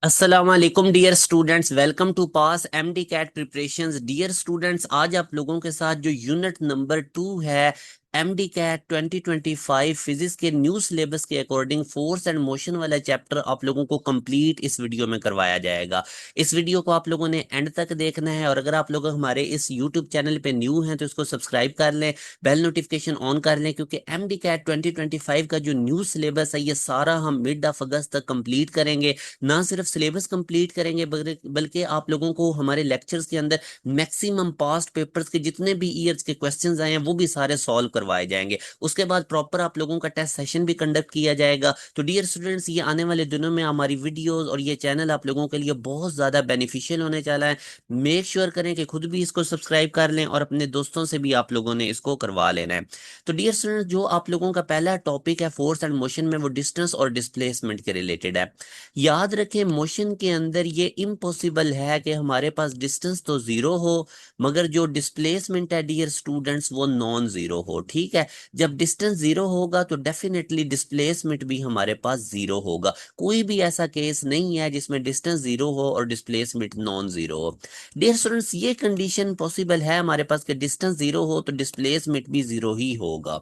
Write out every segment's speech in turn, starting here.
Aslam dear students, welcome to pass MD CAT preparations. Dear students, आज आप लोगों के साथ जो यूनिट नंबर 2 है एमडी कैट 2025 फिजिक्स के न्यू सिलेबस के अकॉर्डिंग फोर्स एंड मोशन वाला चैप्टर आप लोगों को कंप्लीट इस वीडियो में करवाया जाएगा। इस वीडियो को आप लोगों ने एंड तक देखना है और अगर आप लोग हमारे इस यूट्यूब चैनल पे न्यू हैं तो इसको सब्सक्राइब कर लें, बेल नोटिफिकेशन ऑन कर लें, क्योंकि एमडी कैट 2025 का जो न्यू सिलेबस है ये सारा हम मिड ऑफ अगस्त तक कंप्लीट करेंगे। ना सिर्फ सिलेबस कंप्लीट करेंगे बल्कि आप लोगों को हमारे लेक्चर्स के अंदर मैक्सिमम पास्ट पेपर्स के जितने भी ईयर्स के क्वेश्चंस आए हैं वो भी सारे सॉल्व करवाए जाएंगे। उसके बाद प्रॉपर आप लोगों का टेस्ट सेशन भी कंडक्ट किया जाएगा। तो डियर स्टूडेंट्स, ये आने वाले दिनों में हमारी वीडियोस और ये चैनल आप लोगों के लिए बहुत ज़्यादा बेनिफिशियल होने वाला है। मेक श्योर करें कि खुद भी इसको सब्सक्राइब कर लें और अपने दोस्तों से भी आप लोगों ने इसको करवा लेना है। तो डियर स्टूडेंट्स, जो आप लोगों का पहला टॉपिक है फोर्स एंड मोशन में, वो डिस्टेंस और डिस्प्लेसमेंट के रिलेटेड है। याद रखें, मोशन के अंदर ये इम्पॉसिबल है कि हमारे पास डिस्टेंस तो जीरो हो मगर जो डिस्प्लेसमेंट है डियर स्टूडेंट्स वो नॉन जीरो हो। ठीक है, जब डिस्टेंस जीरो होगा तो डेफिनेटली डिस्प्लेसमेंट भी हमारे पास जीरो होगा। कोई भी ऐसा केस नहीं है जिसमें डिस्टेंस जीरो हो और डिस्प्लेसमेंट नॉन जीरो हो। डियर स्टूडेंट्स, ये कंडीशन पॉसिबल है हमारे पास कि डिस्टेंस जीरो हो तो डिस्प्लेसमेंट भी जीरो ही होगा।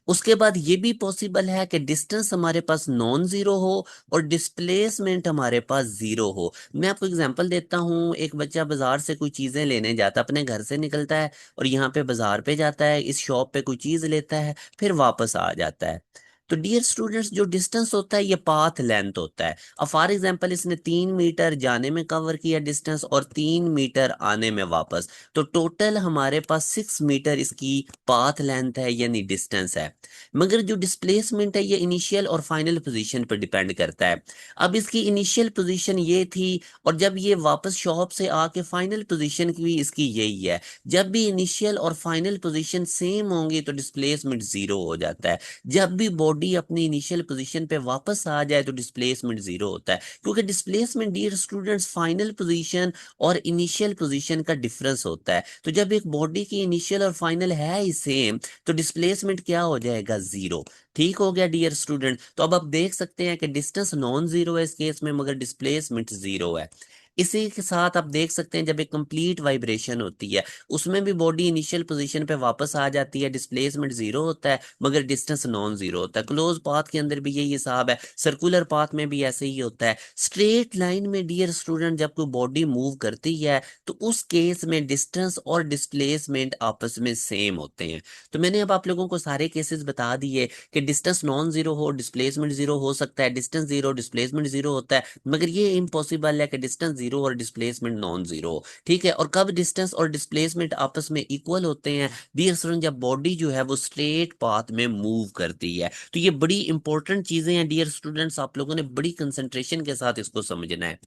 उसके बाद ये भी पॉसिबल है कि डिस्टेंस हमारे पास नॉन जीरो हो और डिस्प्लेसमेंट हमारे पास जीरो हो। मैं आपको एग्जांपल देता हूँ। एक बच्चा बाजार से कोई चीजें लेने जाता है, अपने घर से निकलता है और यहाँ पे बाजार पे जाता है, इस शॉप पे कोई चीज लेता है, फिर वापस आ जाता है। तो डियर स्टूडेंट्स, जो डिस्टेंस होता है ये पाथ लेंथ होता है। अब फॉर एग्जांपल इसने 3 मीटर जाने में कवर किया डिस्टेंस और 3 मीटर आने में वापस, तो टोटल हमारे पास 6 मीटर इसकी पाथ लेंथ है यानी डिस्टेंस है। मगर जो डिस्प्लेसमेंट है ये इनिशियल और फाइनल पोजीशन पर डिपेंड करता है। अब इसकी इनिशियल पोजीशन ये थी और जब ये वापस शॉप से आके फाइनल पोजीशन भी इसकी यही है। जब भी इनिशियल और फाइनल पोजीशन सेम होंगी तो डिस्प्लेसमेंट जीरो हो जाता है। जब भी बॉडी अपनी इनिशियल पोजीशन पे वापस आ जाए तो डिस्प्लेसमेंट जीरो होता है, क्योंकि displacement dear students final position और इनिशियल पोजीशन का डिफरेंस होता है। तो जब एक बॉडी की इनिशियल और फाइनल है ही सेम तो डिस्प्लेसमेंट क्या हो जाएगा, जीरो। ठीक हो गया डियर स्टूडेंट। तो अब आप देख सकते हैं कि डिस्टेंस नॉन जीरो है इस केस में मगर डिस्प्लेसमेंट जीरो है। इसी के साथ आप देख सकते हैं जब एक कंप्लीट वाइब्रेशन होती है उसमें भी बॉडी इनिशियल पोजीशन पे वापस आ जाती है, डिस्प्लेसमेंट जीरो होता है मगर डिस्टेंस नॉन जीरो होता है। क्लोज पाथ के अंदर भी यही हिसाब है, सर्कुलर पाथ में भी ऐसे ही होता है। स्ट्रेट लाइन में डियर स्टूडेंट जब कोई बॉडी मूव करती है तो उस केस में डिस्टेंस और डिस्प्लेसमेंट आपस में सेम होते हैं। तो मैंने अब आप लोगों को सारे केसेस बता दिए कि डिस्टेंस नॉन जीरो हो डिस्प्लेसमेंट जीरो हो सकता है, डिस्टेंस जीरो डिस्प्लेसमेंट जीरो होता है, मगर ये इम्पॉसिबल है कि डिस्टेंस जीरो और डिस्प्लेसमेंट नॉन जीरो हो। ठीक है, और कब डिस्टेंस और डिस्प्लेसमेंट आपस में इक्वल होते हैं डियर स्टूडेंट, जब बॉडी जो है वो स्ट्रेट पाथ में मूव करती है। तो ये बड़ी इंपॉर्टेंट चीजें हैं डियर स्टूडेंट्स, आप लोगों ने बड़ी कंसंट्रेशन के साथ इसको समझना है।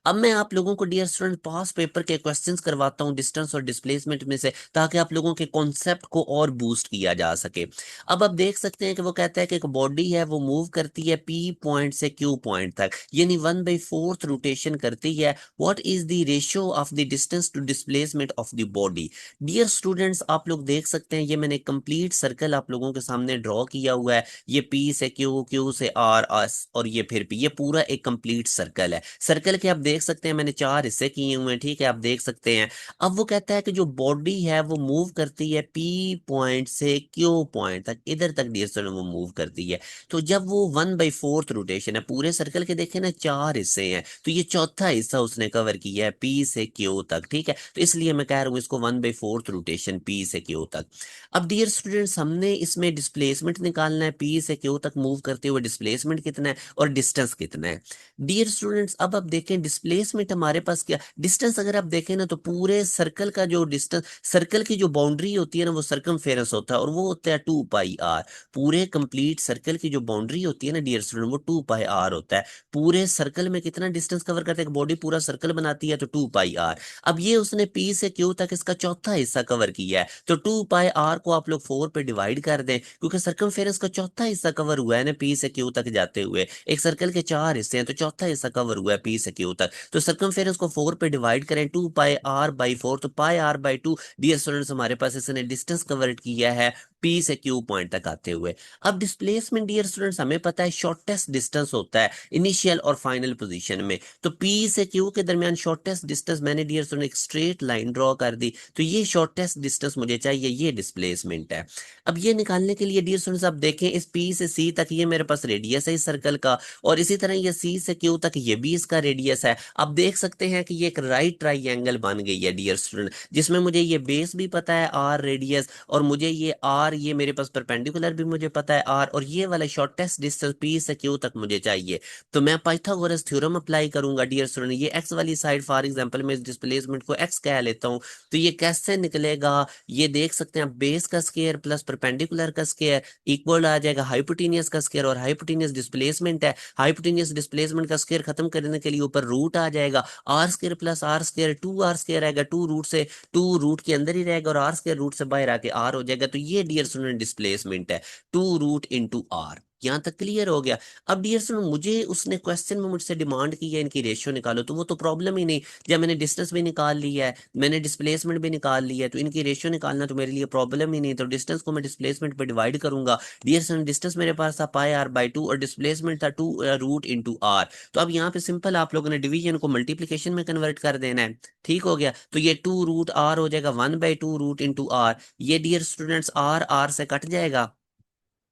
अब मैं आप लोगों को डियर स्टूडेंट पास पेपर के क्वेश्चंस करवाता हूं डिस्टेंस और डिस्प्लेसमेंट में से, ताकि आप लोगों के कॉन्सेप्ट को और बूस्ट किया जा सके। अब आप देख सकते हैं कि वो कहता है कि एक बॉडी है वो मूव करती है पी पॉइंट से क्यू पॉइंट तक यानी 1/4 रोटेशन करती है। What is the ratio of the distance to displacement of the body. Dear students, आप लोग देख सकते हैं ये मैंने कंप्लीट सर्कल आप लोगों के सामने ड्रॉ किया हुआ है। ये पी से क्यू, क्यू से आर, और ये फिर पी, ये पूरा एक कंप्लीट सर्कल है। सर्कल के आप देख सकते हैं मैंने 4 हिस्से किए हुए हैं। ठीक है, आप देख सकते हैं। अब वो कहता है कि जो बॉडी है वो मूव करती है पी पॉइंट से क्यू पॉइंट तक, इधर तक डियर स्टूडेंट वो मूव करती है। तो जब वो 1/4 रोटेशन है, पूरे सर्कल के देखे ना 4 हिस्से हैं, तो ये चौथा हिस्सा उसने कवर किया है पी से क्यू तक। ठीक है, तो इसलिए मैं कह रहा हूँ इसको 1/4 रोटेशन पी से क्यू तक। अब डियर स्टूडेंट्स, हमने इसमें डिस्प्लेसमेंट निकालना है, पी से क्यू तक मूव करते हुए डिस्प्लेसमेंट कितना है और डिस्टेंस कितना है। डियर स्टूडेंट्स, अब आप देखें डिस्प्लेसमेंट हमारे पास क्या, डिस्टेंस अगर आप देखें ना तो पूरे सर्कल का जो डिस्टेंस, सर्कल की जो बाउंड्री होती है ना वो सरकमफेरेंस होता है और वो होता है 2πr। पूरे कंप्लीट सर्कल की जो बाउंड्री होती है ना डियर स्टूडेंट वो 2πr होता है। पूरे सर्कल में कितना डिस्टेंस कवर करता है, बॉडी पूरा सर्कल बनाती है तो 2πr। अब ये उसने पी से क्यू तक इसका चौथा हिस्सा कवर किया है, तो 2πr को आप लोग 4 पे डिवाइड कर दें, क्योंकि सर्कमफेरेंस का चौथा हिस्सा कवर हुआ है ना पी से क्यू तक जाते हुए। एक सर्कल के 4 हिस्से हैं तो चौथा हिस्सा कवर हुआ है पी से क्यू तक, तो सर्कमफेरेंस को 4 पे डिवाइड करें 2πr/4, तो πr/2 डियर स्टूडेंट्स हमारे पास इसने डिस्टेंस कवर किया है पी से क्यू पॉइंट तक आते हुए। अब डिस्प्लेसमेंट डियर स्टूडेंट्स हमें पता है शॉर्टेस्ट डिस्टेंस होता है इनिशियल और फाइनल पोजीशन में। तो पी से क्यू के दरमियान शॉर्टेस्ट डिस्टेंस मैंने डियर स्टूडेंट एक स्ट्रेट लाइन ड्रॉ कर दी, तो ये शॉर्टेस्ट डिस्टेंस मुझे चाहिए, ये डिस्प्लेसमेंट है। अब ये निकालने के लिए डियर स्टूडेंट्स आप देखें इस पी से सी तक ये मेरे पास रेडियस है इस सर्कल का, और इसी तरह ये सी से क्यू तक ये भी इसका रेडियस है। आप देख सकते हैं कि ये एक राइट ट्राइंगल बन गई है डियर स्टूडेंट, जिसमें मुझे ये बेस भी पता है आर रेडियस, और मुझे ये आर ये मेरे पास परपेंडिकुलर भी मुझे पता है आर, और ये वाला शॉर्टेस्ट डिस्टेंस पी से क्यू तक मुझे चाहिए। तो मैं पाइथागोरस थ्योरम अप्लाई करूंगा डियर स्टूडेंट। ये एक्स वाली साइड फॉर एग्जांपल मैं इस डिस्प्लेसमेंट को एक्स कह लेता हूं, तो ये कैसे निकलेगा, ये देख सकते हैं बेस का स्क्वायर प्लस परपेंडिकुलर का स्क्वायर इक्वल आ जाएगा हाइपोटेनियस का स्क्वायर, और हाइपोटेनियस डिस्प्लेसमेंट है, हाइपोटेनियस डिस्प्लेसमेंट का स्क्वायर खत्म करने के लिए ऊपर रूट आ जाएगा, R square plus R square 2r² आएगा, 2 रूट से 2 रूट के अंदर ही रहेगा और आर स्क्वायर रूट से बाहर आके आर हो जाएगा। तो ये डियर स्टूडेंट डिस्प्लेसमेंट है 2 रूट इंटू आर। यहां तक क्लियर हो गया। अब डियर स्टूडेंट मुझे उसने क्वेश्चन में मुझसे डिमांड की है इनकी रेशियो निकालो, तो वो तो प्रॉब्लम ही नहीं, जब मैंने डिस्टेंस भी निकाल लिया है मैंने डिस्प्लेसमेंट भी निकाल लिया है, तो इनकी रेशियो निकालना तो मेरे लिए प्रॉब्लम ही नहीं। तो डिस्टेंस को मैं डिस्प्लेसमेंट पे डिवाइड करूंगा। डियर स्टूडेंट डिस्टेंस मेरे पास था पाई आर बाई 2 और डिस्प्लेसमेंट था 2 रूट इंटू आर। तो अब यहाँ पे सिंपल आप लोगों ने डिवीजन को मल्टीप्लीकेशन में कन्वर्ट कर देना है। ठीक हो गया, तो ये 2 रूट आर हो जाएगा 1/2 रूट इंटू आर। ये डियर स्टूडेंट्स आर आर से कट जाएगा,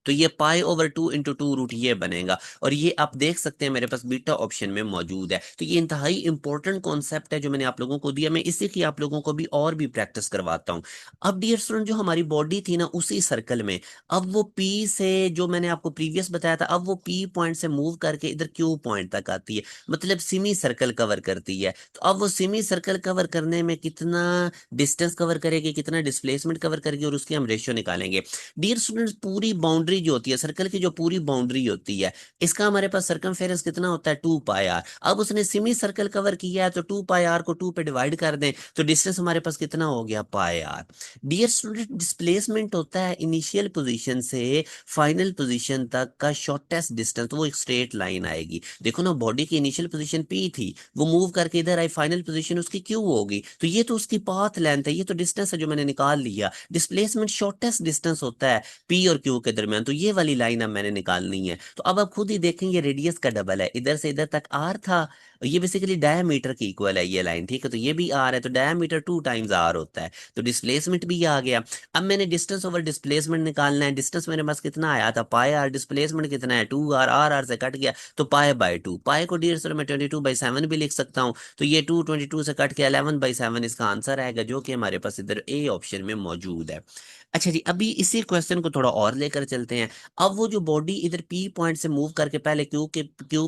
तो ये पाई ओवर 2 इंटू 2 रूट ये बनेगा, और ये आप देख सकते हैं मेरे पास बीटा ऑप्शन में मौजूद है। तो ये इंतहाई इंपॉर्टेंट कॉन्सेप्ट है जो मैंने आप लोगों को दिया, मैं इसी की आप लोगों को भी और भी प्रैक्टिस करवाता हूँ। अब डियर स्टूडेंट जो हमारी बॉडी थी ना उसी सर्कल में, अब वो पी से जो मैंने आपको प्रीवियस बताया था, अब वो पी पॉइंट से मूव करके इधर क्यू पॉइंट तक आती है, मतलब सेमी सर्कल कवर करती है। तो अब वो सेमी सर्कल कवर करने में कितना डिस्टेंस कवर करेगी, कितना डिस्प्लेसमेंट कवर करेगी, और उसकी हम रेशियो निकालेंगे। डियर स्टूडेंट्स पूरी बाउंड्री जो होती है सर्कल की, जो पूरी बाउंड्री होती है, इसका हमारे पास सर्कमफेरेंस कितना होता है 2 पाई आर। अब उसने सेमी सर्कल कवर किया है, तो 2 पाई आर को 2 पे डिवाइड कर दें, तो डिस्टेंस हमारे पास कितना हो गया पाई आर। डियर स्टूडेंट डिस्प्लेसमेंट होता है इनिशियल पोजीशन से फाइनल पोजीशन तक का शॉर्टेस्ट डिस्टेंस, वो एक स्ट्रेट लाइन आएगी। देखो ना बॉडी की इनिशियल पोजीशन पी थी, वो मूव करके इधर आई, फाइनल पोजीशन उसकी क्यू होगी, तो ये तो उसकी पाथ लेंथ है, ये तो डिस्टेंस है जो मैंने निकाल लिया। डिस्प्लेसमेंट शॉर्टेस्ट डिस्टेंस होता है पी और क्यू के दरमियान, तो ये वाली लाइन अब मैंने निकालनी है। तो अब आप खुद ही देखें ये रेडियस का डबल है, इधर से इधर तक आर था, ये बेसिकली डायमीटर की इक्वल है ये लाइन, ठीक है, तो ये भी आर है, तो डायमीटर 2 टाइम्स आर होता है, तो डिस्प्लेसमेंट भी आ गया। अब मैंने डिस्टेंस ओवर डिस्प्लेसमेंट निकालना है, डिस्टेंस मेरे पास कितना आया था पाई आर, डिस्प्लेसमेंट कितना है 2 आर, आर आर से कट गया, तो पाई बाई 2, पाई को डियर सर मैं 22/7 भी लिख सकता हूँ, तो ये 2 22 से कट के 11/7 इसका आंसर आएगा, जो कि हमारे पास इधर ए ऑप्शन में मौजूद है। अच्छा जी, अभी इसी क्वेश्चन को थोड़ा और लेकर चलते हैं। अब वो जो बॉडी इधर पी पॉइंट से मूव करके पहले क्यू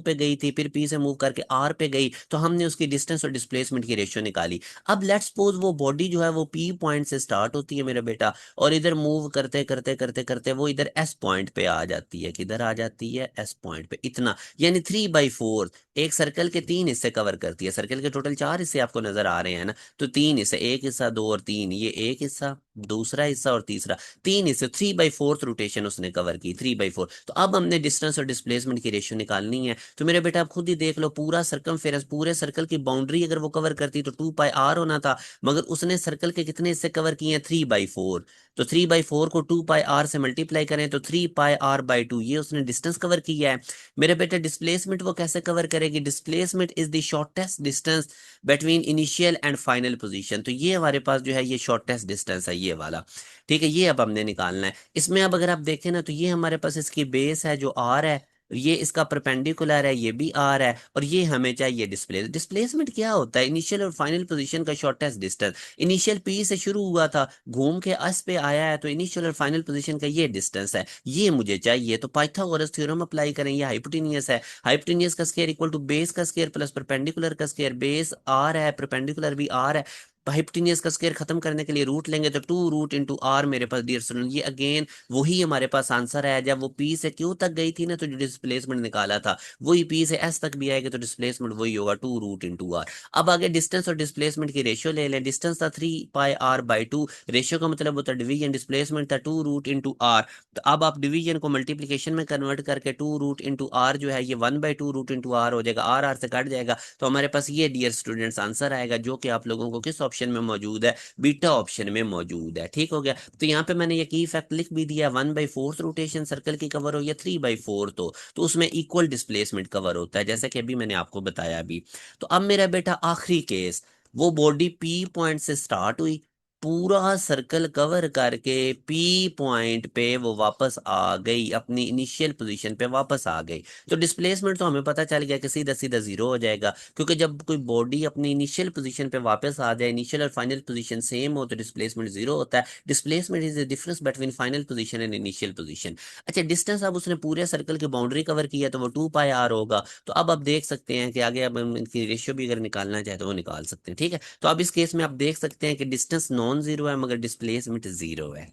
पे गई थी, फिर पी से मूव करके आर पे गई, तो हमने उसकी डिस्टेंस और डिस्प्लेसमेंट की रेशियो निकाली। अब लेट्स सपोज वो बॉडी जो है वो पी पॉइंट से स्टार्ट होती है मेरा बेटा, और इधर मूव करते करते करते करते वो इधर एस पॉइंट पे आ जाती है, किधर आ जाती है एस पॉइंट पे, इतना यानी 3/4 एक सर्कल के 3 हिस्से कवर करती है। सर्कल के टोटल 4 हिस्से आपको नजर आ रहे हैं ना, तो 3 हिस्से, एक हिस्सा, दो और तीन, ये एक हिस्सा, दूसरा हिस्सा और तीसरा, 3 हिस्से, 3/4 रोटेशन उसने कवर की, 3/4। तो अब हमने डिस्टेंस और डिस्प्लेसमेंट की रेशियो निकालनी है। तो मेरे बेटा आप खुद ही देख लो, पूरा सर्कमफेरेंस पूरे सर्कल की बाउंड्री अगर वो कवर करती तो 2 पाई आर होना था, मगर उसने सर्कल के कितने हिस्से कवर किए हैं 3/4, तो 3/4 को 2 पाई आर से मल्टीप्लाई करें तो 3 पाई आर बाई 2, ये उसने डिस्टेंस कवर किया है। मेरे बेटे डिस्प्लेसमेंट वो कैसे कवर करेगी, displacement is the shortest distance between initial and final position, तो ये हमारे पास जो है ये शॉर्टेस्ट डिस्टेंस है ये वाला, ठीक है, ये अब हमने निकालना है। इसमें अब अगर आप देखें ना, तो ये हमारे पास इसकी बेस है जो आर है, ये इसका परपेंडिकुलर है, ये भी आर है, और ये हमें चाहिए डिस्प्लेसमेंट क्या होता है इनिशियल और फाइनल पोजीशन का शॉर्टेस्ट डिस्टेंस। इनिशियल पी से शुरू हुआ था, घूम के एस पे आया है, तो इनिशियल और फाइनल पोजीशन का ये डिस्टेंस है, ये मुझे चाहिए। तो पाइथागोरस थ्योरम अप्लाई करें, ये हाइपोटेनियस है, हाइपोटेनियस का स्क्वायर इक्वल टू बेस का स्क्वायर प्लस परपेंडिकुलर का स्क्वायर, बेस आर है परपेंडिकुलर भी आर है, हाइपोटेनियस का स्क्वायर खत्म करने के लिए रूट लेंगे, तो 2 रूट इंटू आर मेरे पास डियर स्टूडेंट, ये अगेन वही हमारे पास आंसर है। जब वो पी से क्यू तक गई थी ना, तो जो डिस्प्लेसमेंट निकाला था वही पी से एस तक भी आएगा, तो डिस्प्लेसमेंट वही होगा 2 रूट इंटू आर। अब आगे डिस्टेंस और डिस्प्लेसमेंट की रेशियो ले लें, डिस्टेंस था 3 पाई आर बाई 2, रेशियो का मतलब होता है डिवीजन, डिस्प्लेसमेंट था 2 रूट इंटू आर। तो अब आप डिवीजन को मल्टीप्लीकेशन में कन्वर्ट करके 2 रूट इंटू आर जो है ये 1/2 रूट इंटू आर हो जाएगा, आर आर से कट जाएगा, तो हमारे पास ये डियर स्टूडेंट्स आंसर आएगा, जो कि आप लोगों को किस ऑप्शन में मौजूद है, बीटा ऑप्शन में मौजूद है। ठीक हो गया। तो यहाँ पे मैंने ये की फैक्ट लिख भी दिया, 1/4 रोटेशन सर्कल की कवर हो या 3/4 तो उसमें इक्वल डिस्प्लेसमेंट कवर होता है, जैसा कि अभी मैंने आपको बताया अभी। तो अब मेरा बेटा आखिरी केस, वो बॉडी पी पॉइंट से स्टार्ट हुई, पूरा सर्कल कवर करके पी पॉइंट पे वो वापस आ गई, अपनी इनिशियल पोजीशन पे वापस आ गई। तो डिस्प्लेसमेंट तो हमें पता चल गया कि सीधा सीधा जीरो हो जाएगा, क्योंकि जब कोई बॉडी अपनी इनिशियल पोजीशन पे वापस आ जाए, इनिशियल और फाइनल पोजीशन सेम हो, तो डिस्प्लेसमेंट जीरो होता है। Displacement is the difference between final position and initial position. अच्छा, डिस्टेंस अब उसने पूरे सर्कल की बाउंड्री कवर किया तो वो 2πr होगा। तो अब आप देख सकते हैं कि आगे अब हम इनकी रेशियो भी अगर निकालना चाहे तो वो निकाल सकते हैं। ठीक है, तो अब इस केस में आप देख सकते हैं कि डिस्टेंस नॉन जीरो है मगर डिस्प्लेसमेंट जीरो है।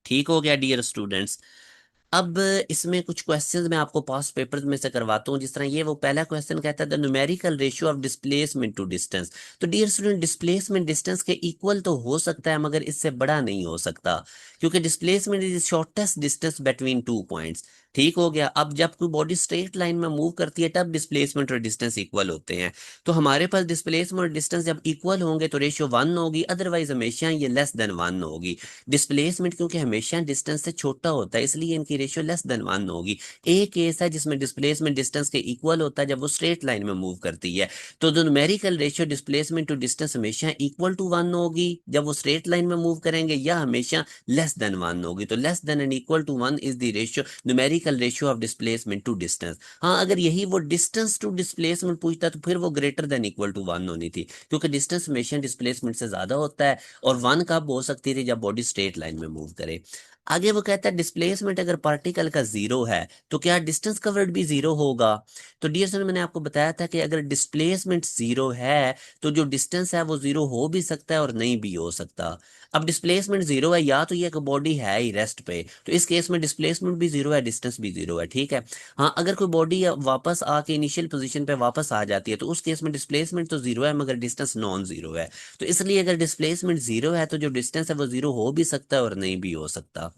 ठीक हो गया डियर स्टूडेंट्स। अब इसमें कुछ क्वेश्चंस मैं आपको पास्ट पेपर्स में से करवाता हूँ। जिस तरह ये वो पहला क्वेश्चन कहता है the numerical ratio of displacement to distance. तो डियर स्टूडेंट, डिस्प्लेसमेंट डिस्टेंस के इक्वल तो हो सकता है मगर इससे बड़ा नहीं हो सकता, क्योंकि displacement is shortest distance between two points. ठीक हो गया। अब जब कोई बॉडी स्ट्रेट लाइन में मूव करती है तब डिस्प्लेसमेंट और डिस्टेंस इक्वल होते हैं। तो हमारे पास डिस्प्लेसमेंट और डिस्टेंस जब इक्वल होंगे तो रेशियो 1 होगी, अदरवाइज हमेशा ये लेस देन 1 होगी। डिस्प्लेसमेंट क्योंकि हमेशा डिस्टेंस से छोटा होता है, इसलिए इनकी रेशियो लेस देन 1 होगी। एक केस है जिसमें डिस्प्लेसमेंट डिस्टेंस के इक्वल होता है जब वो स्ट्रेट लाइन में मूव करती है। तो the numerical ratio displacement to distance हमेशा इक्वल टू 1 होगी जब वो स्ट्रेट लाइन में मूव करेंगे, या हमेशा लेस देन 1 होगी। तो less than and equal to 1 is the ratio, numerical ratio of displacement to distance. हाँ, अगर यही वो डिस्टेंस टू डिस्प्लेसमेंट पूछता तो फिर वो ग्रेटर देन इक्वल टू 1 होनी थी, क्योंकि डिस्टेंस हमेशा डिस्प्लेसमेंट से ज्यादा होता है। और 1 कब हो सकती थी, जब बॉडी स्ट्रेट लाइन में मूव करे। आगे वो कहता है डिस्प्लेसमेंट अगर पार्टिकल का जीरो है तो क्या डिस्टेंस कवर्ड भी जीरो होगा। तो डियर स्टूडेंट, मैंने आपको बताया था कि अगर डिस्प्लेसमेंट जीरो है तो जो डिस्टेंस है वो जीरो हो भी सकता है और नहीं भी हो सकता। अब डिस्प्लेसमेंट जीरो है, या तो ये बॉडी है ही रेस्ट पे, तो इस केस में डिस्प्लेसमेंट भी जीरो है, डिस्टेंस भी जीरो है। ठीक है। हाँ, अगर कोई बॉडी वापस आके इनिशियल पोजीशन पे वापस आ जाती है तो उस केस में डिस्प्लेसमेंट तो जीरो है मगर डिस्टेंस नॉन जीरो है। तो इसलिए अगर डिस्प्लेसमेंट जीरो है तो जो डिस्टेंस है वो जीरो हो भी सकता है और नहीं भी हो सकता।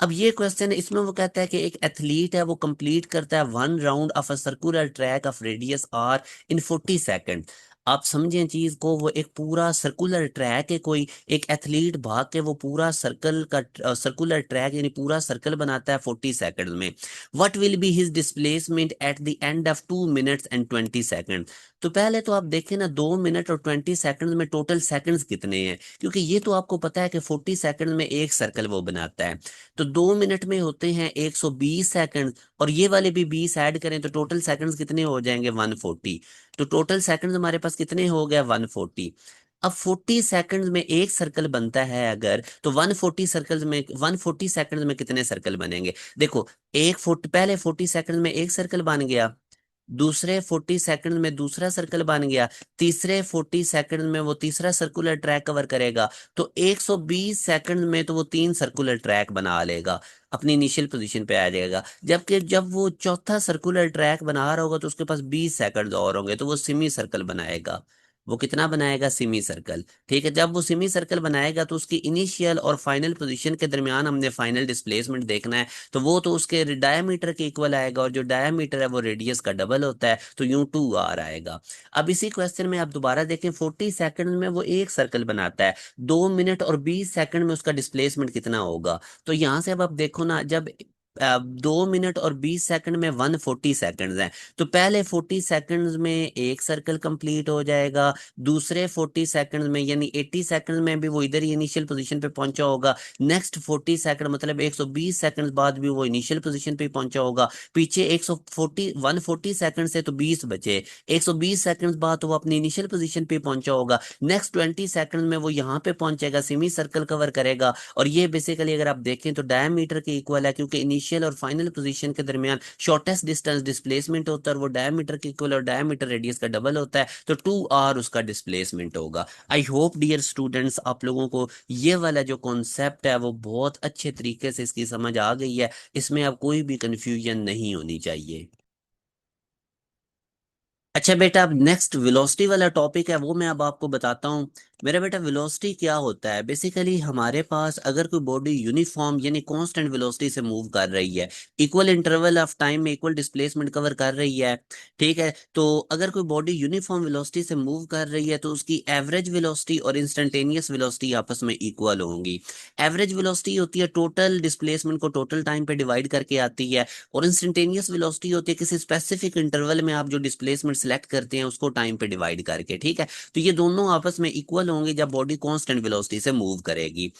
अब ये क्वेश्चन है, इसमें वो कहता है कि एक एथलीट है, वो कंप्लीट करता है 1 round of a circular track of radius R in 40 second. आप समझें चीज को, वो एक पूरा सर्कुलर ट्रैक है, कोई एक एथलीट भाग के वो पूरा सर्कल का सर्कुलर ट्रैक यानी पूरा सर्कल बनाता है 40 सेकेंड में। What will be his displacement at the end of 2 minutes and 20 second. तो पहले तो आप देखें ना, 2 मिनट और 20 सेकेंड में टोटल सेकंड्स कितने हैं, क्योंकि ये तो आपको पता है कि 40 सेकेंड में एक सर्कल वो बनाता है। तो 2 मिनट में होते हैं 120 सेकंड, और ये वाले भी 20 ऐड करें तो टोटल सेकंड्स कितने हो जाएंगे, 140। तो टोटल सेकंड्स हमारे पास कितने हो गए, 140। अब 40 सेकंड्स में एक सर्कल बनता है अगर, तो 140 सेकंड में कितने सर्कल बनेंगे। देखो, एक फुट पहले 40 सेकंड में एक सर्कल बन गया, दूसरे 40 सेकंड में दूसरा सर्कल बन गया, तीसरे 40 सेकंड में वो तीसरा सर्कुलर ट्रैक कवर करेगा। तो 120 सेकंड में तो वो 3 सर्कुलर ट्रैक बना लेगा, अपनी इनिशियल पोजीशन पे आ जाएगा। जबकि जब वो चौथा सर्कुलर ट्रैक बना रहा होगा तो उसके पास 20 सेकंड और होंगे, तो वो सिमी सर्कल बनाएगा। वो कितना बनाएगा, सिमी सर्कल। ठीक है। जब वो सिमी सर्कल बनाएगा तो उसकी इनिशियल और फाइनल पोजीशन के दरमियान हमने फाइनल डिस्प्लेसमेंट देखना है, तो वो तो उसके डायमीटर के इक्वल आएगा, और जो डायमीटर है वो रेडियस का डबल होता है, तो यूं 2r आएगा। अब इसी क्वेश्चन में आप दोबारा देखें, 40 सेकंड में वो एक सर्कल बनाता है, 2 मिनट और 20 सेकंड में उसका डिस्प्लेसमेंट कितना होगा। तो यहां से अब आप देखो ना, जब 2 मिनट और 20 सेकंड में 140 सेकंड हैं, तो पहले 40 सेकंड में एक सर्कल कंप्लीट हो जाएगा, दूसरे 40 सेकंड में यानी 80 सेकंड में भी वो इधर ही इनिशियल पोजीशन पे पहुंचा होगा, नेक्स्ट 40 सेकंड मतलब 120 सेकंड बाद भी वो इनिशियल पोजीशन पे पहुंचा होगा, पीछे 140 से तो 20 बचे, 120 सेकंड बाद तो वो अपनी इनिशियल पोजीशन पे पहुंचा होगा, नेक्स्ट 20 सेकंड में वो यहाँ पे पहुंचेगा, सेमी सर्कल कवर करेगा। और ये बेसिकली अगर आप देखें तो डायमीटर के इक्वल है, क्योंकि इनिशियल और फाइनल पोजीशन के दरमियान शॉर्टेस्ट डिस्टेंस डिस्प्लेसमेंट होता है, और वो डायमीटर के इक्वल और डायमीटर रेडियस का डबल होता है, तो 2r उसका डिस्प्लेसमेंट होगा। आई होप डियर स्टूडेंट्स आप लोगों को ये वाला जो कॉन्सेप्ट है वो बहुत अच्छे तरीके से इसकी समझ आ गई है, इसमें अब कोई भी कंफ्यूजन नहीं होनी चाहिए। अच्छा बेटा, अब नेक्स्ट वेलोसिटी वाला टॉपिक है वो मैं अब आपको बताता हूँ। मेरा बेटा वेलोसिटी क्या होता है? बेसिकली हमारे पास अगर कोई बॉडी यूनिफॉर्म यानी कांस्टेंट वेलोसिटी से मूव कर रही है, इक्वल इंटरवल ऑफ टाइम में इक्वल डिस्प्लेसमेंट कवर कर रही है, ठीक है, तो अगर कोई बॉडी यूनिफॉर्म वेलोसिटी से मूव कर रही है तो उसकी एवरेज वेलोसिटी और इंस्टेंटेनियस वेलोसिटी आपस में इक्वल होंगी। एवरेज वेलोसिटी होती है टोटल डिस्प्लेसमेंट को टोटल टाइम पे डिवाइड करके आती है, और इंस्टेंटेनियस वेलोसिटी होती है किसी स्पेसिफिक इंटरवल में आप जो डिस्प्लेसमेंट सेलेक्ट करते हैं उसको टाइम पे डिवाइड करके, ठीक है। तो ये दोनों आपस में इक्वल होंगे जब बॉडी कांस्टेंट वेलोसिटी से मूव करेगी।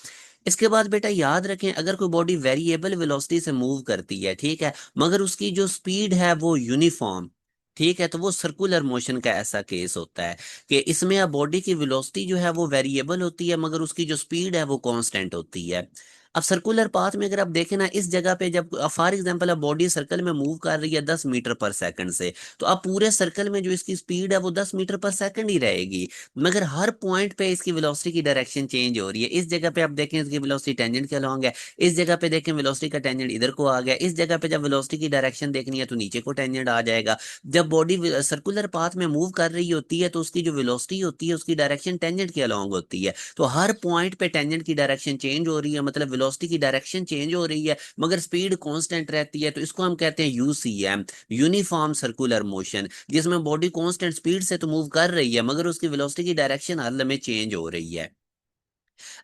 इसके बाद बेटा याद रखें, अगर कोई बॉडी वेरिएबल वेलोसिटी से मूव करती है, ठीक है, मगर उसकी जो स्पीड है वो यूनिफॉर्म, ठीक है, तो वो सर्कुलर मोशन का ऐसा केस होता है कि इसमें अब बॉडी की वेलोसिटी जो है वो वेरिएबल होती है मगर उसकी जो स्पीड है वो कांस्टेंट होती है। अब सर्कुलर पाथ में अगर आप देखें ना, इस जगह पे जब फॉर एग्जांपल अब बॉडी सर्कल में मूव कर रही है 10 मीटर पर सेकंड से, तो अब पूरे सर्कल में जो इसकी स्पीड है वो 10 मीटर पर सेकंड ही रहेगी, मगर हर पॉइंट पे इसकी वेलोसिटी की डायरेक्शन चेंज हो रही है। इस जगह पे आप देखें इसकी वेलोसिटी टेंजेंट के अलॉन्ग है, इस जगह पे देखें वेलोसिटी का टेंजेंट इधर को आ गया, इस जगह पे जब वेलोसिटी की डायरेक्शन देखनी है तो नीचे को टेंजेंट आ जाएगा। जब बॉडी सर्कुलर पाथ में मूव कर रही होती है तो उसकी जो वेलोसिटी होती है उसकी डायरेक्शन टेंजेंट के अलॉन्ग होती है, तो हर पॉइंट पे टेंजेंट की डायरेक्शन चेंज हो रही है, मतलब वेलोसिटी की डायरेक्शन चेंज हो रही है मगर स्पीड कांस्टेंट रहती है, तो इसको हम कहते हैं यूसीएम, यूनिफॉर्म सर्कुलर मोशन, जिसमें बॉडी कांस्टेंट स्पीड से तो मूव कर रही है मगर उसकी वेलोसिटी की डायरेक्शन हर में चेंज हो रही है।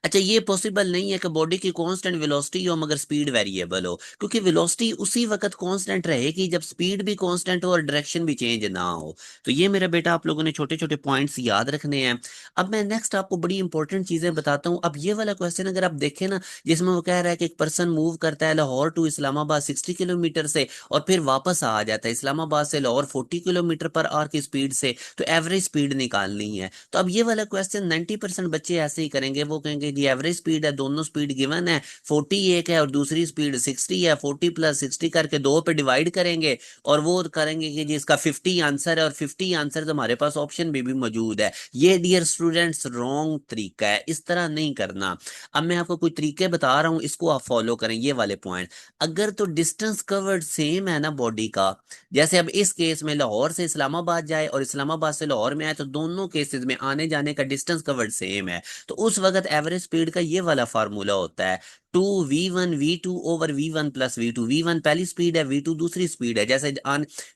अच्छा, ये पॉसिबल नहीं है कि बॉडी की कांस्टेंट वेलोसिटी हो मगर स्पीड वेरिएबल हो, क्योंकि वेलोसिटी उसी वक्त कांस्टेंट रहेगी जब स्पीड भी कांस्टेंट हो और डायरेक्शन भी चेंज ना हो। तो ये मेरा बेटा आप लोगों ने छोटे छोटे पॉइंट्स याद रखने हैं। अब मैं नेक्स्ट आपको बड़ी इंपॉर्टेंट चीजें बताता हूँ। अब ये वाला क्वेश्चन अगर आप देखें ना, जिसमें वो कह रहा है कि एक पर्सन मूव करता है लाहौर टू इस्लामाबाद 60 किलोमीटर से और फिर वापस आ जाता है इस्लामाबाद से लाहौर 40 किलोमीटर पर आवर की स्पीड से, तो एवरेज स्पीड निकालनी है। तो अब ये वाला क्वेश्चन 90% बच्चे ऐसे ही करेंगे, वो कहेंगे जी एवरेज स्पीड है, दोनों स्पीड गिवन है, 40 एक है और दूसरी स्पीड 60 है, 40 प्लस 60 करके दो पे डिवाइड करेंगे और वो करेंगे कि जी इसका 50 आंसर है, और 50 आंसर तो हमारे पास ऑप्शन भी मौजूद है। ये डियर स्टूडेंट्स रॉन्ग तरीका है, इस तरह नहीं करना। अब मैं आपको कुछ तरीके बता रहा हूँ, इसको आप फॉलो करें ये वाले पॉइंट। अगर तो डिस्टेंस कवर्ड सेम है ना बॉडी का, जैसे अब इस केस में लाहौर से इस्लामाबाद जाए और इस्लामाबाद से लाहौर में आए, तो दोनों केसेस में आने जाने का डिस्टेंस कवर्ड सेम है, तो उस वक्त एवरेज स्पीड का ये वाला फार्मूला होता है 2v1 v2 over v1 plus v2। v1 पहली स्पीड है, v2 दूसरी स्पीड है। जैसे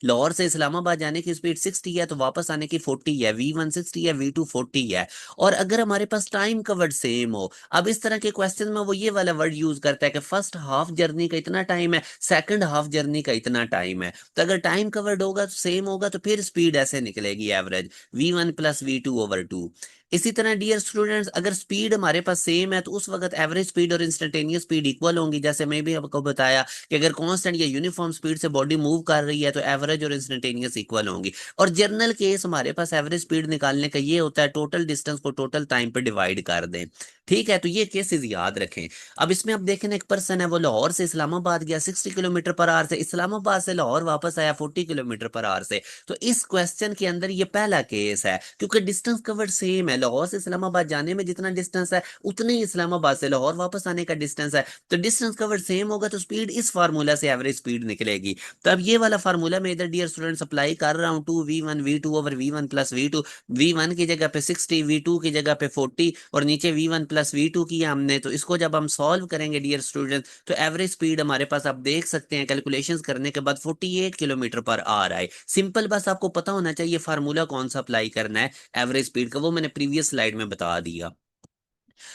लाहौर से इस्लामाबाद जाने की स्पीड 60 है तो वापस आने की 40 है, v1 60 है, v2 40 है। और अगर हमारे पास टाइम कवर्ड सेम हो, अब इस तरह के क्वेश्चन में वो ये वाला वर्ड यूज करता है कि फर्स्ट हाफ जर्नी का इतना टाइम है, सेकंड हाफ जर्नी का इतना टाइम है। तो अगर टाइम कवर्ड होगा तो सेम होगा, तो फिर स्पीड ऐसे निकलेगी average v1 plus v2 over 2। इसी तरह डियर स्टूडेंट्स, अगर स्पीड हमारे पास सेम है तो उस वक्त एवरेज स्पीड और इंस्टेंटेनियस स्पीड इक्वल होंगी। जैसे मैं भी आपको बताया कि अगर कांस्टेंट या यूनिफॉर्म स्पीड से बॉडी मूव कर रही है तो एवरेज और इंस्टेंटेनियस इक्वल होंगी। और जनरल केस हमारे पास एवरेज स्पीड निकालने का ये होता है टोटल डिस्टेंस को टोटल टाइम पे डिवाइड कर दें, ठीक है। तो ये केसेस याद रखें। अब इसमें आप देखें ना, एक पर्सन है वो लाहौर से इस्लामाबाद गया 60 किलोमीटर पर आवर से, इस्लामाबाद से लाहौर वापस आया 40 किलोमीटर पर आवर से। तो इस क्वेश्चन के अंदर ये पहला केस है, क्योंकि डिस्टेंस कवर्ड सेम है, लाहौर से इस्लामाबाद जाने में जितना डिस्टेंस है उतने ही इस्लामाबाद से लाहौर वापस आने का डिस्टेंस है। तो डिस्टेंस कवर्ड सेम होगा तो स्पीड इस फार्मूला से एवरेज स्पीड निकलेगी। तो अब ये वाला फार्मूला मैं इधर डियर स्टूडेंट्स अप्लाई कर रहा हूँ, 2v1 v2 over v1 plus v2। v1 की जगह पे 60, v2 की जगह पे 40 और नीचे v1 प्लस v2 किया हमने। तो इसको जब हम सॉल्व करेंगे डियर स्टूडेंट, तो एवरेज स्पीड हमारे पास आप देख सकते हैं कैलकुलेशंस करने के बाद 48 किलोमीटर पर आवर आए। सिंपल, बस आपको पता होना चाहिए फार्मूला कौन सा अप्लाई करना है एवरेज स्पीड का, वो मैंने प्रीवियस स्लाइड में बता दिया।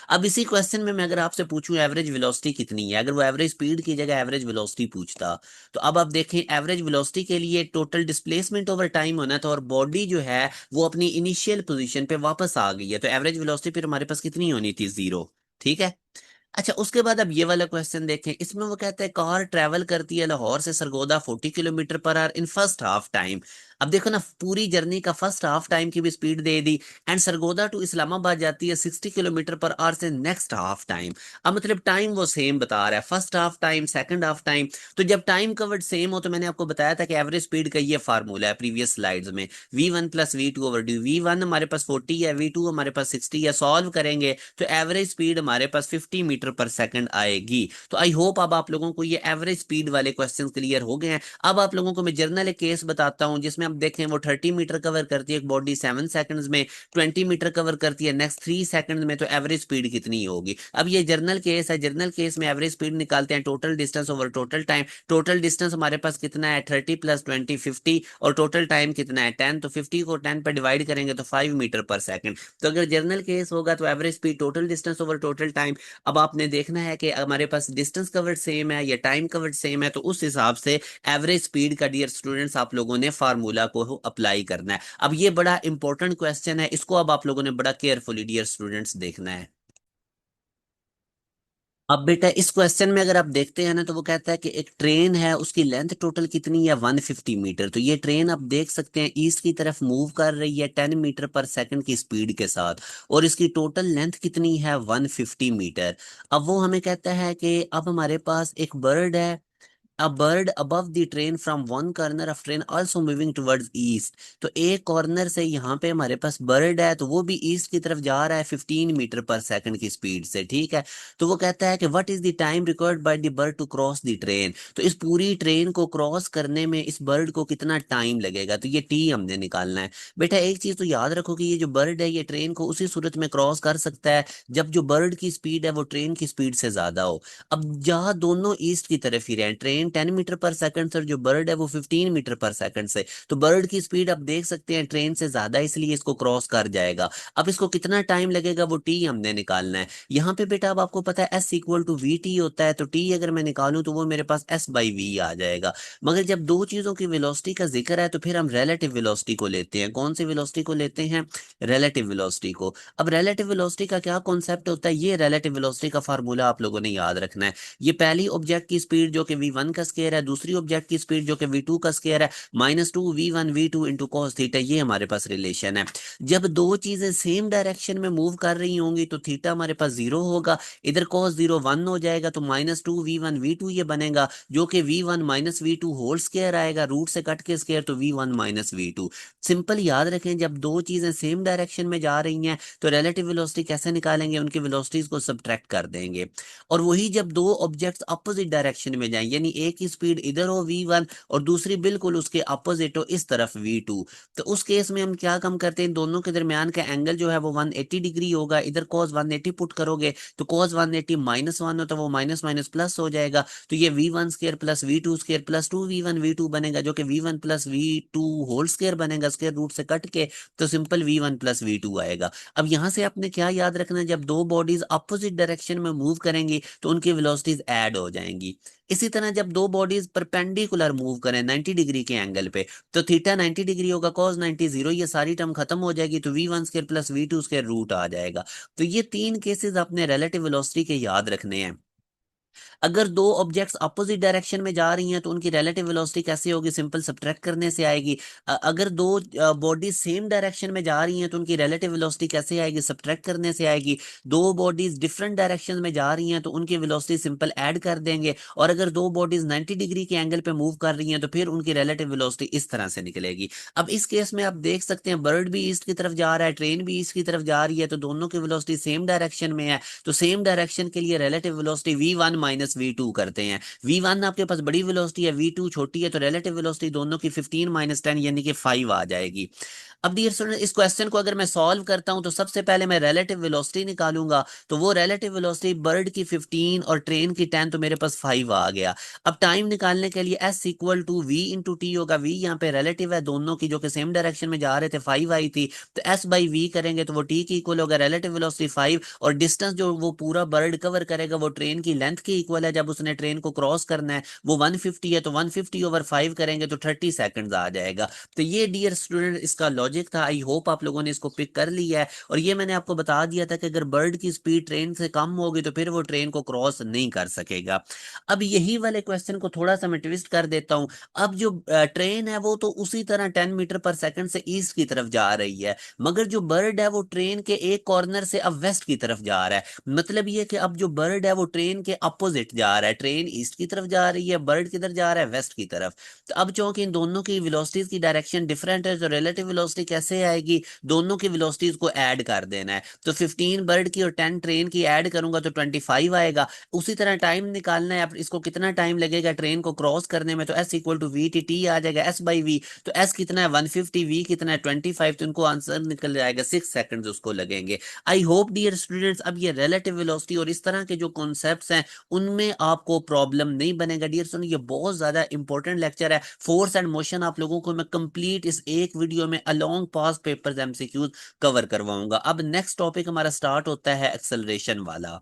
अब इसी क्वेश्चन में मैं अगर आपसे पूछूं एवरेज वेलोसिटी कितनी है, अगर वो एवरेज स्पीड की जगह एवरेज वेलोसिटी पूछता, तो अब आप देखें एवरेज वेलोसिटी के लिए टोटल डिस्प्लेसमेंट ओवर टाइम होना था और बॉडी जो है वो अपनी इनिशियल पोजीशन पे वापस आ गई है, तो एवरेज वेलोसिटी फिर हमारे पास कितनी होनी थी? 0, ठीक है। अच्छा, उसके बाद अब ये वाला क्वेश्चन देखें, इसमें वो कहता है कार ट्रैवल करती है लाहौर से Sargodha 40 kilometre per hour in first half time. अब देखो ना, पूरी जर्नी का फर्स्ट हाफ टाइम की भी स्पीड दे दी, एंड सरगोदा टू इस्लामाबाद जाती है 60 किलोमीटर पर आवर से नेक्स्ट हाफ टाइम। अब मतलब टाइम वो सेम बता रहा है, first half time second half time. तो जब टाइम कवर्ड सेम हो तो मैंने आपको बताया था कि एवरेज स्पीड का ये फार्मूला है प्रीवियस स्लाइड्स में, v1 plus v2 over 2। v1 हमारे पास 40 है, v2 हमारे पास 60 है, सॉल्व करेंगे तो एवरेज स्पीड हमारे पास 50 मीटर पर सेकंड आएगी। तो आई होप अब आप लोगों को ये एवरेज स्पीड वाले क्वेश्चन क्लियर हो गए हैं। अब आप लोगों को मैं जर्नल एक केस बताता हूं जिसमें अब देखें वो 30 मीटर कवर करती है एक बॉडी 7 सेकंड्स में, 20 मीटर कवर करती है नेक्स्ट 3 सेकंड में, तो एवरेज स्पीड कितनी होगी? अब ये जर्नल केस है, जर्नल केस में एवरेज स्पीड निकालते हैं total distance over total time. Total distance हमारे पास कितना है 30 + 20 50, और टोटल टाइम कितना है 10, तो 50 को 10 पर डिवाइड करेंगे तो 5 मीटर पर सेकंड। तो अगर जर्नल केस होगा तो average speed total distance over total time. अब आपने देखना है कि हमारे पास डिस्टेंस कवर्ड सेम है या टाइम कवर्ड सेम है, तो उस हिसाब से एवरेज स्पीड का डियर स्टूडेंट्स आप लोगों ने फार्मूला को अप्लाई करना है। अब ये बड़ा इंपॉर्टेंट क्वेश्चन है, इसको अब आप लोगों ने बड़ा केयरफुली डियर स्टूडेंट्स देखना है। अब बेटा इस क्वेश्चन में अगर आप देखते हैं ना, तो वो कहता है कि एक ट्रेन है, उसकी लेंथ टोटल कितनी है 150 मीटर। तो ये ट्रेन आप देख सकते हैं ईस्ट की तरफ मूव कर रही है 10 मीटर पर सेकंड की स्पीड के साथ, और इसकी टोटल लेंथ कितनी है 150 मीटर। अब वो हमें कहता है कि अब हमारे पास एक बर्ड है, a bird above the train from one corner of train also moving towards east। तो एक कॉर्नर से यहाँ पे हमारे पास बर्ड है, तो वो भी ईस्ट की तरफ जा रहा है 15 मीटर पर सेकंड की स्पीड से, ठीक है। तो वो कहता है कि what is the time required by the bird to cross the train. तो इस पूरी ट्रेन को क्रॉस करने में इस बर्ड को कितना टाइम लगेगा, तो ये टी हमने निकालना है। बेटा एक चीज तो याद रखो कि ये जो बर्ड है ये ट्रेन को उसी सूरत में क्रॉस कर सकता है जब जो बर्ड की स्पीड है वो ट्रेन की स्पीड से ज्यादा हो। अब जहां दोनों ईस्ट की तरफ ही रहे, ट्रेन 10 मीटर पर सेकंड से और जो बर्ड है वो 15 मीटर पर सेकंड से, तो बर्ड की स्पीड आप देख सकते हैं ट्रेन से ज्यादा, इसलिए इसको क्रॉस कर जाएगा। अब इसको कितना टाइम लगेगा वो टी हमने निकालना है। यहाँ पे बेटा अब आपको पता है S equal to V T होता है, तो टी अगर मैं निकालूं तो वो मेरे पास एस बाई वी आ जाएगा। मगर जब दो चीजों की वेलोसिटी का जिक्र है तो फिर हम रिलेटिव वेलोसिटी को लेते हैं। कौन सी वेलोसिटी को लेते हैं? रिलेटिव वेलोसिटी को। अब रिलेटिव वेलोसिटी का क्या कॉन्सेप्ट होता है, ये रिलेटिव वेलोसिटी का फार्मूला आप लोगों ने याद रखना है। ये पहली ऑब्जेक्ट की स्पीड जो कि v1 का स्केयर है, दूसरी ऑब्जेक्ट की स्पीड जो कि v2 का स्केयर है, -2 v1 v2 into cos theta, ये हमारे पास रिलेशन है। जब दो चीजें सेम डायरेक्शन में मूव कर रही होंगी तो थीटा हमारे पास 0 होगा, इधर कॉस 0 1 हो जाएगा, तो -2 v1 v2 ये बनेगा, जो कि v1 - v2 होल स्केयर आएगा, रूट से कट के स्केयर, तो v1 - v2। सिंपल याद रखें, जब दो चीजें सेम डायरेक्शन में जा रही हैं तो रिलेटिव वेलोसिटी कैसे निकालेंगे, उनकी वेलोसिटीज को सब्ट्रैक्ट कर देंगे। और वही जब दो ऑब्जेक्ट्स अपोजिट डायरेक्शन में जाएं, यानी एक ही स्पीड इधर हो v1 और दूसरी बिल्कुल उसके अपोजिट हो इस तरफ v2, तो उस केस में हम क्या कम करते हैं, इन दोनों के दरमियान का एंगल जो है वो 180 डिग्री होगा। इधर cos 180 पुट करोगे तो cos 180 -1 हो तो वो माइनस माइनस प्लस हो जाएगा, तो ये v1 square plus v2 square plus 2v1 v2 बनेगा, जो कि v1 + v2 होल स्केयर बनेगा स्केयर रूट से कट के, तो सिंपल v1 + v2 आएगा। अब यहां से आपने क्या याद रखना है, जब दो बॉडीज अपोजिट डायरेक्शन में मूव करेंगी तो उनकी वेलोसिटीज ऐड हो जाएंगी। इसी तरह जब दो बॉडीज परपेंडिकुलर मूव करें 90 डिग्री के एंगल पे, तो थीटा 90 डिग्री होगा, cos 90 0, ये सारी टर्म खत्म हो जाएगी, तो v1 square plus v2 square root आ जाएगा। तो ये तीन केसेस अपने रिलेटिव वेलोसिटी के याद रखने हैं। अगर दो ऑब्जेक्ट्स अपोजिट डायरेक्शन में जा रही हैं तो उनकी रिलेटिव वेलोसिटी कैसे होगी, सिंपल सब्ट्रैक्ट करने से आएगी। अगर दो बॉडीज सेम डायरेक्शन में जा रही हैं तो उनकी रिलेटिव वेलोसिटी कैसे आएगी, सब्ट्रैक्ट करने से आएगी। दो बॉडीज डिफरेंट डायरेक्शन में जा रही हैं तो उनकी वेलोसिटी सिंपल ऐड कर देंगे। और अगर दो बॉडीज 90 डिग्री के एंगल पे मूव कर रही हैं तो फिर उनकी रिलेटिव वेलोसिटी इस तरह से निकलेगी। अब इस केस में आप देख सकते हैं बर्ड भी ईस्ट की तरफ जा रहा है, ट्रेन भी ईस्ट की तरफ जा रही है, तो दोनों की वेलोसिटी सेम डायरेक्शन में है। तो सेम डायरेक्शन के लिए रिलेटिव वेलोसिटी v1 - v2 करते हैं। v1 आपके पास बड़ी वेलोसिटी है, v2 छोटी है, तो रिलेटिव वेलोसिटी दोनों की 15 - 10 यानी कि 5 आ जाएगी। अब डियर स्टूडेंट इस क्वेश्चन को अगर मैं सॉल्व करता हूं तो सबसे पहले मैं रिलेटिव वेलोसिटी निकालूंगा, तो वो रिलेटिव वेलोसिटी बर्ड की 15 और ट्रेन की 10, तो मेरे पास 5 आ गया। अब टाइम निकालने के लिए s equal to v into T होगा, v यहाँ पे रिलेटिव है दोनों की जो कि सेम डायरेक्शन में जा रहे थे, 5 आई थी, तो s बाई v करेंगे तो वो t की इक्वल होगा, रिलेटिव वेलोसिटी 5, और डिस्टेंस जो वो पूरा बर्ड कवर करेगा वो ट्रेन की लेंथ के इक्वल है, जब उसने ट्रेन को क्रॉस करना है वो 150 है, तो 150 ओवर 5 करेंगे तो 30 सेकंड्स आ जाएगा। तो ये डियर स्टूडेंट इसका लॉजिक था। आई होप आप लोगों ने इसको पिक कर लिया है, और ये मैंने आपको बता दिया था कि अगर बर्ड की स्पीड ट्रेन से कम होगी तो फिर वो ट्रेन को क्रॉस नहीं कर सकेगा। अब यही वाले क्वेश्चन को थोड़ा सा मैं ट्विस्ट कर देता हूं। अब जो ट्रेन है वो तो उसी तरह 10 मीटर पर सेकंड से ईस्ट की तरफ जा रही है, मगर जो बर्ड है वो ट्रेन के एक कॉर्नर से अब वेस्ट की तरफ जा रहा है। मतलब ये कि अब जो बर्ड है वो ट्रेन के अपोजिट जा रहा है, ट्रेन ईस्ट की तरफ जा रही है, बर्ड किधर जा रहा है, वेस्ट की तरफ। तो अब चूंकि इन दोनों की वेलोसिटीज की डायरेक्शन डिफरेंट है, तो रिलेटिव वेलोसिटी वेलोसिटी कैसे आएगी, दोनों की वेलोसिटीज को ऐड कर देना है। तो 15 बर्ड की और 10 ट्रेन की ऐड करूंगा तो 25 आएगा। उसी तरह टाइम निकालना है, इसको कितना टाइम लगेगा ट्रेन को क्रॉस करने में, तो S equal to V T, T आ जाएगा एस बाई वी। तो एस कितना है 150, वी कितना है 25, तो इनको आंसर निकल जाएगा 6 सेकंड उसको लगेंगे। आई होप डियर स्टूडेंट्स अब ये रिलेटिव वेलोसिटी और इस तरह के जो कॉन्सेप्ट्स हैं उनमें आपको प्रॉब्लम नहीं बनेगा। डियर स्टूडेंट ये बहुत ज्यादा इंपॉर्टेंट लेक्चर है। फोर्स एंड मोशन आप लोगों को मैं कंप्लीट इस एक वीडियो में अलोंग पास पेपर्स एमसीक्यूज कवर करवाऊंगा। अब नेक्स्ट टॉपिक हमारा स्टार्ट होता है एक्सेलरेशन वाला।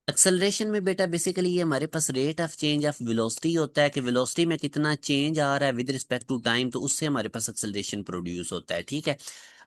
एक्सेलरेशन में बेटा बेसिकली ये हमारे पास rate of change of velocity होता है कि वेलोसिटी में कितना चेंज आ रहा है विद रिस्पेक्ट टू टाइम, तो उससे हमारे पास एक्सेलरेशन प्रोड्यूस होता है। ठीक है।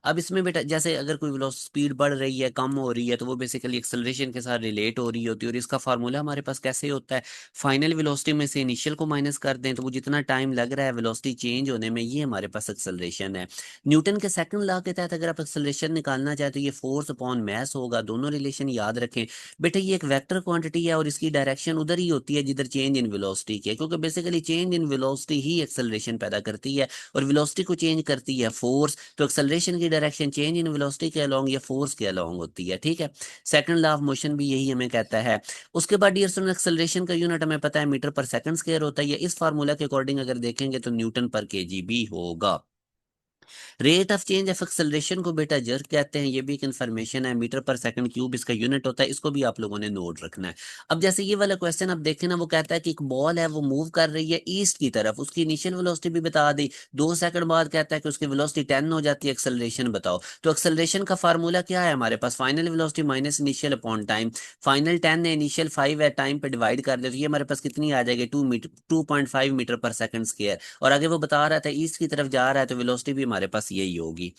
अब इसमें बेटा जैसे अगर कोई स्पीड बढ़ रही है कम हो रही है तो वो बेसिकली एक्सेलरेशन के साथ रिलेट हो रही होती है, और इसका फार्मूला हमारे पास कैसे होता है, फाइनल वेलोसिटी में से इनिशियल को माइनस कर दें तो वो जितना टाइम लग रहा है वेलोसिटी चेंज होने में, ये हमारे पास एक्सेलरेशन है। न्यूटन के सेकंड लॉ के तहत अगर आप एक्सेलरेशन निकालना चाहते तो ये फोर्स अपॉन मैस होगा। दोनों रिलेशन याद रखें बेटा, ये एक वेक्टर क्वांटिटी है और इसकी डायरेक्शन उधर ही होती है जिधर चेंज इन वेलोसिटी की है, क्योंकि basically change in velocity he acceleration पैदा करती है और वेलोसिटी को चेंज करती है फोर्स। तो एक्सेलरेशन की डायरेक्शन चेंज इन वेलोसिटी के अलोंग या फोर्स के अलोंग होती है। ठीक है। सेकंड लॉ ऑफ मोशन भी यही हमें कहता है। उसके बाद डियर स्टूडेंट एक्सेलरेशन का यूनिट हमें पता है मीटर पर सेकंड स्क्वायर होता है। ये इस फार्मूला के अकॉर्डिंग अगर देखेंगे तो न्यूटन पर केजी भी होगा। Rate of change of acceleration को बेटा जर्क कहते हैं, ये भी एक इन्फॉर्मेशन है, मीटर पर सेकंड क्यूब इसका यूनिट होता है, इसको भी आप लोगों ने नोट रखना है। अब जैसे ये वाला क्वेश्चन आप देखें ना, वो कहता है कि एक बॉल है वो मूव कर रही है ईस्ट की तरफ, उसकी इनिशियल वेलोसिटी भी बता दी, 2 सेकंड बाद कहता है कि उसकी वेलोसिटी 10 हो जाती है, एक्सेलरेशन बताओ। तो एक्सेलरेशन का फार्मूला क्या है हमारे पास, final velocity minus initial upon time. Final 10 है, इनिशियल 5 है, टाइम पे डिवाइड कर दे तो ये हमारे पास कितनी आ जाएगी 2.5 मीटर पर सेकंड स्क्वायर। और आगे वो बता रहा था ईस्ट की तरफ जा रहा है तो वेलोसिटी भी हमारे पास यही होगी।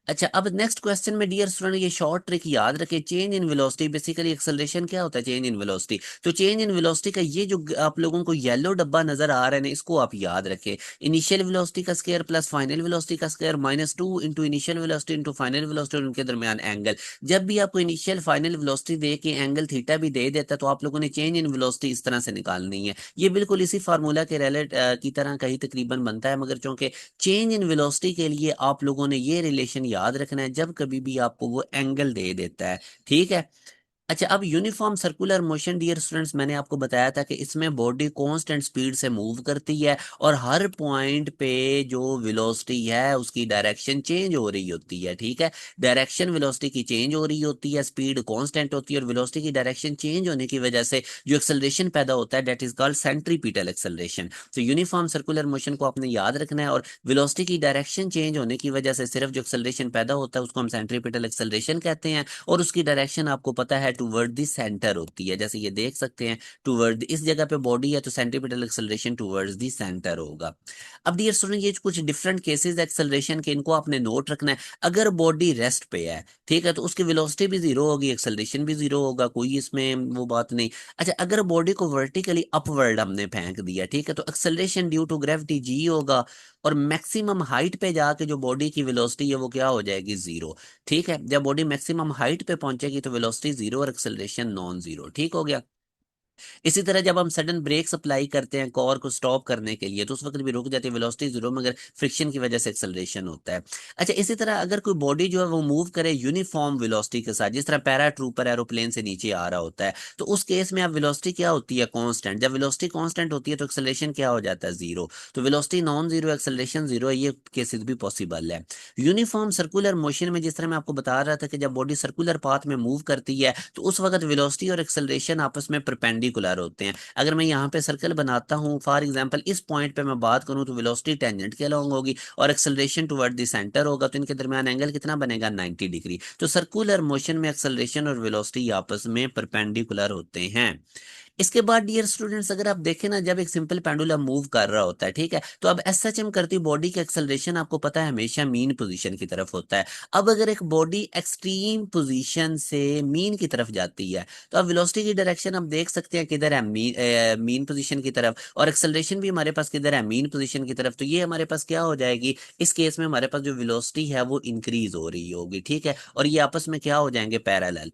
अच्छा, अब नेक्स्ट क्वेश्चन में डियर स्टूडेंट ये शॉर्ट ट्रिक याद रखें, change in velocity basically acceleration क्या होता है, चेंज इन वेलोसिटी। तो चेंज इन वेलोसिटी का ये जो आप लोगों को येलो डब्बा नजर आ रहा है ना, इसको आप याद रखें, इनिशियल वेलोसिटी का स्क्वायर प्लस फाइनल वेलोसिटी का square minus 2 into initial velocity into final velocity और उनके दरमियान एंगल। जब भी आपको इनिशियल फाइनल वेलोसिटी दे के एंगल थीटा भी दे देता है तो आप लोगों ने चेंज इन वेलोसिटी इस तरह से निकालनी है। ये बिल्कुल इसी फार्मूला के रिलेट की तरह का ही तकरीबन बनता है, मगर चूंकि चेंज इन वेलोसिटी के लिए आप लोगों ने ये रिलेशन याद रखना है जब कभी भी आपको वो एंगल दे देता है। ठीक है। अच्छा, अब uniform circular motion dear students मैंने आपको बताया था कि इसमें बॉडी कांस्टेंट स्पीड से मूव करती है और हर पॉइंट पे जो वेलोसिटी है उसकी डायरेक्शन चेंज हो रही होती है। ठीक है। डायरेक्शन वेलोसिटी की चेंज हो रही होती है, स्पीड कांस्टेंट होती है और वेलोसिटी की डायरेक्शन चेंज होने की वजह से जो एक्सेलरेशन पैदा होता है that is called centripetal acceleration. तो यूनिफॉर्म सर्कुलर मोशन को आपने याद रखना है और वेलोसिटी की डायरेक्शन चेंज होने की वजह से सिर्फ जो एक्सेलरेशन पैदा होता है उसको हम सेंट्रीपिटल एक्सेलरेशन कहते हैं, और उसकी डायरेक्शन आपको पता है टूवर्ड द सेंटर होती है। जैसे ये देख सकते हैं टूवर्ड इस जगह पे बॉडी है तो centripetal acceleration towards the centre होगा। अब डियर स्टूडेंट ये कुछ डिफरेंट केसेस एक्सेलरेशन के, इनको आपने नोट रखना है। अगर बॉडी रेस्ट पे है, ठीक है, तो उसकी वेलोसिटी भी जीरो होगी, एक्सेलरेशन भी जीरो होगा, कोई इसमें वो बात नहीं। अच्छा, अगर बॉडी को वर्टिकली अपवर्ड हमने फेंक दिया, ठीक है, तो acceleration due to gravity G होगा और मैक्सिमम हाइट पे जाके जो बॉडी की वेलोसिटी है वो क्या हो जाएगी, जीरो। ठीक है। जब बॉडी मैक्सिमम हाइट पे पहुंचेगी तो वेलोसिटी जीरो और एक्सेलरेशन नॉन जीरो। ठीक हो गया। इसी तरह जब हम सडन ब्रेक अप्लाई करते हैं कार को स्टॉप करने के लिए तो उस वक्त भी रुक जाती है, वेलोसिटी जीरो, मगर फ्रिक्शन की वजह से एक्सेलरेशन होता है। अच्छा, इसी तरह अगर कोई बॉडी जो है वो मूव करे यूनिफॉर्म वेलोसिटी के साथ, जिस तरह पैरा ट्रूपर एरोप्लेन से नीचे आ रहा होता है, तो उस केस में अब वेलोसिटी क्या होती है, कांस्टेंट। जब वेलोसिटी कांस्टेंट होती है तो एक्सेलरेशन क्या हो जाता है, जीरो। तो velocity non zero, acceleration zero है, ये केसेस भी पॉसिबल है। यूनिफॉर्म सर्कुलर मोशन में जिस तरह मैं आपको बता रहा था कि जब बॉडी सर्कुलर पाथ में मूव करती है तो उस वक्त वेलोसिटी और एक्सेलरेशन आपस में परपेंडिकुलर होते हैं। अगर मैं यहाँ पे सर्कल बनाता हूँ फॉर एग्जांपल, इस पॉइंट पे मैं बात करूँ तो वेलोसिटी टेंजेंट के अलोंग होगी और एक्सेलरेशन टुवर्ड द सेंटर होगा, तो इनके दरमियान एंगल कितना बनेगा, 90 डिग्री। तो सर्कुलर मोशन में एक्सेलरेशन और वेलोसिटी आपस में परपेंडिकुलर होते हैं। इसके बाद डियर स्टूडेंट्स अगर आप देखें ना, जब एक सिंपल पेंडुलम मूव कर रहा होता है, ठीक है, तो अब एस एच एम करती बॉडी का एक्सेलरेशन आपको पता है हमेशा मीन पोजीशन की तरफ होता है। अब अगर एक बॉडी एक्सट्रीम पोजीशन से मीन की तरफ जाती है तो अब वेलोसिटी की डायरेक्शन आप देख सकते हैं किधर है, मीन पोजीशन की तरफ, और एक्सेलरेशन भी हमारे पास किधर है, मीन पोजीशन की तरफ। तो ये हमारे पास क्या हो जाएगी, इस केस में हमारे पास जो वेलोसिटी है वो इंक्रीज हो रही होगी। ठीक है। और ये आपस में क्या हो जाएंगे, पैरेलल।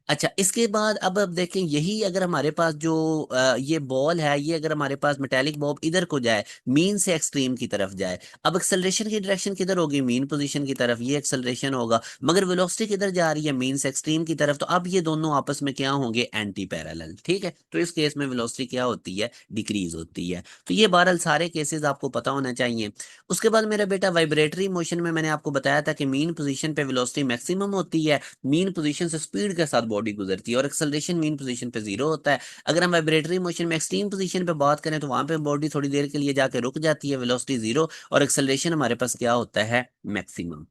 अच्छा, इसके बाद अब देखें, यही अगर हमारे पास जो ये बॉल है, ये अगर हमारे पास मेटेलिक बॉब इधर को जाए, मीन से एक्सट्रीम की तरफ जाए, अब एक्सेलरेशन की डायरेक्शन किधर होगी? मीन पोजीशन की तरफ, ये एक्सेलरेशन होगा। मगर वेलोसिटी किधर जा रही है? मीन से एक्सट्रीम की तरफ। तो अब ये दोनों आपस में क्या होंगे? Anti parallel. ठीक है, तो इस केस में वेलोसिटी क्या होती है? डिक्रीज होती है। तो ये बहरहाल सारे केसेस आपको पता होना चाहिए। उसके बाद मेरा बेटा, वाइब्रेटरी मोशन में मैंने आपको बताया था कि मीन पोजीशन पे वेलोसिटी मैक्सिमम होती है, मीन पोजीशन से स्पीड के साथ बॉडी गुजरती है, और एक्सेलरेशन मीन पोजीशन पे जीरो होता है। अगर हम वाइब्रेटरी मोशन में एक्सट्रीम पोजीशन पे बात करें तो वहां पे बॉडी थोड़ी देर के लिए जाके रुक जाती है, वेलोसिटी जीरो, और एक्सेलरेशन हमारे पास क्या होता है? मैक्सिमम।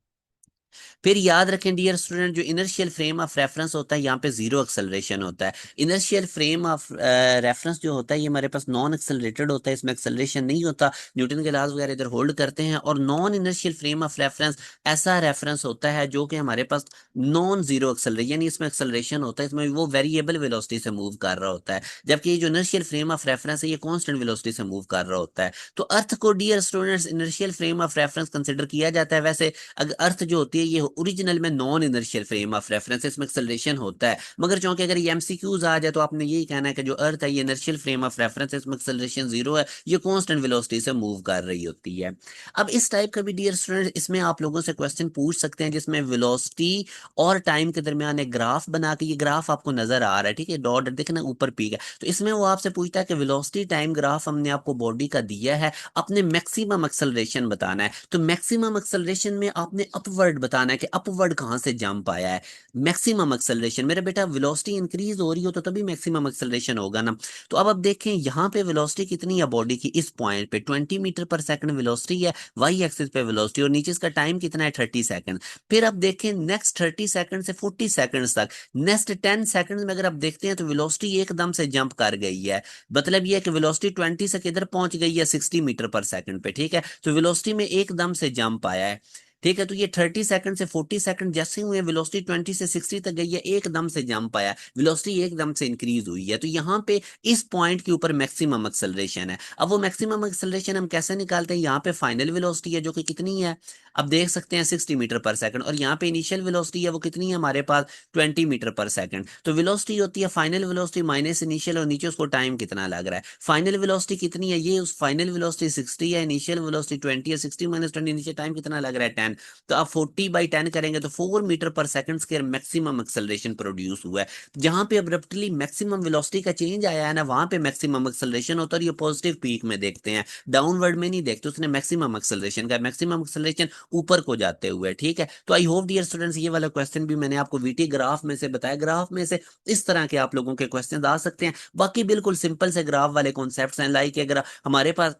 फिर याद रखें डियर स्टूडेंट, जो इनर्शियल फ्रेम ऑफ रेफरेंस होता है, यहाँ पे जीरो एक्सेलरेशन होता है। इनर्शियल फ्रेम ऑफ रेफरेंस जो होता है ये हमारे पास नॉन एक्सेलरेटेड होता है, इसमें एक्सेलरेशन नहीं होता, न्यूटन के लॉज वगैरह इधर होल्ड करते हैं। और non inertial frame of reference ऐसा रेफरेंस होता है जो कि हमारे पास नॉन जीरो एक्सेलरेशन, यानी इसमें एक्सेलरेशन होता है, इसमें वो वेरिएबल वेलोसिटी से मूव कर रहा होता है। जबकि ये जो इनर्शियल फ्रेम ऑफ रेफरेंस है ये कांस्टेंट वेलोसिटी से मूव कर रहा होता है। तो अर्थ को dear students inertial frame of reference consider किया जाता है। वैसे अगर अर्थ जो होती है ये ओरिजिनल में non inertial frame of reference, इसमें एक्सेलरेशन होता है, मगर चूंकि अगर ये एमसीक्यूज आ जाए तो आपने यही कहना है कि जो अर्थ है ये इनर्शियल फ्रेम ऑफ रेफरेंस है, इसमें एक्सेलरेशन जीरो है, ये कांस्टेंट वेलोसिटी से मूव कर रही होती है। अब इस टाइप का भी डियर स्टूडेंट इसमें आप लोगों से क्वेश्चन पूछ सकते हैं जिसमें वेलोसिटी और टाइम के दरमियान एक ग्राफ बना के, ये ग्राफ आपको नजर आ रहा है, ठीक है, डॉट देखना ऊपर पीक है, तो इसमें वो आपसे पूछता है कि वेलोसिटी टाइम ग्राफ हमने आपको बॉडी का दिया है, अपने मैक्सिमम एक्सेलरेशन बताना है। तो मैक्सिमम एक्सेलरेशन में आपने अपवर्ड बताना है कि अपवर्ड कहां से जंप आया है। मैक्सिमम एक्सेलरेशन मेरा बेटा, वेलोसिटी इंक्रीज हो रही हो तो तभी मैक्सिमम एक्सेलरेशन होगा ना। तो अब देखें यहाँ पे वेलोसिटी कितनी है बॉडी की, इस पॉइंट पे 20 मीटर पर सेकंड वेलोसिटी है, वाई एक्सिस पे वेलोसिटी, और नीचे इसका टाइम कितना है? 30 सेकंड। फिर अब देखें नेक्स्ट 30 सेकंड से 40 सेकंड तक, नेक्स्ट 10 सेकंड में अगर आप देखते हैं तो वेलोसिटी एकदम से जंप कर गई है। मतलब ये है कि वेलोसिटी 20 से किधर पहुंच गई है? 60 मीटर पर सेकंड पे। ठीक है, तो वेलोसिटी में एकदम से जंप आया है। ठीक है, तो ये 30 सेकंड से 40 सेकंड जैसे हुए, वेलोसिटी 20 से 60 तक गई है, एकदम से जंप आया, वेलोसिटी एकदम से इंक्रीज हुई है। तो यहाँ पे इस पॉइंट के ऊपर मैक्सिमम एक्सेलरेशन है। अब वो मैक्सिमम एक्सेलरेशन हम कैसे निकालते हैं? यहाँ पे फाइनल वेलोसिटी है जो कि कितनी है? अब देख सकते हैं 60 मीटर पर सेकंड, और यहाँ पे इनिशियल वेलोसिटी है वो कितनी है हमारे पास? 20 मीटर पर सेकंड। तो वेलोसिटी होती है फाइनल वेलोसिटी माइनस इनिशियल, और नीचे उसको टाइम कितना लग रहा है। फाइनल वेलोसिटी कितनी है? ये उस फाइनल वेलोसिटी 60 है, इनिशियल वेलोसिटी 20 है, 60 माइनस 20, नीचे टाइम कितना लग रहा है? 10। तो आप 40/10 करेंगे तो 4 metre per second square maximum acceleration produce हुआ है। जहां पे अब्रप्टली मैक्सिमम वेलोसिटी का चेंज आया है ना, वहां पे मैक्सिमम एक्सेलरेशन होता है, और ये पॉजिटिव पीक में देखते हैं, डाउनवर्ड में नहीं देखते। उसने मैक्सिमम एक्सेलरेशन का, मैक्सिमम एक्सेलरेशन ऊपर को जाते हुए। ठीक है, तो आई होप डियर स्टूडेंट्स ये वाला क्वेश्चन भी मैंने आपको वीटी ग्राफ में से बताया, ग्राफ में से इस तरह के आप लोगों के क्वेश्चन आ सकते हैं। बाकी बिल्कुल सिंपल से ग्राफ वाले कॉन्सेप्ट्स हैं, लाइक अगर हमारे पास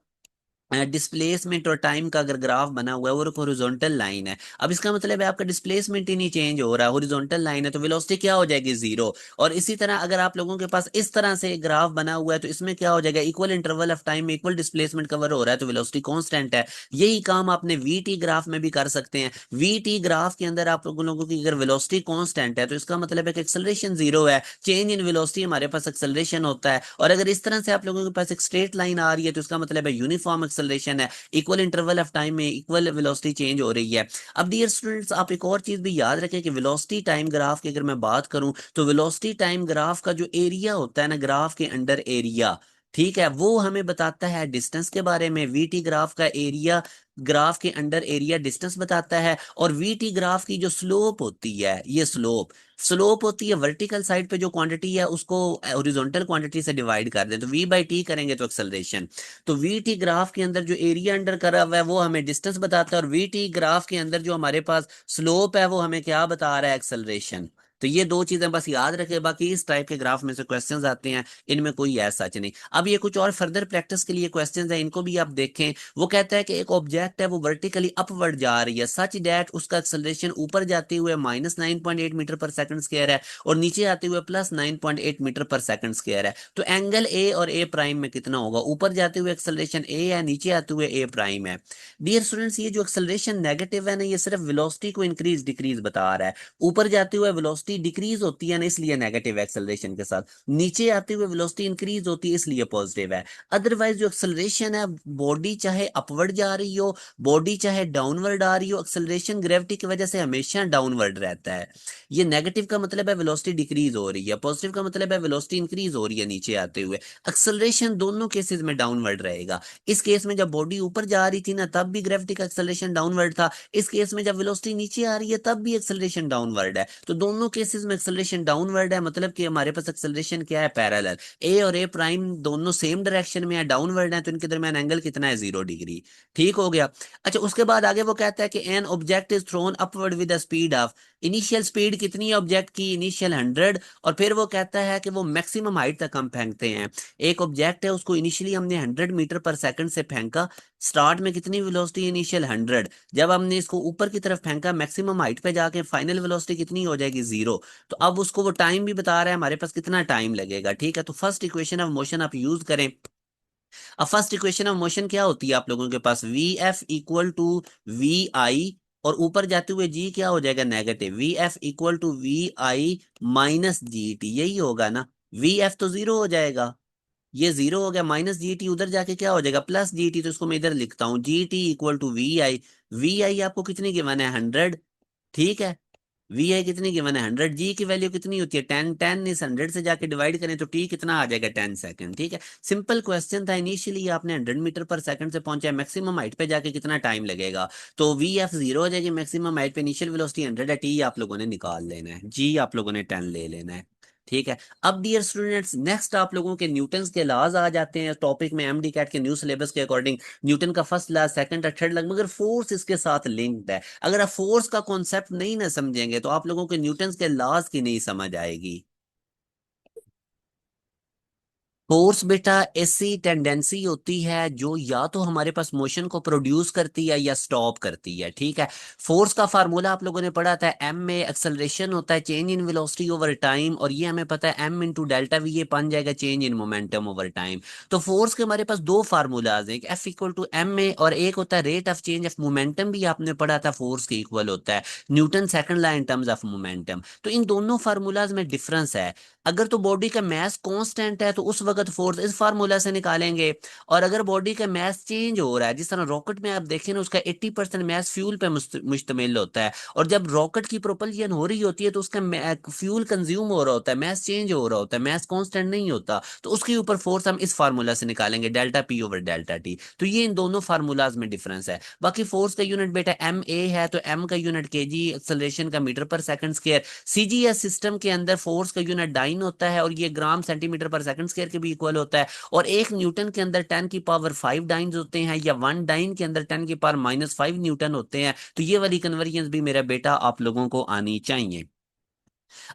डिस्प्लेसमेंट और टाइम का अगर ग्राफ बना हुआ है और एक हॉरिजॉन्टल लाइन है, अब इसका मतलब है आपका डिस्प्लेसमेंट ही नहीं चेंज हो रहा है, हॉरिजॉन्टल लाइन है, तो वेलोसिटी क्या हो जाएगी? जीरो। और इसी तरह अगर आप लोगों के पास इस तरह से ग्राफ बना हुआ है तो इसमें क्या हो जाएगा? इक्वल इंटरवल ऑफ टाइम में इक्वल डिस्प्लेसमेंट कवर हो रहा है, तो वेलोसिटी कांस्टेंट है। यही काम आपने वीटी ग्राफ में भी कर सकते हैं। वीटी ग्राफ के अंदर आप लोगों की अगर वेलोसिटी कांस्टेंट है तो इसका मतलब है कि एक्सेलरेशन जीरो है, चेंज इन वेलोसिटी हमारे पास एक्सेलरेशन होता है। और अगर इस तरह से आप लोगों के पास एक स्ट्रेट लाइन आ रही है तो इसका मतलब है यूनिफॉर्म एक्सेलरेशन है, इक्वल इंटरवल ऑफ टाइम में इक्वल वेलोसिटी चेंज हो रही है। अब डियर स्टूडेंट्स आप एक और चीज भी याद रखें कि वेलोसिटी टाइम ग्राफ की अगर मैं बात करूं तो वेलोसिटी टाइम ग्राफ का जो एरिया होता है ना, ग्राफ के अंडर एरिया, ठीक है, वो हमें बताता है डिस्टेंस के बारे में। वीटी ग्राफ का एरिया, ग्राफ के अंडर एरिया डिस्टेंस बताता है। और वीटी ग्राफ की जो स्लोप होती है, ये स्लोप स्लोप होती है वर्टिकल साइड पे, जो क्वांटिटी है उसको हॉरिजॉन्टल क्वांटिटी से डिवाइड कर दें तो v/t करेंगे तो एक्सेलरेशन। तो वी टी ग्राफ के अंदर जो एरिया अंडर करा हुआ है वो हमें डिस्टेंस बताता है, और वी टी ग्राफ के अंदर जो हमारे पास स्लोप है वो हमें क्या बता रहा है? एक्सेलरेशन। तो ये दो चीजें बस याद रखें, बाकी इस टाइप के ग्राफ में से क्वेश्चंस आते हैं, इनमें कोई ऐसा सच नहीं। अब ये कुछ और फर्दर प्रैक्टिस के लिए क्वेश्चंस हैं, इनको भी आप देखें। वो कहता है कि एक ऑब्जेक्ट है वो वर्टिकली अपवर्ड जा रही है, सच दैट उसका एक्सेलरेशन ऊपर जाते हुए -9.8 मीटर पर सेकंड स्क्वायर है, और नीचे आते हुए +9.8 मीटर पर सेकंड स्क्वायर है। तो एंगल ए और ए प्राइम में कितना होगा? ऊपर जाते हुए एक्सेलरेशन ए है, नीचे आते हुए ए प्राइम है। डियर स्टूडेंट्स ये जो एक्सेलरेशन नेगेटिव है ना, ये सिर्फ वेलोसिटी को इंक्रीज डिक्रीज बता रहा है। ऊपर जाते हुए वेलोसिटी वेलोसिटी डिक्रीज होती है ना, इसलिए नेगेटिव एक्सेलरेशन के साथ। नीचे आते हुए वेलोसिटी इंक्रीज होती है, इसलिए पॉजिटिव है। अदरवाइज जो एक्सेलरेशन है, बॉडी चाहे अपवर्ड जा रही हो, बॉडी चाहे डाउनवर्ड आ रही हो, एक्सेलरेशन ग्रेविटी की वजह से हमेशा डाउनवर्ड रहता है। ये नेगेटिव का मतलब है वेलोसिटी डिक्रीज हो रही है, पॉजिटिव का मतलब है वेलोसिटी इंक्रीज हो रही है नीचे आते हुए। एक्सेलरेशन दोनों केसेस में डाउनवर्ड रहेगा। इस केस में जब बॉडी ऊपर जा रही थी ना, तब भी ग्रेविटी का एक्सेलरेशन डाउनवर्ड था। इस केस में जब वेलोसिटी नीचे आ रही है, तब भी एक्सेलरेशन डाउनवर्ड है। तो दोनों केसेस में एक्सेलरेशन डाउनवर्ड है, मतलब कि हमारे पास एक्सेलरेशन क्या है, पैरेलल। ए और ए प्राइम दोनों सेम डायरेक्शन में है, डाउनवर्ड है, तो इनके दरमियान एंगल कितना है, 0 डिग्री। ठीक हो गया। अच्छा, उसके बाद आगे वो कहता है कि an object is throne upward with the speed of, initial speed कितनी है ऑब्जेक्ट की, इनिशियल 100। और फिर वो कहता है कि वो मैक्सिमम हाइट तक हम फेंकते हैं। एक ऑब्जेक्ट है, उसको इनिशियली हमने 100 मीटर पर सेकंड से फेंका। स्टार्ट में कितनी वेलोसिटी, इनिशियल 100। जब हमने इसको ऊपर की तरफ फेंका, मैक्सिमम हाइट पे जाके फाइनल वेलोसिटी कितनी हो जाएगी, 0। तो अब उसको वो टाइम भी बता रहा है हमारे पास कितना टाइम लगेगा। ठीक है, तो फर्स्ट इक्वेशन ऑफ मोशन आप यूज करें। अब फर्स्ट इक्वेशन ऑफ मोशन क्या होती है आप लोगों के पास, V F equal to V I, और ऊपर जाते हुए जी क्या हो जाएगा, negative. V F equal to V I minus G T, यही होगा ना। वी एफ तो 0 हो जाएगा, ये 0 हो गया, माइनस जी टी उधर जाके क्या हो जाएगा, प्लस जी टी। तो इसको मैं इधर लिखता हूँ, G T equal to V I. V I आपको कितनी गिवन है, 100। ठीक है, वी आई कितनी गिवन है, 100। जी की वैल्यू कितनी होती है, 10। 10 इस 100 से जाके डिवाइड करें तो टी कितना आ जाएगा, 10 सेकंड। ठीक है, सिंपल क्वेश्चन था। इनिशियली आपने 100 मीटर पर सेकंड से पहुंचा, मैक्सिमम हाइट पे जाके कितना टाइम लगेगा। तो वी एफ 0 हो जाएगी, मैक्सिमम हाइट पे इनिशियल वेलोसिटी 100 है, टी आप लोगों ने निकाल लेना है, जी आप लोगों ने 10 ले लेना है। ठीक है। अब डियर स्टूडेंट्स, नेक्स्ट आप लोगों के न्यूटन्स के लॉज आ जाते हैं टॉपिक में, एमडी कैट के न्यू सिलेबस के अकॉर्डिंग। न्यूटन का फर्स्ट लॉ, सेकंड और थर्ड लॉ, मगर फोर्स इसके साथ लिंक्ड है। अगर आप फोर्स का कॉन्सेप्ट नहीं ना समझेंगे, तो आप लोगों के न्यूटन के लॉज की नहीं समझ आएगी। फोर्स बेटा ऐसी टेंडेंसी होती है जो या तो हमारे पास मोशन को प्रोड्यूस करती है या स्टॉप करती है। ठीक है, फोर्स का फार्मूला आप लोगों ने पढ़ा था, एम में एक्सेलरेशन होता है change in velocity over time, और ये हमें पता है एम इंटू डेल्टा वी, ये बन जाएगा change in momentum over time. तो फोर्स के हमारे पास दो फार्मूलाज हैं, एक एफ इक्वल टू एम में, और एक होता है rate of change of momentum, भी आपने पढ़ा था फोर्स के इक्वल होता है, Newton second law in terms of momentum. तो इन दोनों फार्मूलाज में डिफरेंस है। अगर तो बॉडी का मास कांस्टेंट है, तो उस वक्त फोर्स इस फार्मूला से निकालेंगे। और अगर बॉडी का मास चेंज हो रहा है, जिस तरह रॉकेट में आप देखें ना, उसका 80% मास फ्यूल पे मुश्तमिल होता है, और जब रॉकेट की प्रोपल्शन हो रही होती है, तो उसका फ्यूल कंज्यूम हो रहा होता है, मास चेंज हो रहा होता है, मास कांस्टेंट नहीं होता। तो उसके ऊपर फोर्स हम इस फार्मूला से निकालेंगे, delta P over delta T. तो ये इन दोनों फार्मूलाज में डिफरेंस है। बाकी फोर्स का यूनिट बेटा एम ए है, तो एम का यूनिट केजी, एक्सेलरेशन का metre per second square. CGS system के अंदर फोर्स का यूनिट डाइन होता है, और ये ग्राम सेंटीमीटर पर सेकंड स्क्वायर के भी इक्वल होता है। और एक न्यूटन के अंदर 10 की पावर 5 डाइन्स होते हैं, या 1 डाइन के अंदर 10 की पावर -5 न्यूटन होते हैं। तो ये वाली कन्वर्जन भी मेरा बेटा आप लोगों को आनी चाहिए।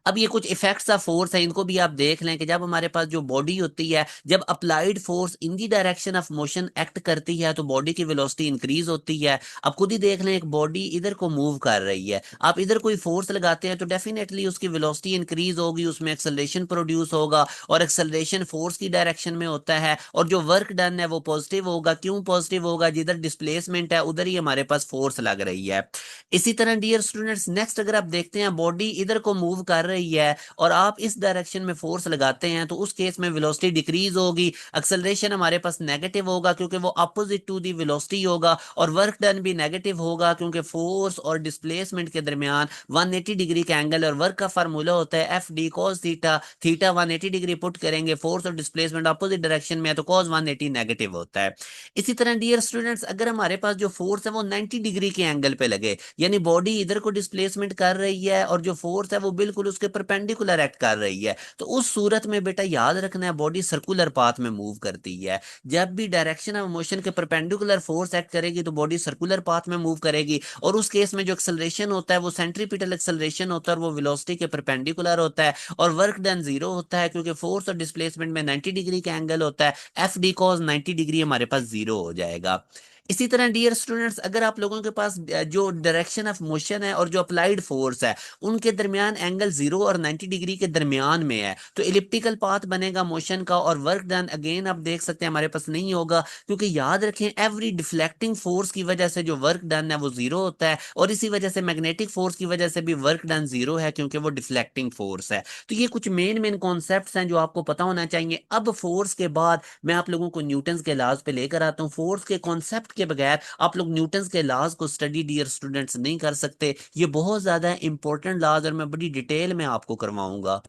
अब ये कुछ इफेक्ट्स ऑफ फोर्स है, इनको भी आप देख लें कि जब हमारे पास जो बॉडी होती है, जब applied force in the direction of motion act करती है, तो बॉडी की वेलोसिटी इंक्रीज होती है। अब खुद ही देख लें, एक बॉडी इधर को मूव कर रही है, आप इधर कोई फोर्स लगाते हैं, तो डेफिनेटली उसकी वेलोसिटी इंक्रीज होगी, उसमें एक्सेलरेशन प्रोड्यूस होगा, और एक्सेलरेशन फोर्स की डायरेक्शन में होता है, और जो वर्क डन है वो पॉजिटिव होगा। क्यों पॉजिटिव होगा, जिधर डिस्प्लेसमेंट है उधर ही हमारे पास फोर्स लग रही है। इसी तरह डियर स्टूडेंट्स, नेक्स्ट अगर आप देखते हैं, बॉडी इधर को मूव कर रही है, और आप इस डायरेक्शन में फोर्स लगाते हैं, तो उस केस में वेलोसिटी डिक्रीज होगी, एक्सेलरेशन हमारे पास नेगेटिव होगा, क्योंकि वो अपोजिट टू दी वेलोसिटी होगा, और वर्क डन भी नेगेटिव होगा, क्योंकि फोर्स और डिस्प्लेसमेंट के दरमियान 180 डिग्री का एंगल, और वर्क का फार्मूला होता है F D cos theta. Theta 180 degree put करेंगे, फोर्स और डिस्प्लेसमेंट अपोजिट डायरेक्शन में है, तो कॉस 180 नेगेटिव होता है। इसी तरह डियर स्टूडेंट्स, अगर हमारे पास जो फोर्स है वो 90 डिग्री के एंगल पे लगे, यानी बॉडी इधर को डिस्प्लेसमेंट कर रही है, और जो फोर्स है वो बिल्कुल उसके परपेंडिकुलर एक्ट कर रही है, तो उस सूरत में बेटा याद रखना है, बॉडी सर्कुलर पाथ में मूव करती है। जब भी डायरेक्शन ऑफ मोशन के परपेंडिकुलर फोर्स एक्ट करेगी, तो बॉडी सर्कुलर पाथ में मूव करेगी, और उस केस में जो एक्सेलरेशन होता है वो सेंट्रीपिटल एक्सेलरेशन होता है, और वो वेलोसिटी के परपेंडिकुलर होता है, और वर्क डन 0 होता है, क्योंकि फोर्स और डिस्प्लेसमेंट में 90 डिग्री का एंगल होता है। एफ डी कॉस 90 डिग्री हमारे पास 0 हो जाएगा। इसी तरह डियर स्टूडेंट्स, अगर आप लोगों के पास जो डायरेक्शन ऑफ मोशन है और जो अप्लाइड फोर्स है उनके दरमियान एंगल 0 और 90 डिग्री के दरमियान में है, तो इलिप्टिकल पाथ बनेगा मोशन का, और वर्क डन अगेन आप देख सकते हैं हमारे पास नहीं होगा, क्योंकि याद रखें एवरी डिफ्लेक्टिंग फोर्स की वजह से जो वर्क डन है वो जीरो होता है, और इसी वजह से मैग्नेटिक फोर्स की वजह से भी वर्क डन जीरो है, क्योंकि वो डिफ्लेक्टिंग फोर्स है। तो ये कुछ मेन मेन कॉन्सेप्ट्स हैं जो आपको पता होना चाहिए। अब फोर्स के बाद मैं आप लोगों को न्यूटन्स के लॉज पे लेकर आता हूँ। फोर्स के कॉन्सेप्ट के बगैर आप लोग न्यूटन्स के लॉज को स्टडी डियर स्टूडेंट्स नहीं कर सकते। ये बहुत ज्यादा इंपॉर्टेंट लॉज और मैं बड़ी डिटेल में आपको करवाऊंगा।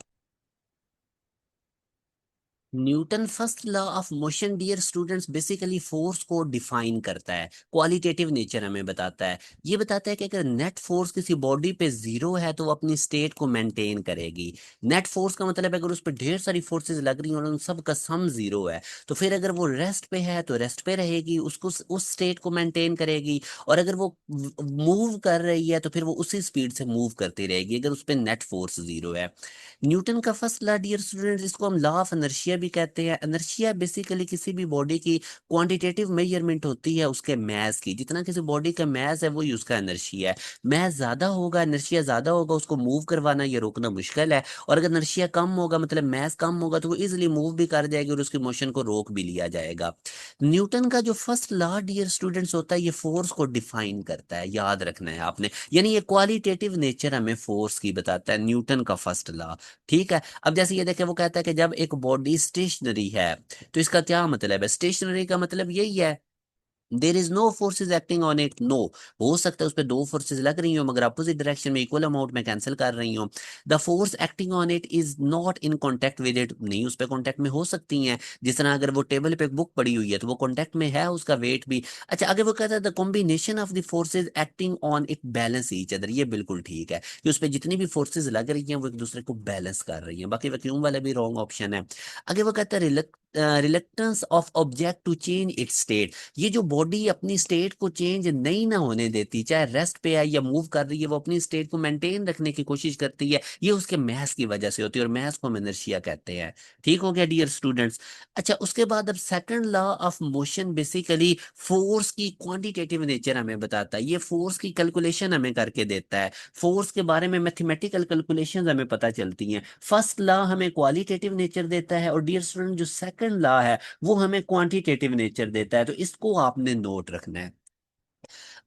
Newton first law of motion dear students basically force को डिफाइन करता है, क्वालिटेटिव नेचर हमें बताता है। ये बताता है कि अगर नेट फोर्स किसी बॉडी पे जीरो है तो वो अपनी स्टेट को मेंटेन करेगी। नेट फोर्स का मतलब है अगर उस पर ढेर सारी फोर्सेस लग रही हैं और उन सब का सम जीरो है, तो फिर अगर वो रेस्ट पे है तो रेस्ट पे रहेगी, उसको उस स्टेट को मेंटेन करेगी। और अगर वो मूव कर रही है तो फिर वो उसी स्पीड से मूव करती रहेगी, अगर उस पर नेट फोर्स जीरो है। न्यूटन का फर्स्ट लॉ डियर स्टूडेंट, जिसको हम लॉ ऑफ इनर्शिया भी कहते हैं। इनर्शिया बेसिकली किसी भी बॉडी की क्वांटिटेटिव मेजरमेंट होती है उसके मास की। जितना किसी बॉडी का मास है वही उसका इनर्शिया है। मास ज्यादा होगा, इनर्शिया ज्यादा होगा, उसको मूव करवाना या रोकना मुश्किल है। और अगर इनर्शिया कम होगा मतलब मास कम होगा तो वो इजिली मूव भी कर जाएगी और उसकी मोशन को रोक भी लिया जाएगा। न्यूटन का जो फर्स्ट लॉ डियर स्टूडेंट्स होता है ये फोर्स को डिफाइन करता है, याद रखना है आपने। यानी ये क्वालिटेटिव नेचर हमें फोर्स की बताता है, न्यूटन का फर्स्ट लॉ। ठीक है, अब जैसे ये देखें वो कहता है कि जब एक बॉडी स्टेशनरी है, तो इसका क्या मतलब है? स्टेशनरी का मतलब यही है there is no forces acting on it. No, हो सकता है उस पर दो फोर्सेज लग रही हो मगर अपोजिट डायरेक्शन में इक्वल अमाउंट में कैंसिल कर रही हो। The force acting on it is not in contact with it, नहीं उस पर कॉन्टेक्ट में हो सकती हैं। जिस तरह अगर वो टेबल पे एक बुक पड़ी हुई है तो वो कॉन्टेक्ट में है, उसका वेट भी। अच्छा, आगे वो कहता है the combination of the forces acting on it balance each other. ये बिल्कुल ठीक है कि उस पर जितनी भी फोर्सेज लग रही हैं वो एक दूसरे को बैलेंस कर रही हैं, बाकी वैक्यूम वाला भी रॉन्ग ऑप्शन है। आगे वो कहता है reluctance of object to change its state. ये जो बॉडी अपनी स्टेट को चेंज नहीं ना होने देती, चाहे रेस्ट पे है या मूव कर रही है, वो अपनी स्टेट को मेंटेन रखने की कोशिश करती है, ये उसके मैथ की वजह से होती है, और मैथ को हम इनर्शिया कहते हैं। ठीक हो गया डियर स्टूडेंट्स। अच्छा, उसके बाद अब second law of motion basically force की क्वांटिटेटिव नेचर हमें बताता है। ये फोर्स की कैलकुलेशन हमें करके देता है, फोर्स के बारे में मैथमेटिकल कैलकुलेशंस हमें पता चलती हैं। फर्स्ट लॉ हमें क्वालिटेटिव नेचर देता है और डियर स्टूडेंट जो सेकंड लॉ है वो हमें क्वांटिटेटिव नेचर देता है, तो इसको आपने नोट रखना है।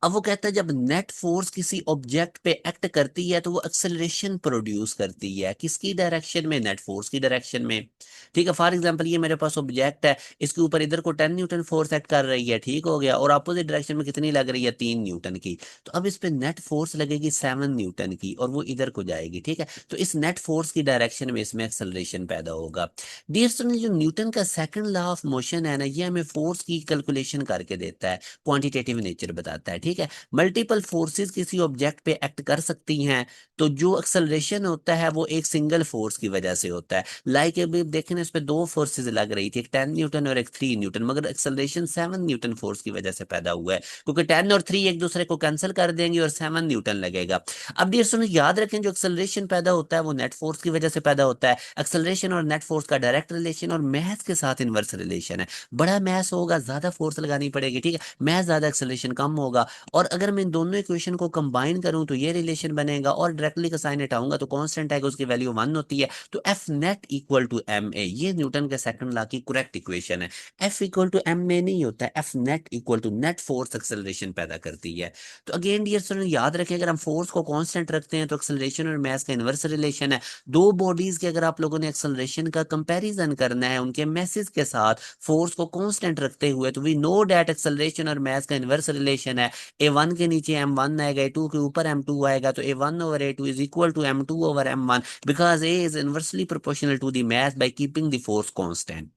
अब वो कहता है जब नेट फोर्स किसी ऑब्जेक्ट पे एक्ट करती है तो वो एक्सेलरेशन प्रोड्यूस करती है, किसकी डायरेक्शन में? नेट फोर्स की डायरेक्शन में। ठीक है, फॉर एग्जांपल ये मेरे पास ऑब्जेक्ट है, इसके ऊपर इधर को 10 न्यूटन फोर्स एक्ट कर रही है, ठीक हो गया, और अपोजिट डायरेक्शन में कितनी लग रही है? 3 न्यूटन की। तो अब इस पे नेट फोर्स लगेगी 7 न्यूटन की और वो इधर को जाएगी। ठीक है, तो इस नेट फोर्स की डायरेक्शन में इसमें एक्सेलरेशन पैदा होगा। डियर स्टूडेंट, जो न्यूटन का सेकंड लॉ ऑफ मोशन है ना, ये हमें फोर्स की कैलकुलेशन करके देता है, क्वांटिटेटिव नेचर बताता है। ठीक है, मल्टीपल फोर्सेस किसी ऑब्जेक्ट पे एक्ट कर सकती हैं, तो जो एक्सेलरेशन होता है वो एक सिंगल फोर्स की वजह से होता है। लाइक अभी देखें ना, इस पे दो फोर्सेस लग रही थी, एक 10 न्यूटन और एक 3 न्यूटन, मगर एक्सेलरेशन 7 न्यूटन फोर्स की वजह से पैदा हुआ है, क्योंकि 10 और 3 एक दूसरे को कैंसिल कर देंगे और 7 न्यूटन लगेगा। अब डियर स्टूडेंट याद रखें, जो एक्सेलरेशन पैदा होता है वो नेट फोर्स की वजह से पैदा होता है। एक्सेलरेशन और नेट फोर्स का डायरेक्ट रिलेशन और मैथ के साथ इनवर्स रिलेशन है। बड़ा मैथ होगा ज्यादा फोर्स लगानी पड़ेगी, ठीक है, मैथ ज्यादा एक्सेलरेशन कम होगा। और अगर मैं इन दोनों इक्वेशन को कंबाइन करूं तो ये रिलेशन बनेगा, और डायरेक्टली का साइन हटाऊंगा तो कांस्टेंट आएगा, उसकी वैल्यू 1 होती है। तो F net equal to M A, ये न्यूटन के सेकंड लॉ की करेक्ट इक्वेशन है। F equal to M A नहीं होता है, F net equal to net force acceleration पैदा करती है। तो अगेन डियर स्टूडेंट याद रखें, अगर हम फोर्स को कांस्टेंट रखते हैं तो एक्सेलरेशन और मास का इनवर्स रिलेशन है। दो बॉडीज के अगर आप लोगों ने एक्सेलरेशन का कंपैरिजन करना है उनके मैसेज के साथ फोर्स को कांस्टेंट रखते हुए, तो वी नो दैट एक्सेलरेशन और मास का इनवर्स रिलेशन है। A1 के नीचे M1 आएगा, A2 के ऊपर M2 आएगा, तो A1/A2 is equal to M2/M1 because A is inversely proportional to the mass by keeping the force constant.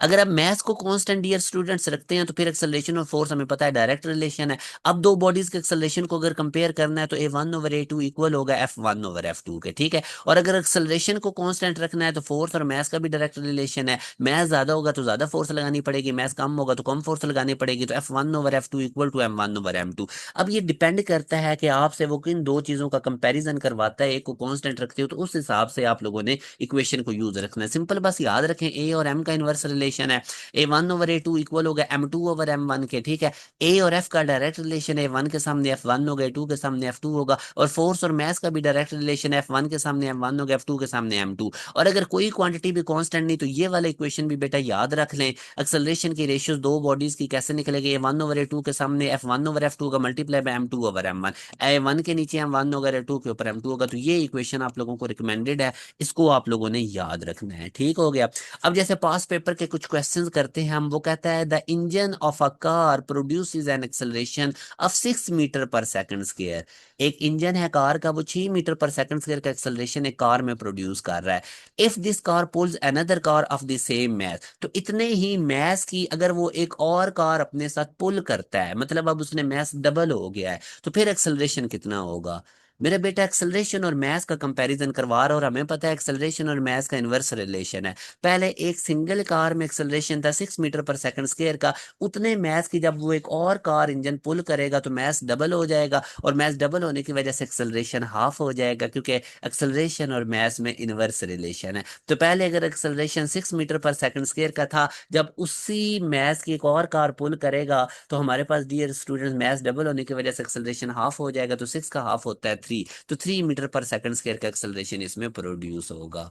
अगर आप मैथ्स को कांस्टेंट डियर स्टूडेंट्स रखते हैं तो फिर एक्सेलरेशन और फोर्स हमें पता है डायरेक्ट रिलेशन है। अब दो बॉडीज के एक्सेलरेशन को अगर कंपेयर करना है तो A1/A2 इक्वल होगा F1/F2 के। ठीक है, और अगर एक्सेलरेशन को कांस्टेंट रखना है तो फोर्स और मैथ्स का भी डायरेक्ट रिलेशन है। मैथ्स ज्यादा होगा तो ज्यादा फोर्स लगानी पड़ेगी, मैथ्स कम होगा तो कम फोर्स लगानी पड़ेगी, तो F1/F2 इक्वल टू M1/M2। अब ये डिपेंड करता है कि आपसे वो किन दो चीजों का कंपेरिजन करवाता है, एक को कांस्टेंट रखते हो तो उस हिसाब से आप लोगों ने इक्वेशन को यूज रखना है। सिंपल बस याद रखें, ए और एम का इनवर्स रिलेशन है, A1/A2 इक्वल होगा M2/M1 के, ठीक है। ए और एफ का डायरेक्ट रिलेशन है, वन के सामने F1 होगा, टू के सामने F2 होगा, और फोर्स और मास का भी डायरेक्ट रिलेशन है, F1 के सामने M1 होगा, F2 के सामने M2। और अगर कोई क्वांटिटी भी कांस्टेंट नहीं तो ये वाला इक्वेशन भी बेटा याद रख लें। एक्सेलरेशन की रेशियोज दो बॉडीज की कैसे निकलेगी, A1/A2 के सामने F1/F2 का मल्टीप्लाई बाय M2/M1, A1 के नीचे M1/A2 के ऊपर M2 होगा। तो ये इक्वेशन आप लोगों को रिकमेंडेड है, इसको आप लोगों ने याद रखना है, ठीक हो गया। अब जैसे पास पेपर के कुछ क्वेश्चंस करते हैं हम, वो कहता है the engine of a car produces an acceleration of 6 meter per second square. एक इंजन है कार का, वो 6 मीटर पर सेकंड स्क्वायर का एक्सेलरेशन एक कार में प्रोड्यूस कर रहा है। If this car pulls another car of the same mass, तो इतने ही मैथ की अगर वो एक और कार अपने साथ पुल करता है, मतलब अब उसने मैथ डबल हो गया है, तो फिर एक्सेलरेशन कितना होगा। मेरा बेटा एक्सेलरेशन और मास का कंपैरिजन करवा रहा, और हमें पता है एक्सेलरेशन और मास का इनवर्स रिलेशन है। पहले एक सिंगल कार में एक्सेलरेशन था 6 मीटर पर सेकंड स्क्वायर का, उतने मास की जब वो एक और कार इंजन पुल करेगा तो मास डबल हो जाएगा, और मास डबल होने की वजह से एक्सेलरेशन हाफ हो जाएगा, क्योंकि एक्सेलरेशन और मास में इनवर्स रिलेशन है। तो पहले अगर acceleration 6 meter per second square का था, जब उसी मास की एक और कार पुल करेगा तो हमारे पास डियर स्टूडेंट्स मास डबल होने की वजह से एक्सेलरेशन हाफ हो जाएगा, तो 6 का हाफ होता है 3, तो 3 मीटर पर सेकंड स्क्वायर का एक्सेलरेशन इसमें प्रोड्यूस होगा।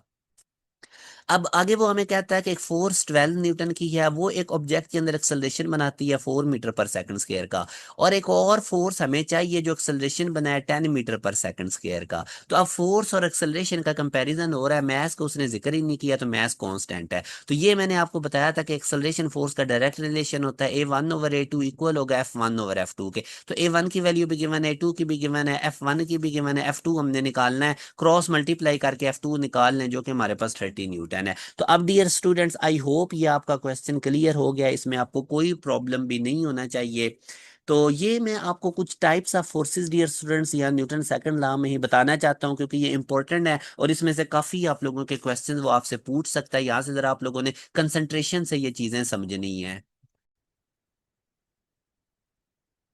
अब आगे वो हमें कहता है कि एक फोर्स 12 न्यूटन की है, वो एक ऑब्जेक्ट के अंदर एक्सेलरेशन बनाती है 4 मीटर पर सेकंड स्क्वायर का, और एक और फोर्स हमें चाहिए जो एक्सेलरेशन बनाए 10 मीटर पर सेकंड स्क्वायर का। तो अब फोर्स और एक्सेलरेशन का कंपैरिजन हो रहा है, मास को उसने जिक्र ही नहीं किया, तो मास कांस्टेंट है। तो ये मैंने आपको बताया था कि एक्सेलरेशन फोर्स का डायरेक्ट रिलेशन होता है A1/A2 इक्वल होगा F1/F2 के। तो A1 की वैल्यू भी गिवन है, A2 की भी गिवन है, F1 की भी गिवन है, F2 हमने निकालना है, क्रॉस मल्टीप्लाई करके F2 निकाल लें जो कि हमारे पास 30 न्यूटन है। तो अब डियर स्टूडेंट्स, आई होप ये आपका क्वेश्चन क्लियर हो गया, इसमें आपको कोई प्रॉब्लम भी नहीं होना चाहिए। तो ये मैं आपको कुछ types of forces dear students या न्यूटन सेकंड लॉ में ही बताना चाहता हूँ, क्योंकि ये इंपॉर्टेंट है और इसमें से काफी आप लोगों के क्वेश्चंस वो आपसे पूछ सकता है। यहाँ से जरा आप लोगों ने कंसंट्रेशन से ये चीजें समझनी है।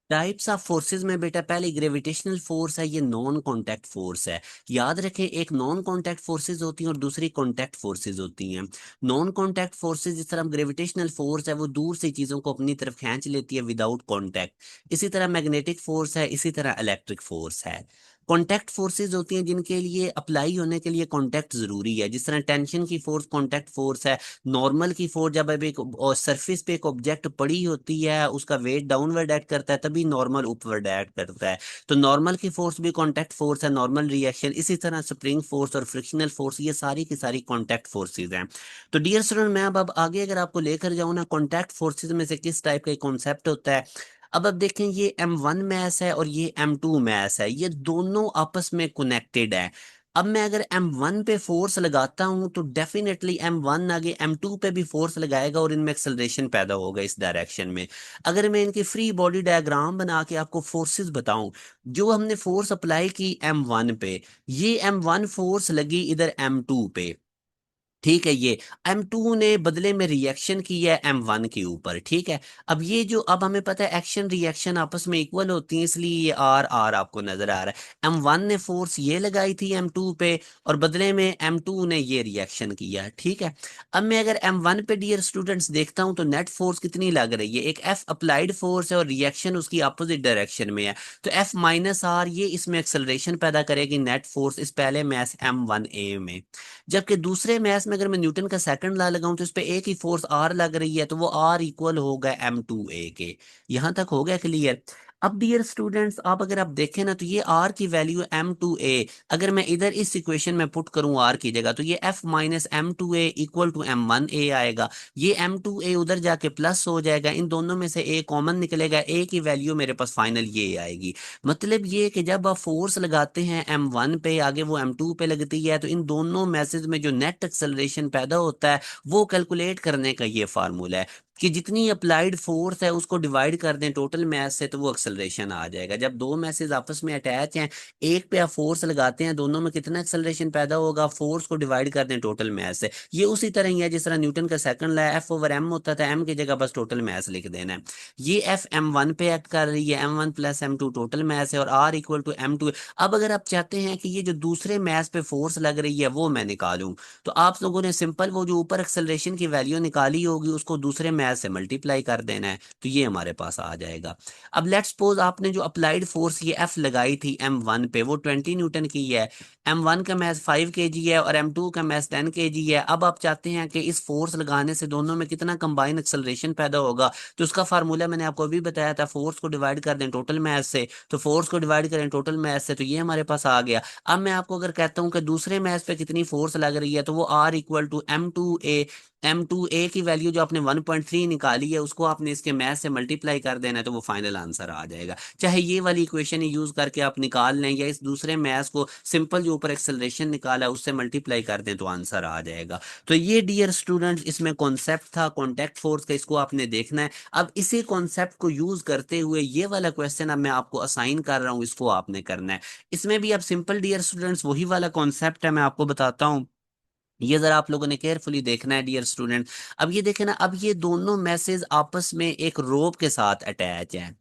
टाइप्स ऑफ फोर्सेस में बेटा पहले ग्रेविटेशनल फोर्स है, ये नॉन कांटेक्ट फोर्स है। याद रखें, एक नॉन कांटेक्ट फोर्सेस होती हैं और दूसरी कांटेक्ट फोर्सेस होती हैं। नॉन कांटेक्ट फोर्सेस जिस तरह ग्रेविटेशनल फोर्स है वो दूर से चीजों को अपनी तरफ खींच लेती है विदाउट कांटेक्ट, इसी तरह मैग्नेटिक फोर्स है, इसी तरह इलेक्ट्रिक फोर्स है। कॉन्टैक्ट फोर्सेज होती हैं जिनके लिए अप्लाई होने के लिए कॉन्टैक्ट जरूरी है, जिस तरह टेंशन की फोर्स कॉन्टैक्ट फोर्स है। नॉर्मल की फोर्स जब अब एक सरफेस पे एक ऑब्जेक्ट पड़ी होती है, उसका वेट डाउनवर्ड एक्ट करता है, तभी नॉर्मल उपवर्ड एक्ट करता है। तो नॉर्मल की फोर्स भी कॉन्टैक्ट फोर्स है, नॉर्मल रिएक्शन। इसी तरह स्प्रिंग फोर्स और फ्रिक्शनल फोर्स, ये सारी की सारी कॉन्टैक्ट फोर्सेज हैं। तो डियर स्टूडेंट, मैं अब आगे अगर आपको लेकर जाऊँ ना, कॉन्टैक्ट फोर्सेज में से किस टाइप का कॉन्सेप्ट होता है। अब देखें, ये M1 मैस है और ये M2 मैस है, ये दोनों आपस में कनेक्टेड है। अब मैं अगर M1 पे फोर्स लगाता हूं तो डेफिनेटली M1 आगे M2 पे भी फोर्स लगाएगा और इनमें एक्सेलरेशन पैदा होगा इस डायरेक्शन में। अगर मैं इनकी फ्री बॉडी डायग्राम बना के आपको फोर्सेस बताऊं, जो हमने फोर्स अप्लाई की M1 पे, ये M1 फोर्स लगी इधर M2 पे, ठीक है। ये M2 ने बदले में रिएक्शन की है M1 के ऊपर, ठीक है। अब ये जो, अब हमें पता है एक्शन रिएक्शन आपस में इक्वल होती है, इसलिए ये आर आर आपको नजर आ रहा है। M1 ने फोर्स ये लगाई थी M2 पे, और बदले में M2 ने ये रिएक्शन किया, ठीक है। अब मैं अगर M1 पे डियर स्टूडेंट्स देखता हूं तो नेट फोर्स कितनी लग रही है, एक F अप्लाइड फोर्स है और रिएक्शन उसकी अपोजिट डायरेक्शन में है, तो F-R ये इसमें एक्सेलरेशन पैदा करेगी नेट फोर्स इस पहले मैस M1A में। जबकि दूसरे मैथ में अगर मैं न्यूटन का सेकंड लॉ लगाऊं तो इस पे एक ही फोर्स आर लग रही है, तो वो आर इक्वल होगा M2A के। यहां तक हो गया क्लियर। अब डियर स्टूडेंट्स, आप अगर आप देखें ना, तो ये आर की वैल्यू M2A, अगर मैं इधर इस इक्वेशन में पुट करूं आर की जगह, तो ये F-M2A इक्वल टू M1A आएगा। ये M2A उधर जाके प्लस हो जाएगा, इन दोनों में से ए कॉमन निकलेगा, ए की वैल्यू मेरे पास फाइनल ये आएगी। मतलब ये कि जब आप फोर्स लगाते हैं M1 पे, आगे वो M2 पे लगती है, तो इन दोनों मैसेज में जो नेट एक्सेलरेशन पैदा होता है वो कैलकुलेट करने का ये फार्मूला है। कि जितनी अप्लाइड फोर्स है उसको डिवाइड कर दें टोटल मास से तो वो एक्सेलरेशन आ जाएगा। जब दो मैसेज आपस में अटैच हैं, एक पे आप फोर्स लगाते हैं, दोनों में कितना एक्सेलरेशन पैदा होगा, फोर्स को डिवाइड कर दें टोटल मास से। ये उसी तरह ही है जिस तरह न्यूटन का second law F over M होता था, एम की जगह बस टोटल मास लिख देना है। ये एफ एम वन पे एक्ट कर रही है, M one plus M two total mass है, और R equal to M two. अब अगर आप चाहते हैं कि ये जो दूसरे मास पे फोर्स लग रही है वो मैं निकालूं, तो आप लोगों ने सिंपल वो जो ऊपर एक्सेलरेशन की वैल्यू निकाली होगी उसको दूसरे मैथ से मल्टीप्लाई कर देना है, तो ये हमारे पास आ जाएगा। अब लेट्स सपोज आपने जो अप्लाइड फोर्स ये एफ लगाई थी एम वन पे वो 20 न्यूटन की है, एम वन का मैथ 5 kg है और एम टू का मैथ 10 kg है। अब आप चाहते हैं कि इस फोर्स लगाने से दोनों में कितना कंबाइन एक्सेलरेशन पैदा होगा, तो उसका फार्मूला मैंने आपको अभी बताया था, फोर्स को डिवाइड कर दें टोटल मैथ से, तो फोर्स को डिवाइड करें टोटल मैथ से, तो ये हमारे पास आ गया। अब मैं आपको अगर कहता हूं कि दूसरे मैच पे कितनी फोर्स लग रही है, तो वो R equal to M two A. M two A की वैल्यू जो आपने 1.3 निकाली है उसको आपने इसके मैथ से मल्टीप्लाई कर देना है, तो वो फाइनल आंसर आ जाएगा। चाहे ये वाली इक्वेशन ही यूज करके आप निकाल लें, या इस दूसरे मैथ को सिंपल जो ऊपर एक्सेलरेशन निकाला है उससे मल्टीप्लाई कर दें तो आंसर आ जाएगा। तो ये डियर स्टूडेंट इसमें कॉन्सेप्ट था कॉन्टैक्ट फोर्स का, इसको आपने देखना है। अब इसी कॉन्सेप्ट को यूज करते हुए ये वाला क्वेश्चन अब मैं आपको असाइन कर रहा हूँ, इसको आपने करना है। इसमें भी अब सिंपल डियर स्टूडेंट्स वही वाला कॉन्सेप्ट है, मैं आपको बताता हूँ। ये जरा आप लोगों ने केयरफुली देखना है डियर स्टूडेंट। अब ये देखें ना, अब ये दोनों मैसेज आपस में एक रोप के साथ अटैच हैं।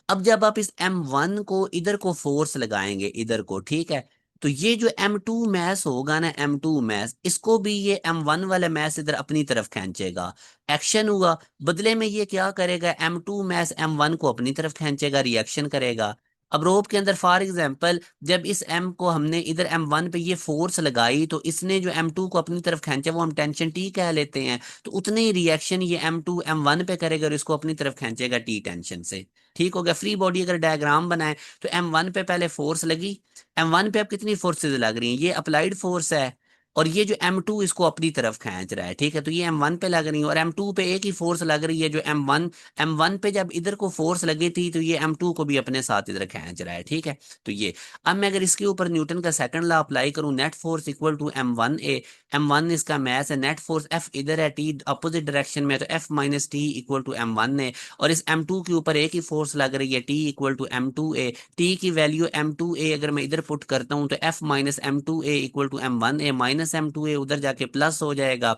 अब जब आप इस M1 को इधर को फोर्स लगाएंगे, इधर को, ठीक है, तो ये जो M2 मैस होगा ना, M2 मैस, इसको भी ये M1 वाला मैस इधर अपनी तरफ खींचेगा। एक्शन हुआ, बदले में ये क्या करेगा, M2 मैस M1 को अपनी तरफ खींचेगा, रिएक्शन करेगा। अब रोप के अंदर फॉर एग्जाम्पल जब इस M को हमने इधर M1 पे ये फोर्स लगाई, तो इसने जो M2 को अपनी तरफ खींचा वो हम टेंशन T कह लेते हैं, तो उतने ही रिएक्शन ये M2 M1 पे करेगा और इसको अपनी तरफ खींचेगा T टेंशन से। ठीक हो गया। फ्री बॉडी अगर डायग्राम बनाए तो M1 पे पहले फोर्स लगी, M1 पे अब कितनी फोर्सेज लग रही हैं, ये अप्लाइड फोर्स है, और ये जो M2 इसको अपनी तरफ खींच रहा है, ठीक है, तो ये M1 पे लग रही है, और M2 पे एक ही फोर्स लग रही है जो M1 पे जब इधर को फोर्स लगी थी तो ये M2 को भी अपने साथ इधर खींच रहा है, ठीक है। तो ये, अब मैं अगर इसके ऊपर न्यूटन का सेकंड लॉ अप्लाई करूं, net force equal to M1A, M1 इसका मैस है, नेट फोर्स F इधर है, T अपोजिट डायरेक्शन में, तो F minus T equal to M1A, और इस M2 के ऊपर एक ही फोर्स लग रही है, T equal to M2A। T की वैल्यू M2A अगर मैं इधर पुट करता हूं तो F minus M2A equal to M1A, minus M2A उधर जाके प्लस हो जाएगा।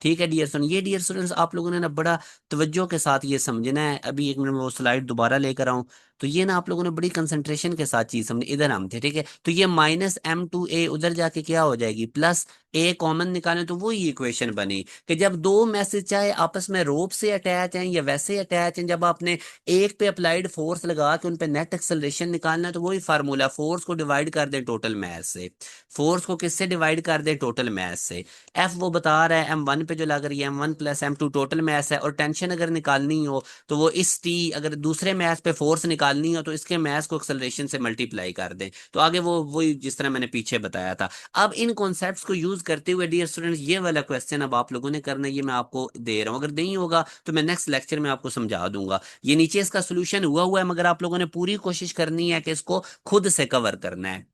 ठीक है डियर स्टूडेंट, ये डियर स्टूडेंट्स आप लोगों ने ना बड़ा तवज्जो के साथ ये समझना है। अभी एक मिनट में वो स्लाइड दोबारा लेकर आऊं, तो ये ना आप लोगों ने बड़ी कंसंट्रेशन के साथ चीज समझी। इधर हम थे, ठीक है, तो ये माइनस M2A उधर जाके क्या हो जाएगी, प्लस ए कॉमन निकालें तो वही इक्वेशन बनी कि जब दो मैसेज चाहे आपस में रोप से अटैच हैं या वैसे अटैच हैं, जब आपने एक पे अप्लाइड फोर्स लगा के उन पे नेट एक्सेलरेशन निकालना है, तो वही फार्मूला, फोर्स को डिवाइड कर दें टोटल मास से। फोर्स को किससे डिवाइड कर दें, टोटल मास से। एफ वो बता रहा है M1 पे जो लग रही है M1 plus M2 total mass है, और टेंशन अगर निकालनी हो तो वो इस टी, अगर दूसरे मास पे फोर्स निकालनी हो तो इसके मास को एक्सेलरेशन से मल्टीप्लाई कर दें, तो आगे वो वही जिस तरह मैंने पीछे बताया था। अब इन कॉन्सेप्ट्स को यूज करते हुए डियर स्टूडेंट्स ये वाला क्वेश्चन अब आप लोगों ने करना है, ये मैं आपको दे रहा हूँ, अगर नहीं होगा तो मैं नेक्स्ट लेक्चर में आपको समझा दूंगा। ये नीचे इसका सोल्यूशन हुआ है, मगर आप लोगों ने पूरी कोशिश करनी है कि इसको खुद से कवर करना है।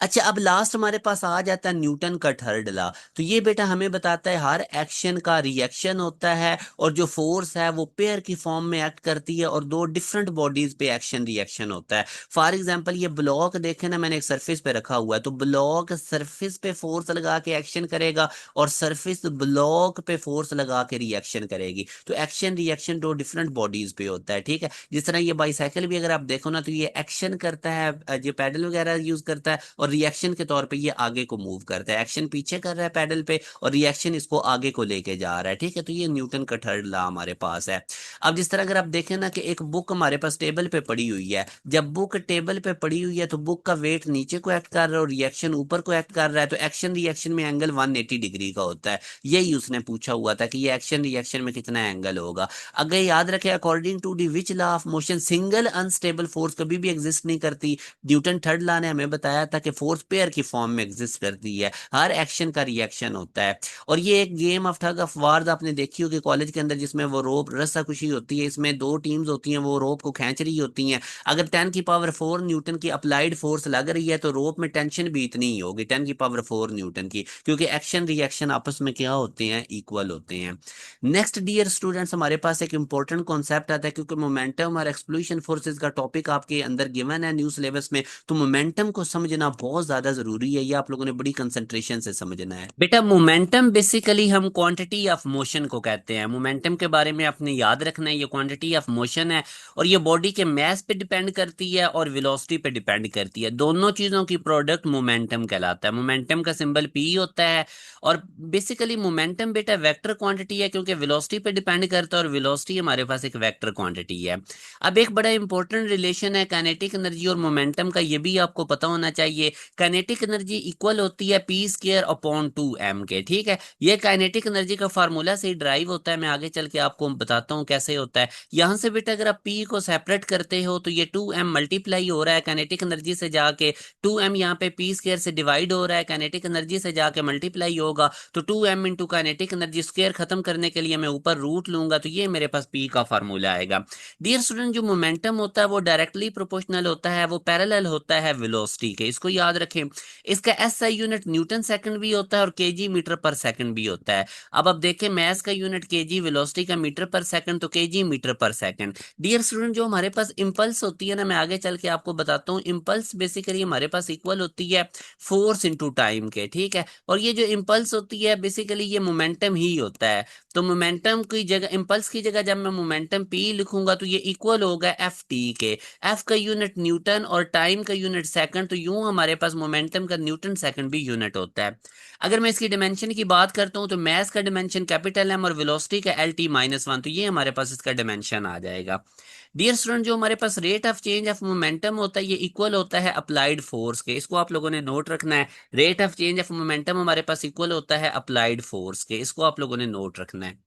अच्छा, अब लास्ट हमारे पास आ जाता है न्यूटन का थर्ड लॉ। तो ये बेटा हमें बताता है हर एक्शन का रिएक्शन होता है, और जो फोर्स है वो पेयर की फॉर्म में एक्ट करती है, और दो डिफरेंट बॉडीज पे एक्शन रिएक्शन होता है। फॉर एग्जांपल ये ब्लॉक देखे ना, मैंने एक सरफेस पे रखा हुआ है, तो ब्लॉक सरफेस पे फोर्स लगा के एक्शन करेगा, और सरफेस ब्लॉक पे फोर्स लगा के रिएक्शन करेगी। तो एक्शन रिएक्शन दो डिफरेंट बॉडीज पे होता है, ठीक है। जिस तरह ये बाईसाइकिल भी अगर आप देखो ना, तो ये एक्शन करता है, ये पैडल वगैरह यूज करता है, और रिएक्शन के तौर पे ये आगे को मूव करता है। एक्शन पीछे कर रहा है पैडल पे, और रिएक्शन इसको आगे को लेके जा रहा है, ठीक है। तो ये न्यूटन का थर्ड लॉ हमारे पास है। अब जिस तरह अगर आप देखें ना कि एक बुक हमारे पास टेबल पे पड़ी हुई है, जब बुक टेबल पे पड़ी हुई है तो बुक का वेट नीचे को एक्ट कर रहा है और रिएक्शन ऊपर को एक्ट कर रहा है, तो एक्शन रिएक्शन में एंगल 180 डिग्री का होता है। यही उसने पूछा हुआ था कि ये एक्शन रिएक्शन में कितना एंगल होगा। अगर याद रखें, according to the which law of motion single unstable force कभी भी एग्जिस्ट नहीं करती। न्यूटन थर्ड लॉ ने हमें बताया कहता कि फोर्स पेयर की फॉर्म में एग्जिस्ट करती है, हर एक्शन का रिएक्शन होता है। और ये एक गेम ऑफ ठग ऑफ वार आपने देखी होगी कॉलेज के अंदर, जिसमें वो रोप रस्साकशी होती है, इसमें दो टीम्स होती हैं, वो रोप को खींच रही होती हैं। अगर 10 की पावर 4 न्यूटन की अप्लाइड फोर्स लग रही है तो रोप में टेंशन भी इतनी ही होगी, 10 की पावर 4 न्यूटन की, क्योंकि एक्शन रिएक्शन आपस में क्या होते हैं, इक्वल होते हैं। नेक्स्ट डियर स्टूडेंट्स, हमारे पास एक इंपॉर्टेंट कॉन्सेप्ट आता है, क्योंकि मोमेंटम और एक्सप्लोशन फोर्सेस का टॉपिक आपके अंदर गिवन है न्यू सिलेबस में, तो मोमेंटम को समझना बहुत ज्यादा जरूरी है, ये आप लोगों ने बड़ी कंसंट्रेशन से समझना है। बेटा मोमेंटम बेसिकली हम क्वांटिटी ऑफ मोशन को कहते हैं। मोमेंटम के बारे में आपने याद रखना है, ये क्वांटिटी ऑफ मोशन है, और ये बॉडी के मास पे डिपेंड करती है और वेलोसिटी पे डिपेंड करती है। दोनों चीजों की प्रोडक्ट मोमेंटम कहलाता है। मोमेंटम का सिंबल पी होता है, और बेसिकली मोमेंटम बेटा वेक्टर क्वांटिटी है, क्योंकि वेलोसिटी पे डिपेंड करता है, और वेलोसिटी हमारे पास एक वेक्टर क्वांटिटी है। अब एक बड़ा इंपॉर्टेंट रिलेशन है काइनेटिक एनर्जी और मोमेंटम का, ये भी आपको पता होना चाहिए। काइनेटिक एनर्जी इक्वल होती है पी स्क्वायर अपॉन 2m के, ठीक है। ये काइनेटिक एनर्जी का फार्मूला से ही ड्राइव होता है, मैं आगे चल के आपको बताता हूँ कैसे होता है। यहां से बेटा अगर आप पी को सेपरेट करते हो तो ये 2m मल्टीप्लाई हो रहा है काइनेटिक एनर्जी से जाके, 2m यहाँ पे पी स्क्वायर से डिवाइड हो रहा है, काइनेटिक एनर्जी से जाके मल्टीप्लाई होगा, तो 2m into kinetic energy, square खत्म करने के लिए मैं ऊपर रूट लूंगा, तो ये मेरे पास पी का फार्मूला आएगा। डियर स्टूडेंट, जो मोमेंटम होता है वो डायरेक्टली प्रोपोर्शनल होता है, वो पैरेलल होता है वेलोसिटी के, इसको याद रखें। इसका एसआई यूनिट न्यूटन सेकंड भी होता है और केजी मीटर पर सेकंड भी होता है। अब देखें मास का यूनिट केजी, वेलोसिटी का मीटर पर सेकंड, तो KG metre per second. Dear student, जो हमारे पास इंपल्स होती है ना, मैं आगे चल के आपको बताता हूँ, इंपल्स बेसिकली हमारे पास इक्वल होती है फोर्स इंटू टाइम के, ठीक है। और ये जो इंपल्स होती है बेसिकली ये मोमेंटम ही होता है। तो मोमेंटम की जगह, इंपल्स की जगह जब मैं मोमेंटम पी लिखूंगा तो ये इक्वल होगा एफ टी के। एफ का यूनिट न्यूटन और टाइम का यूनिट सेकंड, तो यूं हमारे पास मोमेंटम का न्यूटन सेकंड भी यूनिट होता है। अगर मैं इसकी डिमेंशन की बात करता हूं तो मास का डिमेंशन कैपिटल एम और वेलोसिटी का एल टी माइनस वन, तो ये हमारे पास इसका डिमेंशन आ जाएगा। डियर स्टूडेंट, जो हमारे पास rate of change of momentum होता है ये इक्वल होता है अप्लाइड फोर्स के, इसको आप लोगों ने नोट रखना है। Rate of change of momentum हमारे पास इक्वल होता है अप्लाइड फोर्स के, इसको आप लोगों ने नोट रखना है।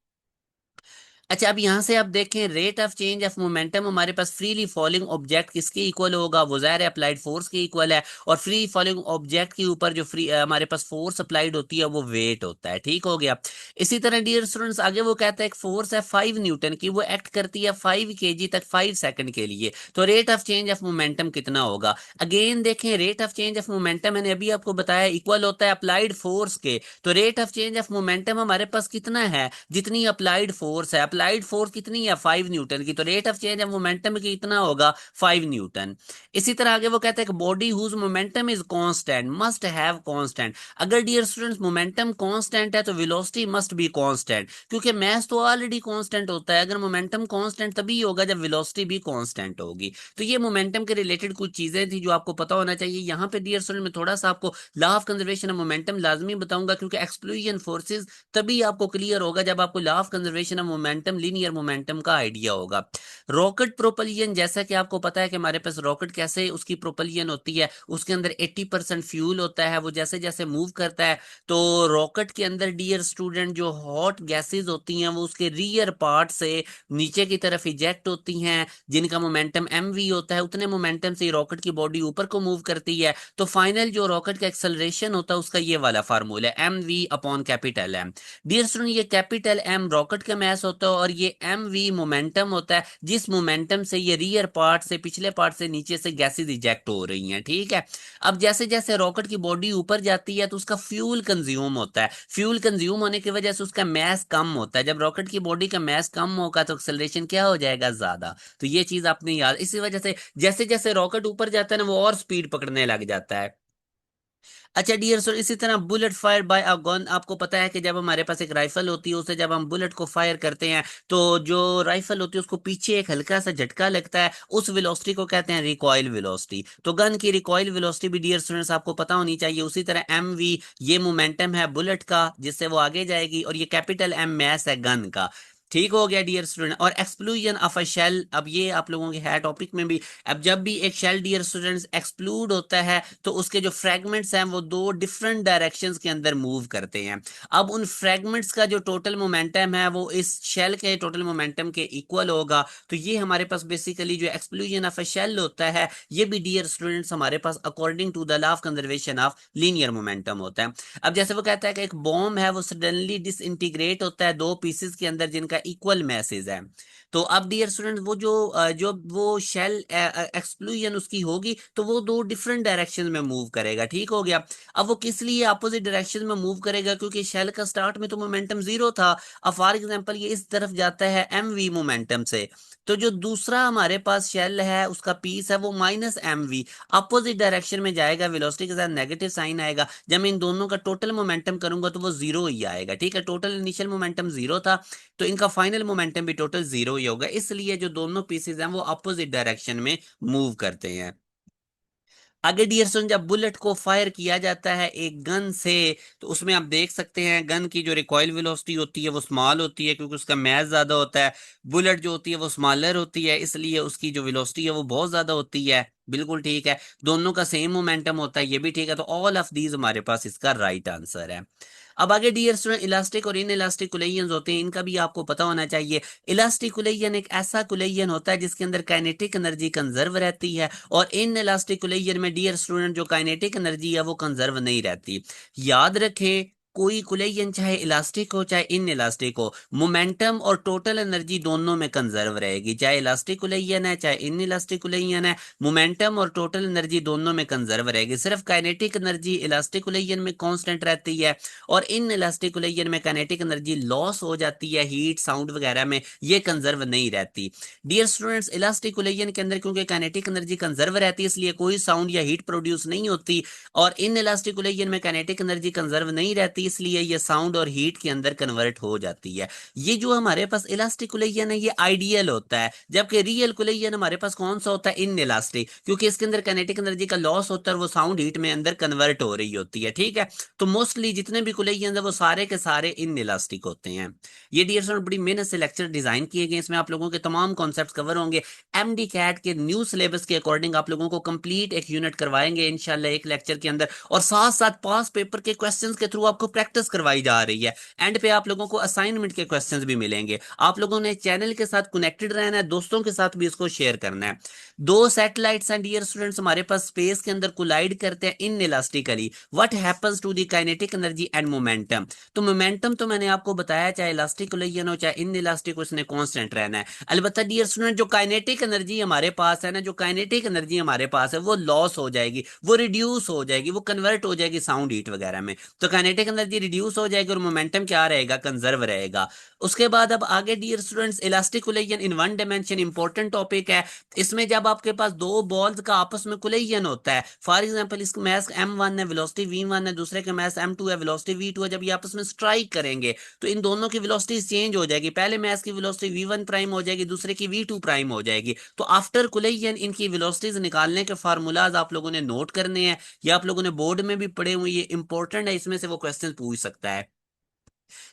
अच्छा, अब यहां से आप देखें rate of change of momentum हमारे पास फ्रीली फॉलिंग ऑब्जेक्ट किसके इक्वल होगा, वो ज़ाहिर है अप्लाइड फोर्स के इक्वल है, और फ्री फॉलिंग ऑब्जेक्ट के ऊपर जो फ्री हमारे पास फोर्स अप्लाइड होती है वो वेट होता है, ठीक हो गया। इसी तरह डियर स्टूडेंट्स आगे वो कहता है एक फोर्स है 5 न्यूटन की, वो एक्ट करती है 5 kg तक 5 सेकंड के लिए, तो rate of change of momentum कितना होगा। अगेन देखें rate of change of momentum मैंने अभी आपको बताया इक्वल होता है अप्लाइड फोर्स के, तो rate of change of momentum हमारे पास कितना है, जितनी अप्लाइड फोर्स है। अप्लाइड फोर्स कितनी है 5 न्यूटन की, तो rate of change of momentum की कितना होगा 5 न्यूटन। इसी तरह आगे वो कहता है कि body whose momentum is constant must have constant. अगर डियर स्टूडेंट्स मोमेंटम कांस्टेंट है तो वेलोसिटी मस्ट बी कांस्टेंट, क्योंकि मास तो ऑलरेडी कांस्टेंट होता है, अगर मोमेंटम कांस्टेंट तभी होगा जब वेलोसिटी भी कांस्टेंट होगी। तो ये मोमेंटम के रिलेटेड कुछ चीजें थी जो आपको पता होना चाहिए। यहाँ पे डियर स्टूडेंट में थोड़ा सा आपको law of conservation of momentum लाजमी बताऊंगा, क्योंकि एक्सप्लोजन फोर्सेस तभी आपको क्लियर होगा जब आपको law of conservation of momentum, linear momentum का आइडिया होगा। रॉकेट प्रोपल्शन, जैसा कि आपको पता है कि हमारे पास रॉकेट कैसे उसकी प्रोपल्शन होती है, उसके अंदर 80% फ्यूल होता है, वो जैसे जैसे मूव करता है तो रॉकेट के अंदर डियर स्टूडेंट जो हॉट गैसेस होती हैं वो उसके रियर पार्ट से नीचे की तरफ इजेक्ट होती हैं, जिनका मोमेंटम एम वी होता है। उतने मोमेंटम से रॉकेट की बॉडी ऊपर को मूव करती है, तो फाइनल जो रॉकेट का एक्सेलरेशन होता है उसका ये वाला फार्मूला है M V upon capital M. Dear student, ये कैपिटल एम रॉकेट का मास होता है और ये एम वी मोमेंटम होता है, जिस मोमेंटम से ये रियर पार्ट से, पिछले पार्ट से नीचे से गैसेस इजेक्ट हो रही हैं, ठीक है। अब जैसे जैसे रॉकेट की बॉडी ऊपर जाती है तो उसका फ्यूल कंज्यूम होता है, फ्यूल कंज्यूम होने की वजह से उसका मास कम होता है। जब रॉकेट की बॉडी का मास कम होगा तो एक्सेलरेशन क्या हो जाएगा, ज्यादा। तो ये चीज आपने याद, इसी वजह से जैसे जैसे रॉकेट ऊपर जाता है ना वो और स्पीड पकड़ने लग जाता है। अच्छा डियर सर, इसी तरह bullet fire bye a gun, आपको पता है कि जब हमारे पास एक राइफल होती है उसे जब हम बुलेट को फायर करते हैं तो जो राइफल होती है उसको पीछे एक हल्का सा झटका लगता है, उस वेलोसिटी को कहते हैं रिकॉइल वेलोसिटी। तो गन की रिकॉइल वेलोसिटी भी डियर स्टूडेंट्स आपको पता होनी चाहिए। उसी तरह एम वी, ये मोमेंटम है बुलेट का जिससे वो आगे जाएगी, और ये कैपिटल एम मैस है गन का। ठीक हो गया डियर स्टूडेंट। और एक्सप्लोजन ऑफ अ शेल, अब ये आप लोगों के है टॉपिक में भी। अब जब भी एक शेल डियर स्टूडेंट्स एक्सप्लोड होता है तो उसके जो फ्रेगमेंट्स हैं वो दो डिफरेंट डायरेक्शंस के अंदर मूव करते हैं। अब उन फ्रेगमेंट्स का जो टोटल मोमेंटम है वो इस शेल के टोटल मोमेंटम के इक्वल होगा। तो ये हमारे पास बेसिकली जो एक्सप्लोजन ऑफ अ शेल होता है ये भी डियर स्टूडेंट्स हमारे पास according to the law of conservation of linear momentum होता है। अब जैसे वो कहता है कि एक बॉम्ब है वो सडनली डिसइंटीग्रेट होता है दो पीसेस के अंदर जिनका इक्वल मैसेज है। तो अब डियर स्टूडेंट वो जो वो शेल एक्सप्लोजन उसकी होगी तो वो दो डिफरेंट डायरेक्शन में मूव करेगा। ठीक हो गया। अब वो किस लिए अपोजिट डायरेक्शन में मूव करेगा, क्योंकि शेल का स्टार्ट में तो मोमेंटम जीरो था। अब फॉर एग्जांपल ये इस तरफ जाता है एम वी मोमेंटम से, तो जो दूसरा हमारे पास शेल है उसका पीस है वो minus M V opposite direction में जाएगा, वेलोसिटी के साथ नेगेटिव साइन आएगा। जब मैं इन दोनों का टोटल मोमेंटम करूंगा तो वो जीरो ही आएगा। ठीक है, टोटल इनिशियल मोमेंटम जीरो था तो इनका फाइनल मोमेंटम भी टोटल जीरो ही होगा, इसलिए जो दोनों पीसेज हैं वो अपोजिट डायरेक्शन में मूव करते हैं। आगे डियर स्टूडेंट, जब बुलेट को फायर किया जाता है एक गन से तो उसमें आप देख सकते हैं गन की जो रिकॉइल वेलोसिटी होती है वो स्मॉल होती है क्योंकि उसका मैस ज्यादा होता है। बुलेट जो होती है वो स्मॉलर होती है इसलिए उसकी जो वेलोसिटी है वो बहुत ज्यादा होती है। बिल्कुल ठीक है, दोनों का सेम मोमेंटम होता है, ये भी ठीक है। तो ऑल ऑफ दीज हमारे पास इसका राइट आंसर है। अब आगे डियर स्टूडेंट, इलास्टिक और इन इलास्टिक कुलेयंस होते हैं, इनका भी आपको पता होना चाहिए। इलास्टिक कुलेयन एक ऐसा कुलेयन होता है जिसके अंदर काइनेटिक एनर्जी कंजर्व रहती है, और इन इलास्टिक कुलेयन में डियर स्टूडेंट जो काइनेटिक एनर्जी है वो कंजर्व नहीं रहती। याद रखें, कोई कुलेयन चाहे इलास्टिक हो चाहे इन इलास्टिक हो, मोमेंटम और टोटल एनर्जी दोनों में कंजर्व रहेगी। चाहे इलास्टिक कुलेयन है चाहे इन इलास्टिक कुलेयन है, मोमेंटम और टोटल एनर्जी दोनों में कंजर्व रहेगी। सिर्फ काइनेटिक एनर्जी इलास्टिक कुलेयन में कांस्टेंट रहती है, और इन इलास्टिक कुलेयन में काइनेटिक एनर्जी लॉस हो जाती है, हीट साउंड वगैरह में ये कंजर्व नहीं रहती। डियर स्टूडेंट्स, इलास्टिक कुलेयन के अंदर क्योंकि काइनेटिक एनर्जी कंजर्व रहती है इसलिए कोई साउंड या हीट प्रोड्यूस नहीं होती, और इन इलास्टिक कुलेयन में काइनेटिक एनर्जी कंजर्व नहीं रहती इसलिए ये साउंड और हीट के अंदर कन्वर्ट हो जाती है। ये जो हमारे पास इलास्टिक कुलेयन है ये आइडियल होता है, जबकि रियल कुलेयन हमारे पास कौन सा होता है, इन इलास्टिक, क्योंकि इसके अंदर काइनेटिक एनर्जी का लॉस होता है और वो साउंड हीट में अंदर कन्वर्ट हो रही होती है। ठीक है, तो मोस्टली जितने भी कुलेयन है वो सारे के सारे इन इलास्टिक होते हैं। ये डियर स्टूडेंट बड़ी मेहनत से लेक्चर डिजाइन किए गए, इसमें आप लोगों के तमाम कॉन्सेप्ट कवर होंगे। एमडी कैट के न्यू सिलेबस के अकॉर्डिंग आप लोगों को कंप्लीट एक यूनिट करवाएंगे इंशाल्लाह एक लेक्चर के अंदर, और साथ साथ पास पेपर के क्वेश्चंस के थ्रू आपको प्रैक्टिस करवाई जा रही है। एंड पे आप लोगों को असाइनमेंट के क्वेश्चंस भी मिलेंगे। आप लोगों ने चैनल के साथ कनेक्टेड रहना है, दोस्तों के साथ भी इसको शेयर करना है। दो सैटेलाइट्स हैं डियर स्टूडेंट्स हमारे पास स्पेस के अंदर कोलाइड करते हैं inelastically, what happens to the kinetic energy and momentum. तो मोमेंटम तो मैंने आपको बताया चाहे इलास्टिक कोलिजन हो चाहे इन इलास्टिक, उसने कांस्टेंट रहना है। अलबत्ता डियर स्टूडेंट जो काइनेटिक एनर्जी हमारे पास है ना, जो काइनेटिक एनर्जी हमारे पास है वो लॉस हो जाएगी, वो रिड्यूस हो जाएगी, वो कन्वर्ट हो जाएगी साउंड हीट वगैरह में। तो काइनेटिक एनर्जी रिड्यूस हो जाएगी और मोमेंटम क्या रहेगा, कंजर्व रहेगा। उसके बाद अब आगे dear students, elastic collision in one dimension important topic है। इसमें जब आपके पास दो बॉल्स का आपस में कोलिजन होता है, फॉर एग्जांपल इसका मास m1 है, वेलोसिटी v1 है, दूसरे का मास m2 है, वेलोसिटी v2 है, जब ये आपस में स्ट्राइक करेंगे तो इन दोनों की वेलोसिटी चेंज हो जाएगी। पहले मास की वेलोसिटी v1 प्राइम हो जाएगी, दूसरे की v2 प्राइम हो जाएगी। तो आफ्टर कोलिजन इनकी वेलोसिटीज निकालने के फार्मूलाज आप लोगों ने नोट करने हैं, या आप लोगों ने बोर्ड में भी पढ़े हुए, ये इंपॉर्टेंट है, इसमें से वो क्वेश्चन पूछ सकता है।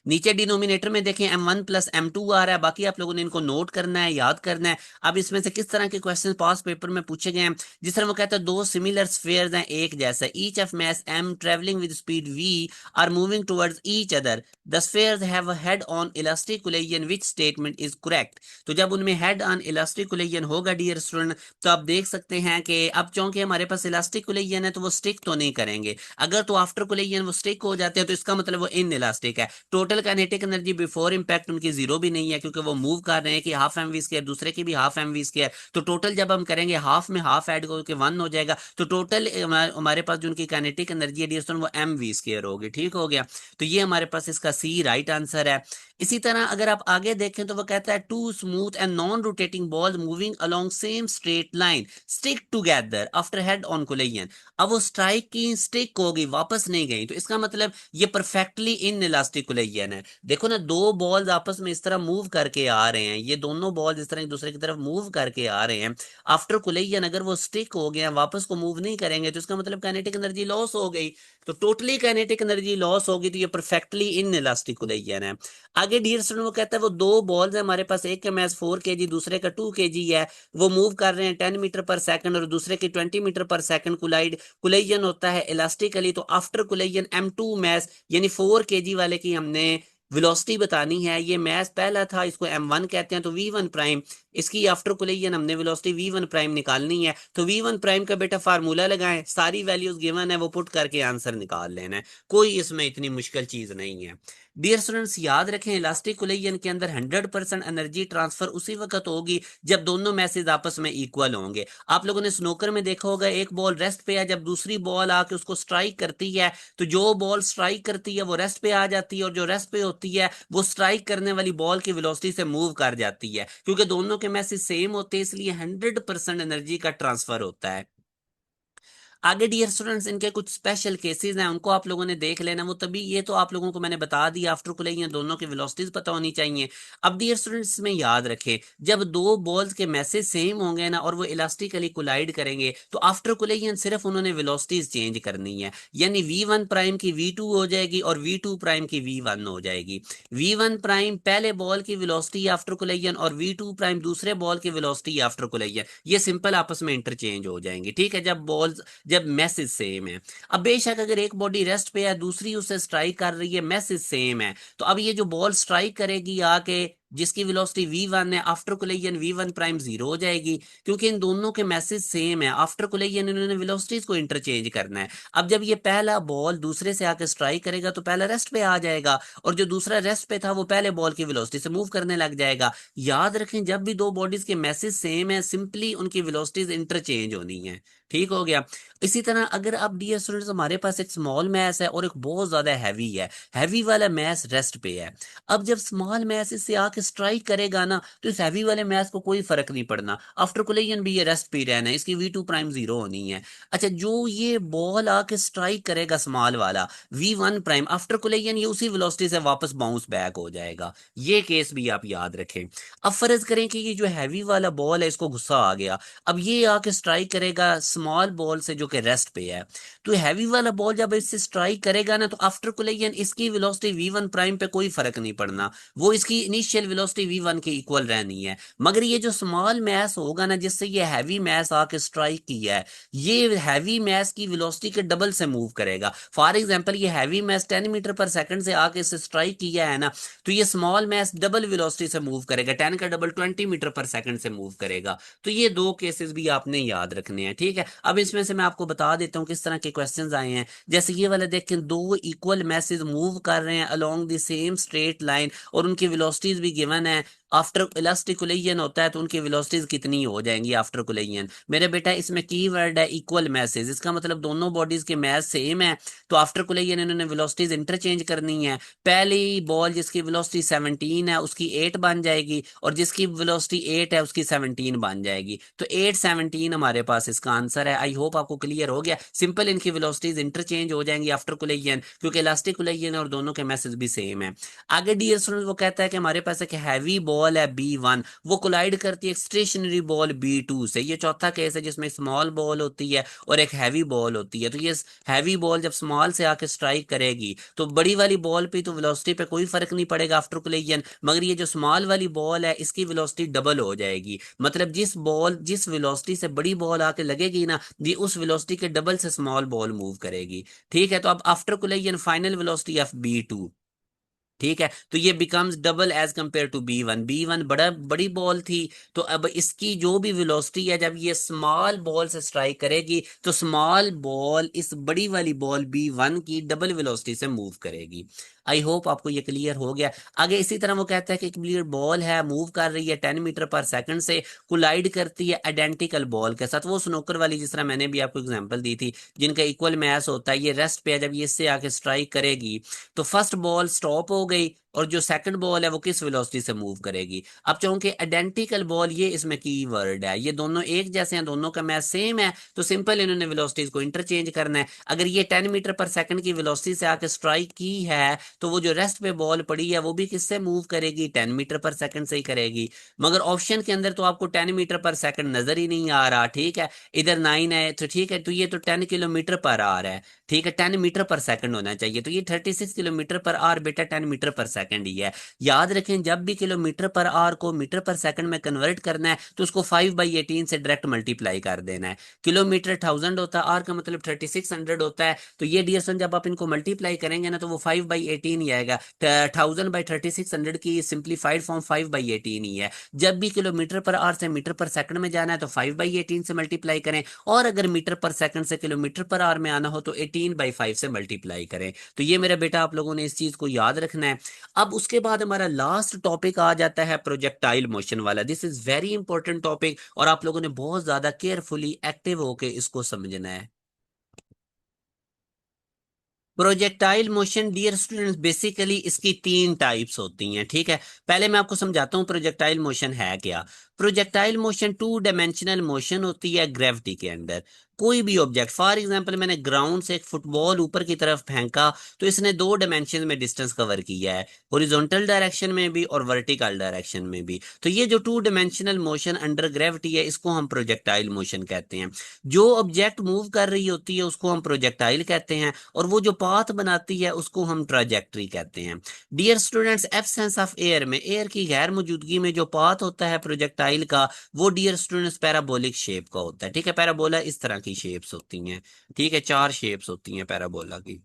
नीचे डिनोमिनेटर में देखें m1 प्लस m2 आ रहा है, बाकी आप लोगों ने इनको नोट करना है, याद करना है। अब इसमें से किस तरह के क्वेश्चन पास पेपर में पूछे गए हैं, जिस तरह वो कहता है दो सिमिलर स्फीयर्स हैं एक जैसा, each of mass m travelling with speed v are moving towards each other, the spheres have a head on elastic collision, which statement is correct. तो जब उनमें हेड ऑन इलास्टिक कोलिजन होगा dear student, तो आप देख सकते हैं कि अब चूंकि हमारे पास इलास्टिक कोलिजन है तो वो स्टिक तो नहीं करेंगे, अगर तो आफ्टर कोलिजन वो स्टिक हो जाते हैं तो इसका मतलब वो इन इलास्टिक है। Total kinetic energy before impact उनकी जीरो भी नहीं है क्योंकि वो मूव कर रहे हैं कि हाफ एम वी स्क्वायर, दूसरे की भी हाफ एम वी स्क्वायर, तो टोटल जब हम करेंगे हाफ में हाफ ऐड करके वन हो जाएगा, तो टोटल हमारे पास जो उनकी काइनेटिक एनर्जी है डियर वो एम वी स्क्वायर होगी। ठीक हो गया, तो ये हमारे पास इसका सी राइट आंसर है। इसी तरह अगर आप आगे देखें तो वो कहता है two smooth and non rotating balls moving along same straight line stick together after head on collision. अब वो स्ट्राइक की, स्टिक हो गई, वापस नहीं गई, तो इसका मतलब ये परफेक्टली इन इलास्टिक कुलैयन है। देखो ना, दो बॉल्स आपस में इस तरह मूव करके आ रहे हैं, ये दोनों बॉल्स इस तरह एक दूसरे की तरफ मूव करके आ रहे हैं। आफ्टर कुलैयन अगर वो स्टिक हो गए, वापस को मूव नहीं करेंगे, तो इसका मतलब काइनेटिक एनर्जी लॉस हो गई। तो टोटली काइनेटिक एनर्जी लॉस होगी, तो ये परफेक्टली इन इलास्टिक कुलैयन है। आगे डियर स्टूडेंट वो कहता है वो दो बॉल्स है हमारे पास, एक का मास 4 kg, दूसरे का 2 kg है, वो मूव कर रहे हैं 10 मीटर पर सेकंड, और दूसरे के 20 मीटर पर सेकंड। कुलैयन होता है इलास्टिकली, तो आफ्टर कुलैयन M2 मैस यानी 4 kg वाले की हमने वेलोसिटी बतानी है। ये मैस पहला था, इसको M1 कहते हैं, तो V1 प्राइम, इसकी आफ्टर कुलैयन हमने वेलोसिटी V1 प्राइम निकालनी है। तो V1 प्राइम का बेटा फार्मूला लगाएं, सारी वैल्यूज गिवन है वो पुट करके आंसर निकाल लेना है, कोई इसमें इतनी मुश्किल चीज नहीं है। डियर स्टूडेंट्स याद रखें, इलास्टिक कुलैयन के अंदर 100% एनर्जी ट्रांसफर उसी वक्त होगी जब दोनों मैसेज आपस में इक्वल होंगे। आप लोगों ने स्नोकर में देखा होगा, एक बॉल रेस्ट पे है, जब दूसरी बॉल आके उसको स्ट्राइक करती है, तो जो बॉल स्ट्राइक करती है वो रेस्ट पे आ जाती है, और जो रेस्ट पे होती है वो स्ट्राइक करने वाली बॉल की वेलोसिटी से मूव कर जाती है, क्योंकि दोनों के मैसेज सेम होते हैं, इसलिए 100% एनर्जी का ट्रांसफर होता है। आगे डियर स्टूडेंट्स इनके कुछ स्पेशल केसेस हैं, उनको आप लोगों ने देख लेना, वो तभी, ये तो आप लोगों को मैंने बता दिया, आफ्टर कुलैयन दोनों की वेलोसिटीज पता होनी चाहिए। अब डियर स्टूडेंट्स में याद रखें, जब दो बॉल्स के मैसेज सेम होंगे ना और वो इलास्टिकली कोलाइड करेंगे, तो आफ्टर कुलैयन सिर्फ उन्होंने वेलोसिटीज चेंज करनी है, यानी V1 प्राइम की V2 हो जाएगी और V2 प्राइम की V1 हो जाएगी। V1 प्राइम पहले बॉल की वेलोसिटी आफ्टर कुलैयन, और V2 प्राइम दूसरे बॉल की वेलोसिटी आफ्टर कुलैयन, ये सिंपल आपस में इंटरचेंज हो जाएंगे। ठीक है, जब मैसेज सेम है। अब बेशक अगर एक बॉडी रेस्ट पे है, दूसरी उसे स्ट्राइक कर रही है, मैसेज सेम है, तो अब ये जो बॉल स्ट्राइक करेगी आके, जिसकी वेलोसिटी V1 है, आफ्टर कुलैयन V1 प्राइम 0 हो जाएगी, क्योंकि इन दोनों के मैसेज सेम है। आफ्टर कुलैयन इन्होंने वेलोसिटीज को इंटरचेंज करना है। अब जब ये पहला बॉल दूसरे से आके स्ट्राइक करेगा, तो पहला रेस्ट पे आ जाएगा, और जो दूसरा रेस्ट पे था वो पहले बॉल की वेलोसिटी से मूव करने लग जाएगा। याद रखें, जब भी दो बॉडीज के मैसेज सेम है, सिंपली उनकी वेलोसिटीज इंटरचेंज होनी है। ठीक हो गया। इसी तरह अगर आप डियर स्टूडेंट्स, हमारे पास एक स्मॉल मैस है और एक बहुत ज्यादा हैवी है, हैवी वाला मैस रेस्ट पे है। अब जब स्मॉल मैस इससे आके स्ट्राइक करेगा ना, तो इस हैवी वाले मैस को कोई फर्क नहीं पड़ना, आफ्टर कुलैयन भी ये रेस्ट पे रहना है, इसकी V2 प्राइम 0 होनी है। अच्छा, जो ये बॉल आके स्ट्राइक करेगा स्मॉल वाला V1 प्राइम, आफ्टर कुलैयन ये उसी वेलोसिटी से वापस बाउंस बैक हो जाएगा। ये केस भी आप याद रखें। अब फर्ज करें कि ये जो हैवी वाला बॉल है, इसको गुस्सा आ गया, अब ये आके स्ट्राइक करेगा स्मॉल बॉल से जो कि रेस्ट पे है, तो हैवी वाला बॉल जब इससे स्ट्राइक करेगा ना, तो आफ्टर कुलैयन इसकी वेलोसिटी V1 प्राइम पे कोई फर्क नहीं पड़ना, वो इसकी इनिशियल वेलोसिटी V1 के इक्वल रहनी है। मगर ये जो स्मॉल मैस होगा ना, जिससे ये हैवी मैस आके स्ट्राइक किया है, ये हैवी मैस की वेलोसिटी के डबल से मूव करेगा। फॉर एग्जाम्पल, ये heavy mess 10 metre per second से आके इसे स्ट्राइक किया है ना, तो ये स्मॉल मैस डबल वेलोसिटी से मूव करेगा, 10 का डबल 20 मीटर पर सेकंड से मूव करेगा। तो ये दो केसेस भी आपने याद रखने हैं। ठीक है, अब इसमें से मैं आपको बता देता हूँ किस तरह के क्वेश्चंस आए हैं। जैसे ये वाला देखें, दो इक्वल मैसेज मूव कर रहे हैं along the same straight line, और उनकी वेलोसिटीज भी गिवन है। आफ्टर इलास्टिक कुलैयन होता है, तो उनकी वेलोसिटीज कितनी हो जाएंगी आफ्टर कुलैयन। मेरे बेटा इसमें कीवर्ड है इक्वल मैसेज, इसका मतलब दोनों बॉडीज के मैस सेम है, तो आफ्टर कुलैयन इन्होंने वेलोसिटीज इंटरचेंज करनी है। पहली बॉल जिसकी वेलोसिटी 17 है उसकी 8 बन जाएगी, और जिसकी वेलोसिटी 8 है उसकी 17 बन जाएगी, तो 8 17 हमारे पास इसका आंसर है। आई होप आपको क्लियर हो गया। सिंपल इनकी वेलोसिटीज इंटरचेंज हो जाएंगी आफ्टर कुलैयन, क्योंकि इलास्टिक कुलैयन और दोनों के मैसेज भी सेम है। आगे डियर स्टूडेंट वो कहता है कि हमारे पास एक हैवी बॉल है B1, वो कोलाइड करती है एक स्टेशनरी बॉल B2 से। ये चौथा केस है जिसमें स्मॉल बॉल होती है और एक हैवी बॉल होती है। तो ये हैवी बॉल जब स्मॉल से आके स्ट्राइक करेगी, तो बड़ी वाली बॉल पे तो वेलोसिटी पे कोई फर्क नहीं पड़ेगा आफ्टर कुलैयन, मगर ये जो स्मॉल वाली बॉल है इसकी वेलोसिटी डबल हो जाएगी। मतलब जिस वेलोसिटी से बड़ी बॉल आके लगेगी ना, ये उस वेलोसिटी के डबल से स्मॉल बॉल मूव करेगी। ठीक है, तो अब after collision final velocity of B2। ठीक है, तो ये becomes double as compare to B1। B1 बड़ी बॉल थी, तो अब इसकी जो भी वेलोसिटी है, जब ये स्मॉल बॉल से स्ट्राइक करेगी, तो स्मॉल बॉल इस बड़ी वाली बॉल B1 की डबल वेलोसिटी से मूव करेगी। आई होप आपको ये क्लियर हो गया। आगे इसी तरह वो कहता है कि क्लियर बॉल है, मूव कर रही है 10 मीटर पर सेकंड से, कोलाइड करती है आइडेंटिकल बॉल के साथ, वो स्नोकर वाली जिस तरह मैंने भी आपको एग्जांपल दी थी, जिनका इक्वल मैस होता है। ये रेस्ट पे है, जब ये इससे आके स्ट्राइक करेगी, तो फर्स्ट बॉल स्टॉप हो गई, और जो सेकंड बॉल है वो किस वेलोसिटी से मूव करेगी। अब चूंकि आइडेंटिकल बॉल, ये इसमें की वर्ड है, ये दोनों एक जैसे हैं, दोनों का मैथ सेम है, तो सिंपल इन्होंने वेलोसिटीज को इंटरचेंज करना है। अगर ये 10 मीटर पर सेकंड की वेलोसिटी से आके स्ट्राइक की है तो वो जो रेस्ट पे बॉल पड़ी है वो भी किससे मूव करेगी, 10 मीटर पर सेकंड से ही करेगी। मगर ऑप्शन के अंदर तो आपको 10 मीटर पर सेकंड नजर ही नहीं आ रहा, ठीक है, इधर 9 है तो ठीक है, तो ये तो 10 किलोमीटर पर आर है, ठीक है, 10 मीटर पर सेकंड होना चाहिए, तो ये 36 किलोमीटर पर आर बेटा 10 मीटर पर सेकंड ही है। याद रखें जब भी किलोमीटर पर आर को मीटर पर सेकंड में कन्वर्ट करना है तो उसको 5/18 से डायरेक्ट मल्टीप्लाई कर देना है। किलोमीटर 1000 होता है, आर का मतलब 3600 होता है, तो ये डियर सन जब आप इनको मल्टीप्लाई करेंगे ना तो वो 5/18 ही आएगा। 1000/3600 की सिंप्लीफाइड फॉर्म 5/18 ही है। जब भी किलोमीटर पर आर से मीटर पर सेकंड में जाना है तो 5/18 से मल्टीप्लाई करें, और अगर मीटर पर सेकंड से किलोमीटर पर आर में आना हो तो 18/5 से मल्टीप्लाई करें। तो ये मेरा बेटा आप लोगों ने इस चीज को याद रखना है। अब उसके बाद हमारा लास्ट टॉपिक आ जाता है प्रोजेक्टाइल मोशन वाला। This is very important topic और आप लोगों ने बहुत ज्यादा केयरफुली एक्टिव होकर इसको समझना है। Projectile motion dear students basically इसकी तीन टाइप्स होती हैं, ठीक है। पहले मैं आपको समझाता हूं प्रोजेक्टाइल मोशन है क्या। Projectile motion two dimensional motion होती है ग्रेविटी के अंदर। कोई भी ऑब्जेक्ट, फॉर एग्जांपल मैंने ग्राउंड से एक फुटबॉल ऊपर की तरफ फेंका तो इसने दो डायमेंशन में डिस्टेंस कवर किया है, हॉरिजॉन्टल डायरेक्शन में भी और वर्टिकल डायरेक्शन में भी। तो ये जो two dimensional motion under gravity है इसको हम प्रोजेक्टाइल मोशन कहते हैं। जो ऑब्जेक्ट मूव कर रही होती है उसको हम प्रोजेक्टाइल कहते हैं, और वो जो पाथ बनाती है उसको हम ट्राजेक्टरी कहते हैं। Dear students absence of air में, एयर की गैर मौजूदगी में जो पाथ होता है प्रोजेक्टाइल का वो डियर स्टूडेंट्स पैराबोलिक शेप का होता है, ठीक है। पैराबोला इस तरह की शेप्स होती हैं, ठीक है, चार शेप्स होती हैं पैराबोला की।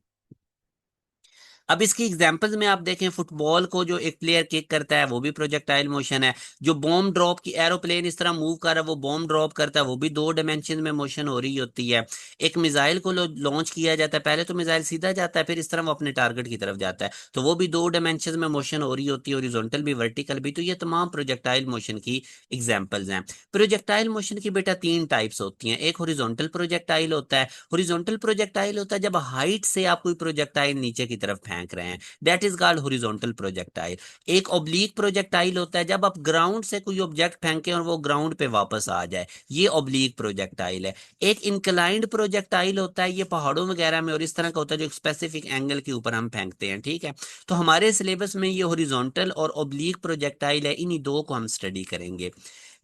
अब इसकी एग्जांपल्स में आप देखें, फुटबॉल को जो एक प्लेयर किक करता है वो भी प्रोजेक्टाइल मोशन है। जो बॉम्ब ड्रॉप की एरोप्लेन इस तरह मूव कर रहा है वो बॉम्ब ड्रॉप करता है, वो भी दो डायमेंशन में मोशन हो रही होती है। एक मिसाइल को लॉन्च किया जाता है, पहले तो मिसाइल सीधा जाता है फिर इस तरह वो अपने टारगेट की तरफ जाता है, तो वो भी दो डायमेंशन में मोशन हो रही होती है, हॉरिजॉन्टल भी वर्टिकल भी। तो ये तमाम प्रोजेक्टाइल मोशन की एग्जाम्पल्स हैं। प्रोजेक्टाइल मोशन की बेटा तीन टाइप्स होती हैं। एक हॉरिजॉन्टल प्रोजेक्टाइल होता है। हॉरिजॉन्टल प्रोजेक्टाइल होता है जब हाइट से आप कोई प्रोजेक्टाइल नीचे की तरफ फेंक रहे हैं, that is called horizontal projectile. एक ऑब्लिक प्रोजेक्टाइल होता है जब आप ग्राउंड से कोई ऑब्जेक्ट फेंके और वो ग्राउंड पे वापस आ जाए, ये ऑब्लिक प्रोजेक्टाइल है। एक इंक्लाइंड प्रोजेक्टाइल होता है, ये पहाड़ों वगैरह में और इस तरह का होता है जो एक स्पेसिफिक एंगल के ऊपर हम फेंकते हैं, ठीक है। तो हमारे सिलेबस में ये हॉरिजॉन्टल और ऑब्लिक प्रोजेक्टाइल है, इन्हीं दो को हम स्टडी करेंगे।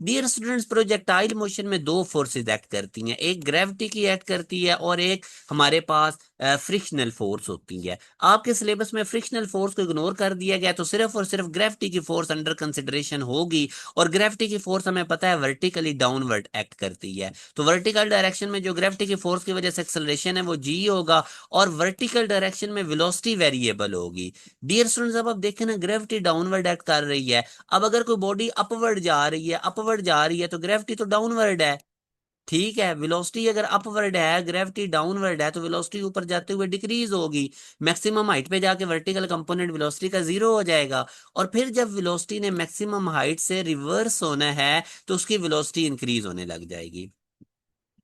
डियर स्टूडेंट्स प्रोजेक्टाइल मोशन में दो फोर्सेस एक्ट करती हैं, एक ग्रेविटी की एक्ट करती है और एक हमारे पास फ्रिक्शनल फोर्स होती है। आपके सिलेबस में फ्रिक्शनल फोर्स को इग्नोर कर दिया गया, तो सिर्फ और सिर्फ ग्रेविटी की फोर्स अंडर कंसिडरेशन होगी। और ग्रेविटी की फोर्स हमें पता है वर्टिकली डाउनवर्ड एक्ट करती है, तो वर्टिकल डायरेक्शन में जो ग्रेविटी की फोर्स की वजह से एक्सेलरेशन है वो जी होगा, और वर्टिकल डायरेक्शन में वेलोसिटी वेरिएबल होगी। डियर स्टूडेंट्स अब आप देखें ना, ग्रेविटी डाउनवर्ड एक्ट कर रही है। अब अगर कोई बॉडी अपवर्ड जा रही है, अपवर्ड जा रही है तो ग्रेविटी तो डाउनवर्ड है, ठीक है। वेलोसिटी अगर अपवर्ड है, ग्रेविटी डाउनवर्ड है, तो वेलोसिटी ऊपर जाते हुए डिक्रीज होगी। मैक्सिमम हाइट पे जाके वर्टिकल कंपोनेंट वेलोसिटी का जीरो हो जाएगा, और फिर जब वेलोसिटी ने मैक्सिमम हाइट से रिवर्स होना है तो उसकी वेलोसिटी इंक्रीज होने लग जाएगी,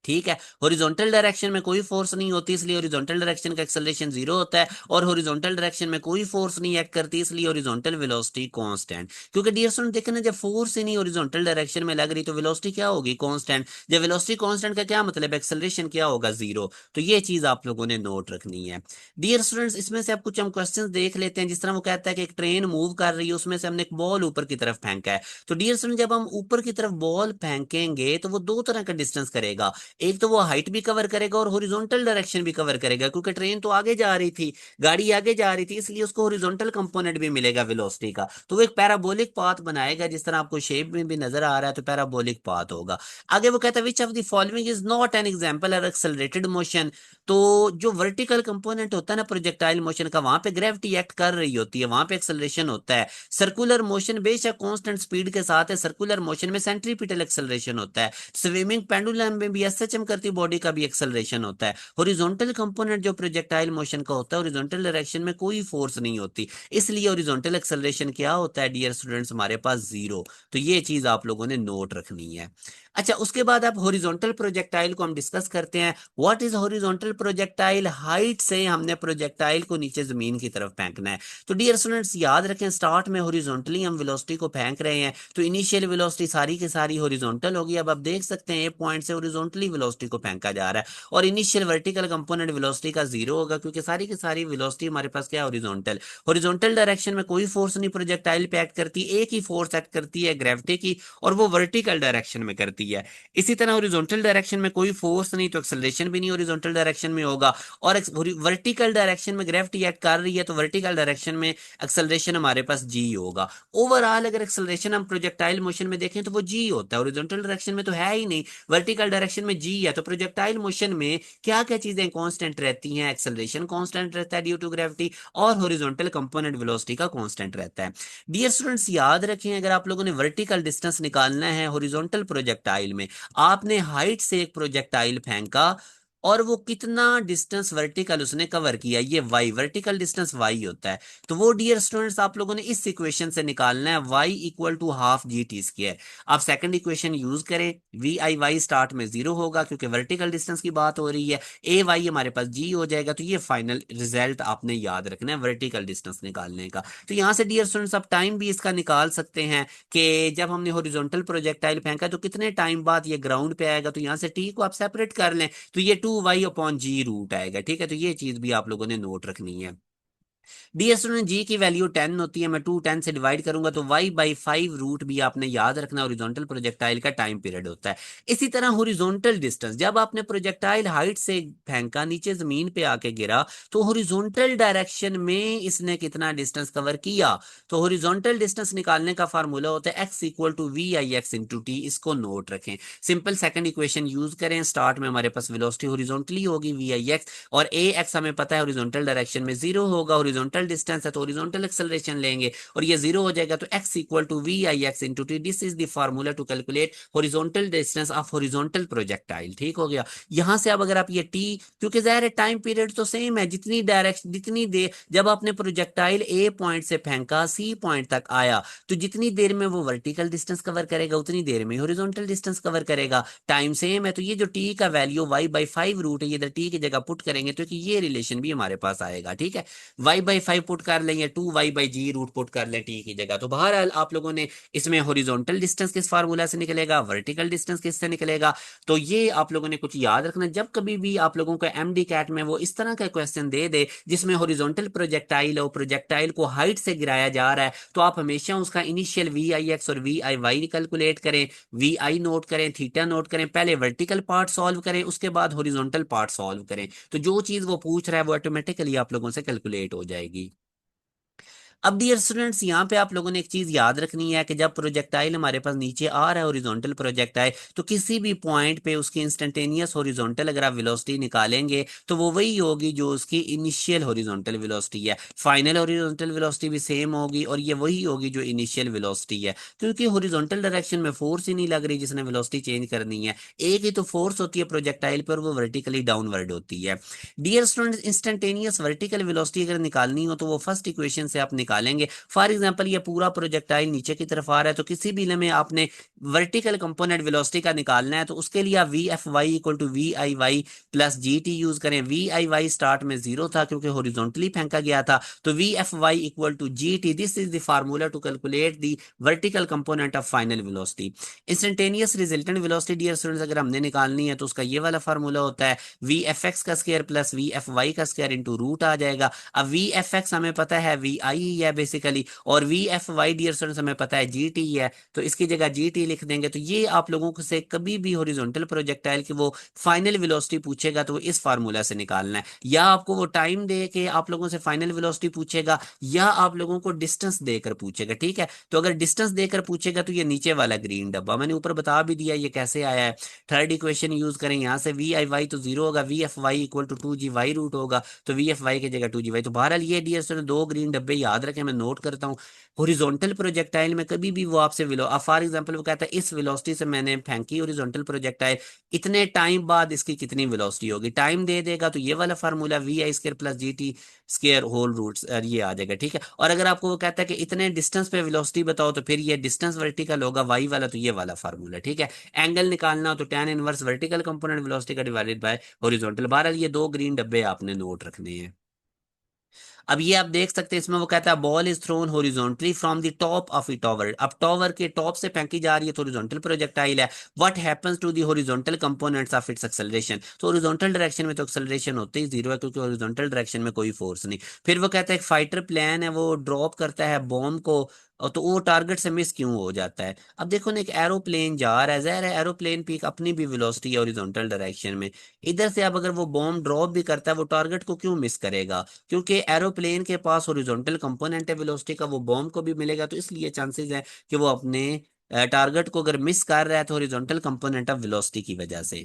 ठीक है। हॉरिजॉन्टल डायरेक्शन में कोई फोर्स नहीं होती इसलिए हॉरिजॉन्टल डायरेक्शन का एक्सेलरेशन जीरो होता है, और हॉरिजॉन्टल डायरेक्शन में कोई फोर्स नहीं एक्ट करती इसलिए हॉरिजॉन्टल वेलोसिटी कांस्टेंट। क्योंकि डियर स्टूडेंट देखें ना, जब फोर्स ही नहीं हॉरिजॉन्टल डायरेक्शन में लग रही तो वेलोसिटी क्या होगी, कांस्टेंट। जब वेलोसिटी कांस्टेंट का क्या मतलब, एक्सेलरेशन क्या होगा, जीरो। तो ये चीज आप लोगों ने नोट रखनी है। डियर स्टूडेंट्स इसमें से आप कुछ हम क्वेश्चन देख लेते हैं। जिस तरह वो कहता है कि एक ट्रेन मूव कर रही है, उसमें से हमने एक बॉल ऊपर की तरफ फेंका है। तो डियर स्टूडेंट जब हम ऊपर की तरफ बॉल फेंकेंगे तो वो दो तरह का डिस्टेंस करेगा। एक तो वो हाइट भी कवर करेगा और हॉरिजॉन्टल डायरेक्शन भी कवर करेगा, क्योंकि ट्रेन तो आगे जा रही थी, गाड़ी आगे जा रही थी, इसलिए उसको हॉरिजॉन्टल कंपोनेंट भी मिलेगा वेलोसिटी का। तो वो एक पैराबोलिक पाथ बनाएगा, जिस तरह आपको शेप में भी नजर आ रहा है, तो पैराबोलिक पाथ होगा। आगे वो कहता है विच of the following is not an example of accelerated motion. तो जो वर्टिकल कंपोनेंट होता है ना प्रोजेक्टाइल मोशन का, वहां पे ग्रेविटी एक्ट कर रही होती है, वहां पे एक्सेलरेशन होता है। सर्कुलर मोशन बेशक कांस्टेंट स्पीड के साथ है, सर्कुलर मोशन में सेंट्रीपिटल एक्सेलरेशन होता है। स्विमिंग पेंडुलम में भी है एसएचएम करती बॉडी का भी एक्सेलरेशन होता है। हॉरिजॉन्टल कंपोनेंट जो प्रोजेक्टाइल मोशन का होता है, हॉरिजॉन्टल डायरेक्शन में कोई फोर्स नहीं होती, इसलिए हॉरिजॉन्टल एक्सेलरेशन क्या होता है डियर स्टूडेंट्स, हमारे पास जीरो। तो ये चीज आप लोगों ने नोट रखनी है। अच्छा, उसके बाद आप हॉरिजॉन्टल प्रोजेक्टाइल को हम डिस्कस करते हैं। What is horizontal projectile? Height से हमने प्रोजेक्टाइल को नीचे जमीन की तरफ फेंकना है। तो डियर स्टूडेंट्स याद रखें, स्टार्ट में हॉरिजॉन्टली हम वेलोसिटी को फेंक रहे हैं, तो इनिशियल वेलोसिटी सारी की सारी हॉरिजॉन्टल होगी। अब आप देख सकते हैं ए पॉइंट से हॉरिजॉन्टली वेलोसिटी को फेंका जा रहा है, और इनिशियल वर्टिकल कंपोनेंट वेलोसिटी का जीरो होगा, क्योंकि सारी की सारी वेलोसिटी हमारे पास क्या है, हॉरिजॉन्टल। हॉरिजॉन्टल डायरेक्शन में कोई फोर्स नहीं प्रोजेक्टाइल पे एक्ट करती, एक ही फोर्स एक्ट करती है ग्रेविटी की, और वो वर्टिकल डायरेक्शन में करती है। इसी तरह हॉरिजॉन्टल डायरेक्शन में कोई फोर्स नहीं, तो एक्सेलरेशन भी नहीं हॉरिजॉन्टल डायरेक्शन में होगा। और वर्टिकल डायरेक्शन में ग्रेविटी एक्ट कर रही है, तो वर्टिकल डायरेक्शन में एक्सेलरेशन हमारे पास जी होगा। ओवरऑल अगर एक्सेलरेशन हम प्रोजेक्टाइल मोशन में देखें तो वो जी होता है, हॉरिजॉन्टल डायरेक्शन में तो है ही नहीं, वर्टिकल डायरेक्शन में जी है। तो प्रोजेक्टाइल मोशन में क्या क्या चीजें कांस्टेंट रहती हैं? एक्सेलरेशन कांस्टेंट रहता है ड्यू टू ग्रेविटी, और हॉरिजॉन्टल कंपोनेंट वेलोसिटी का कांस्टेंट रहता है। डियर स्टूडेंट्स याद रखें, अगर आप लोगों ने वर्टिकल डिस्टेंस निकालना है हॉरिजॉन्टल प्रोजेक्टाइल में, आपने हाइट से एक प्रोजेक्टाइल फेंका और वो कितना डिस्टेंस वर्टिकल उसने कवर किया, ये वाई, वर्टिकल डिस्टेंस वाई होता है। तो वो डियर स्टूडेंट्स आप लोगों ने इस इक्वेशन से निकालना है, Y equal to half G T square. आप सेकंड इक्वेशन यूज करें, वी आई वाई स्टार्ट में जीरो होगा क्योंकि वर्टिकल डिस्टेंस की बात हो रही है, ए वाई हमारे पास जी हो जाएगा। तो ये फाइनल रिजल्ट आपने याद रखना है वर्टिकल डिस्टेंस निकालने का। तो यहां से डियर स्टूडेंट्स आप टाइम भी इसका निकाल सकते हैं कि जब हमने हॉरिजॉन्टल प्रोजेक्टाइल फेंका तो कितने टाइम बाद ये ग्राउंड पे आएगा। तो यहां से टी को आप सेपरेट कर लें, तो ये 2y/g रूट आएगा। ठीक है, तो ये चीज भी आप लोगों ने नोट रखनी है। डी स्टूडेंट जी की वैल्यू 10 होती है, मैं 2 10 से डिवाइड करूंगा तो y/5 रूट भी आपने याद रखना, हॉरिजॉन्टल प्रोजेक्टाइल का टाइम पीरियड होता है। इसी तरह हॉरिजॉन्टल डिस्टेंस, जब आपने प्रोजेक्टाइल हाइट से फेंका नीचे जमीन पे आके गिरा, तो हॉरिजॉन्टल डायरेक्शन में इसने कितना डिस्टेंस कवर किया। तो हॉरिजॉन्टल डिस्टेंस निकालने का फार्मूला होता है x equal to V I X into T, इसको नोट रखें। सिंपल सेकंड इक्वेशन यूज करें, स्टार्ट में हमारे पास वेलोसिटी हॉरिजॉन्टली होगी वी आई एक्स, और ए एक्स हमें पता है हॉरिजॉन्टल डायरेक्शन में जीरो होगा, हॉरिजॉन्टल डिस्टेंस है तो हॉरिजॉन्टल एक्सेलरेशन लेंगे और ये जीरो हो जाएगा। तो x equal to V I X into T, this is the formula to calculate horizontal distance of horizontal projectile. ठीक हो गया। यहां से अब अगर आप ये टी, क्योंकि जाहिर है टाइम पीरियड तो सेम है, जितनी डायरेक्शन जितनी देर जब आपने प्रोजेक्टाइल ए पॉइंट से फेंका सी पॉइंट तक आया, तो जितनी देर में वो वर्टिकल डिस्टेंस कवर करेगा उतनी देर में हॉरिजॉन्टल डिस्टेंस कवर करेगा। टाइम सेम है, तो ये जो टी का वैल्यू y/5 रूट है, ये इधर टी की जगह पुट करेंगे तो ये रिलेशन भी हमारे पास आएगा। ठीक है, y/5 पुट कर लेंगे, 2y/g रूट पुट कर लें टी की जगह। तो बहरहाल आप लोगों ने इसमें हॉरिजॉन्टल डिस्टेंस किस फार्मूला से निकलेगा, वर्टिकल डिस्टेंस किससे निकलेगा, तो ये आप लोगों ने कुछ याद रखना। जब कभी भी आप लोगों को एमडी कैट में वो इस तरह का क्वेश्चन दे दे जिसमें हॉरिजॉन्टल प्रोजेक्टाइल और प्रोजेक्टाइल को हाइट से गिराया जा रहा है, तो आप हमेशा उसका इनिशियल वी आई एक्स और वी आई वाई कैलकुलेट करें, वी आई नोट करें, थीटा नोट करें, पहले वर्टिकल पार्ट सॉल्व करें, उसके बाद हॉरिजॉन्टल पार्ट सॉल्व करें। तो जो चीज वो पूछ रहा है वो ऑटोमेटिकली आप लोगों से कैलकुलेट हो जाएगी। अब डियर स्टूडेंट्स यहाँ पे आप लोगों ने एक चीज याद रखनी है कि जब प्रोजेक्टाइल हमारे पास नीचे आ रहा है हॉरिजॉन्टल प्रोजेक्टाइल, तो किसी भी पॉइंट पे उसकी इंस्टेंटेनियस हॉरिजॉन्टल अगर आप वेलोसिटी निकालेंगे तो वो वही होगी जो उसकी इनिशियल हॉरिजॉन्टल वेलोसिटी है। फाइनल हॉरिजॉन्टल वेलोसिटी भी सेम होगी और ये वही होगी जो इनिशियल वेलोसिटी है, क्योंकि हॉरिजॉन्टल डायरेक्शन में फोर्स ही नहीं लग रही जिसने वेलोसिटी चेंज करनी है। एक ही तो फोर्स होती है प्रोजेक्टाइल पर, वो वर्टिकली डाउनवर्ड होती है। Dear students, instantaneous vertical velocity अगर निकालनी हो तो वो फर्स्ट इक्वेशन से आप निकालेंगे। फॉर एग्जांपल ये पूरा प्रोजेक्टाइल नीचे की तरफ आ रहा है, तो किसी भी में आपने वर्टिकल कंपोनेंट वेलोसिटी का निकालना है, तो उसके लिए आप V F Y equal to V I Y plus G T use करें। वी आई वाई स्टार्ट में जीरो था क्योंकि हॉरिजॉन्टली फेंका गया था, तो V F Y equal to G T, this is the formula to calculate the vertical component of final velocity. Instantaneous resultant velocity dear students अगर हमने निकालनी है तो उसका ये वाला फार्मूला होता है वी एफ एक्स का square plus V F Y का स्क्वायर इंटू रूट आ जाएगा। अब वी एफ एक्स हमें पता है वी आई ही है बेसिकली, और V F Y dear students हमें पता है जी टी है, तो इसकी जगह जी टी लिख देंगे। तो ये आप लोगों को से कभी भी हॉरिजॉन्टल प्रोजेक्टाइल की वो फाइनल वेलोसिटी पूछेगा तो वो इस फार्मूला से निकालना है, या आपको वो टाइम दे के आप लोगों से फाइनल वेलोसिटी पूछेगा, या आप लोगों को डिस्टेंस देकर पूछेगा। ठीक है, तो अगर डिस्टेंस देकर पूछेगा तो ये नीचे वाला ग्रीन डब्बा मैंने ऊपर बता भी दिया ये कैसे आया है। थर्ड इक्वेशन यूज करें, यहाँ से वी आई वाई तो जीरो होगा, V F Y equal to 2g Y root होगा, तो वी एफ वाई की जगह 2g वाई। तो बहरहाल ये डियर स्टूडेंट दो ग्रीन डब्बे याद रखें, मैं नोट करता हूँ। हॉरिजॉन्टल प्रोजेक्टाइल में कभी भी वो आपसे फॉर एग्जांपल वो कहता है इस वेलोसिटी से मैंने फेंकी हॉरिजॉन्टल प्रोजेक्टाइल, इतने टाइम बाद इसकी कितनी वेलोसिटी होगी, टाइम दे देगा तो ये वाला formula VI² plus GT square whole roots ये आ जाएगा, ठीक है। और अगर आपको वो कहता है कि इतने डिस्टेंस पे वेलोसिटी बताओ, तो फिर ये डिस्टेंस वर्टिकल होगा वाई वाला, तो ये वाला फार्मूला, ठीक है। एंगल निकालना हो तो tan inverse vertical component velocity का डिवाइडेड बाय हॉरिजॉन्टल। बहरहाल ये दो ग्रीन डब्बे आपने नोट रखने हैं। अब ये आप देख सकते हैं, इसमें वो कहता है ball is thrown horizontally from the top of a tower. अब टॉवर के टॉप से फेंकी जा रही है तो हॉरिजॉन्टल प्रोजेक्टाइल है। What happens to the horizontal components of its acceleration. तो हॉरिजॉन्टल डायरेक्शन में तो एक्सेलरेशन होते ही जीरो है, क्योंकि हॉरिजॉन्टल डायरेक्शन में कोई फोर्स नहीं। फिर वो कहता है एक फाइटर प्लेन है, वो ड्रॉप करता है बॉम्ब को, और तो वो टारगेट से मिस क्यों हो जाता है। अब देखो ना, एक एरोप्लेन जा रहा है, ज़ाहिर है एरोप्लेन की अपनी भी वेलोसिटी है हॉरिजॉन्टल डायरेक्शन में। इधर से अब अगर वो बॉम्ब ड्रॉप भी करता है, वो टारगेट को क्यों मिस करेगा, क्योंकि एरोप्लेन के पास हॉरिजॉन्टल कंपोनेंट है वेलोसिटी का, वो बॉम्ब को भी मिलेगा, तो इसलिए चांसेस है कि वो अपने टारगेट को अगर मिस कर रहा है तो हॉरिजॉन्टल कंपोनेंट ऑफ वेलोसिटी की वजह से,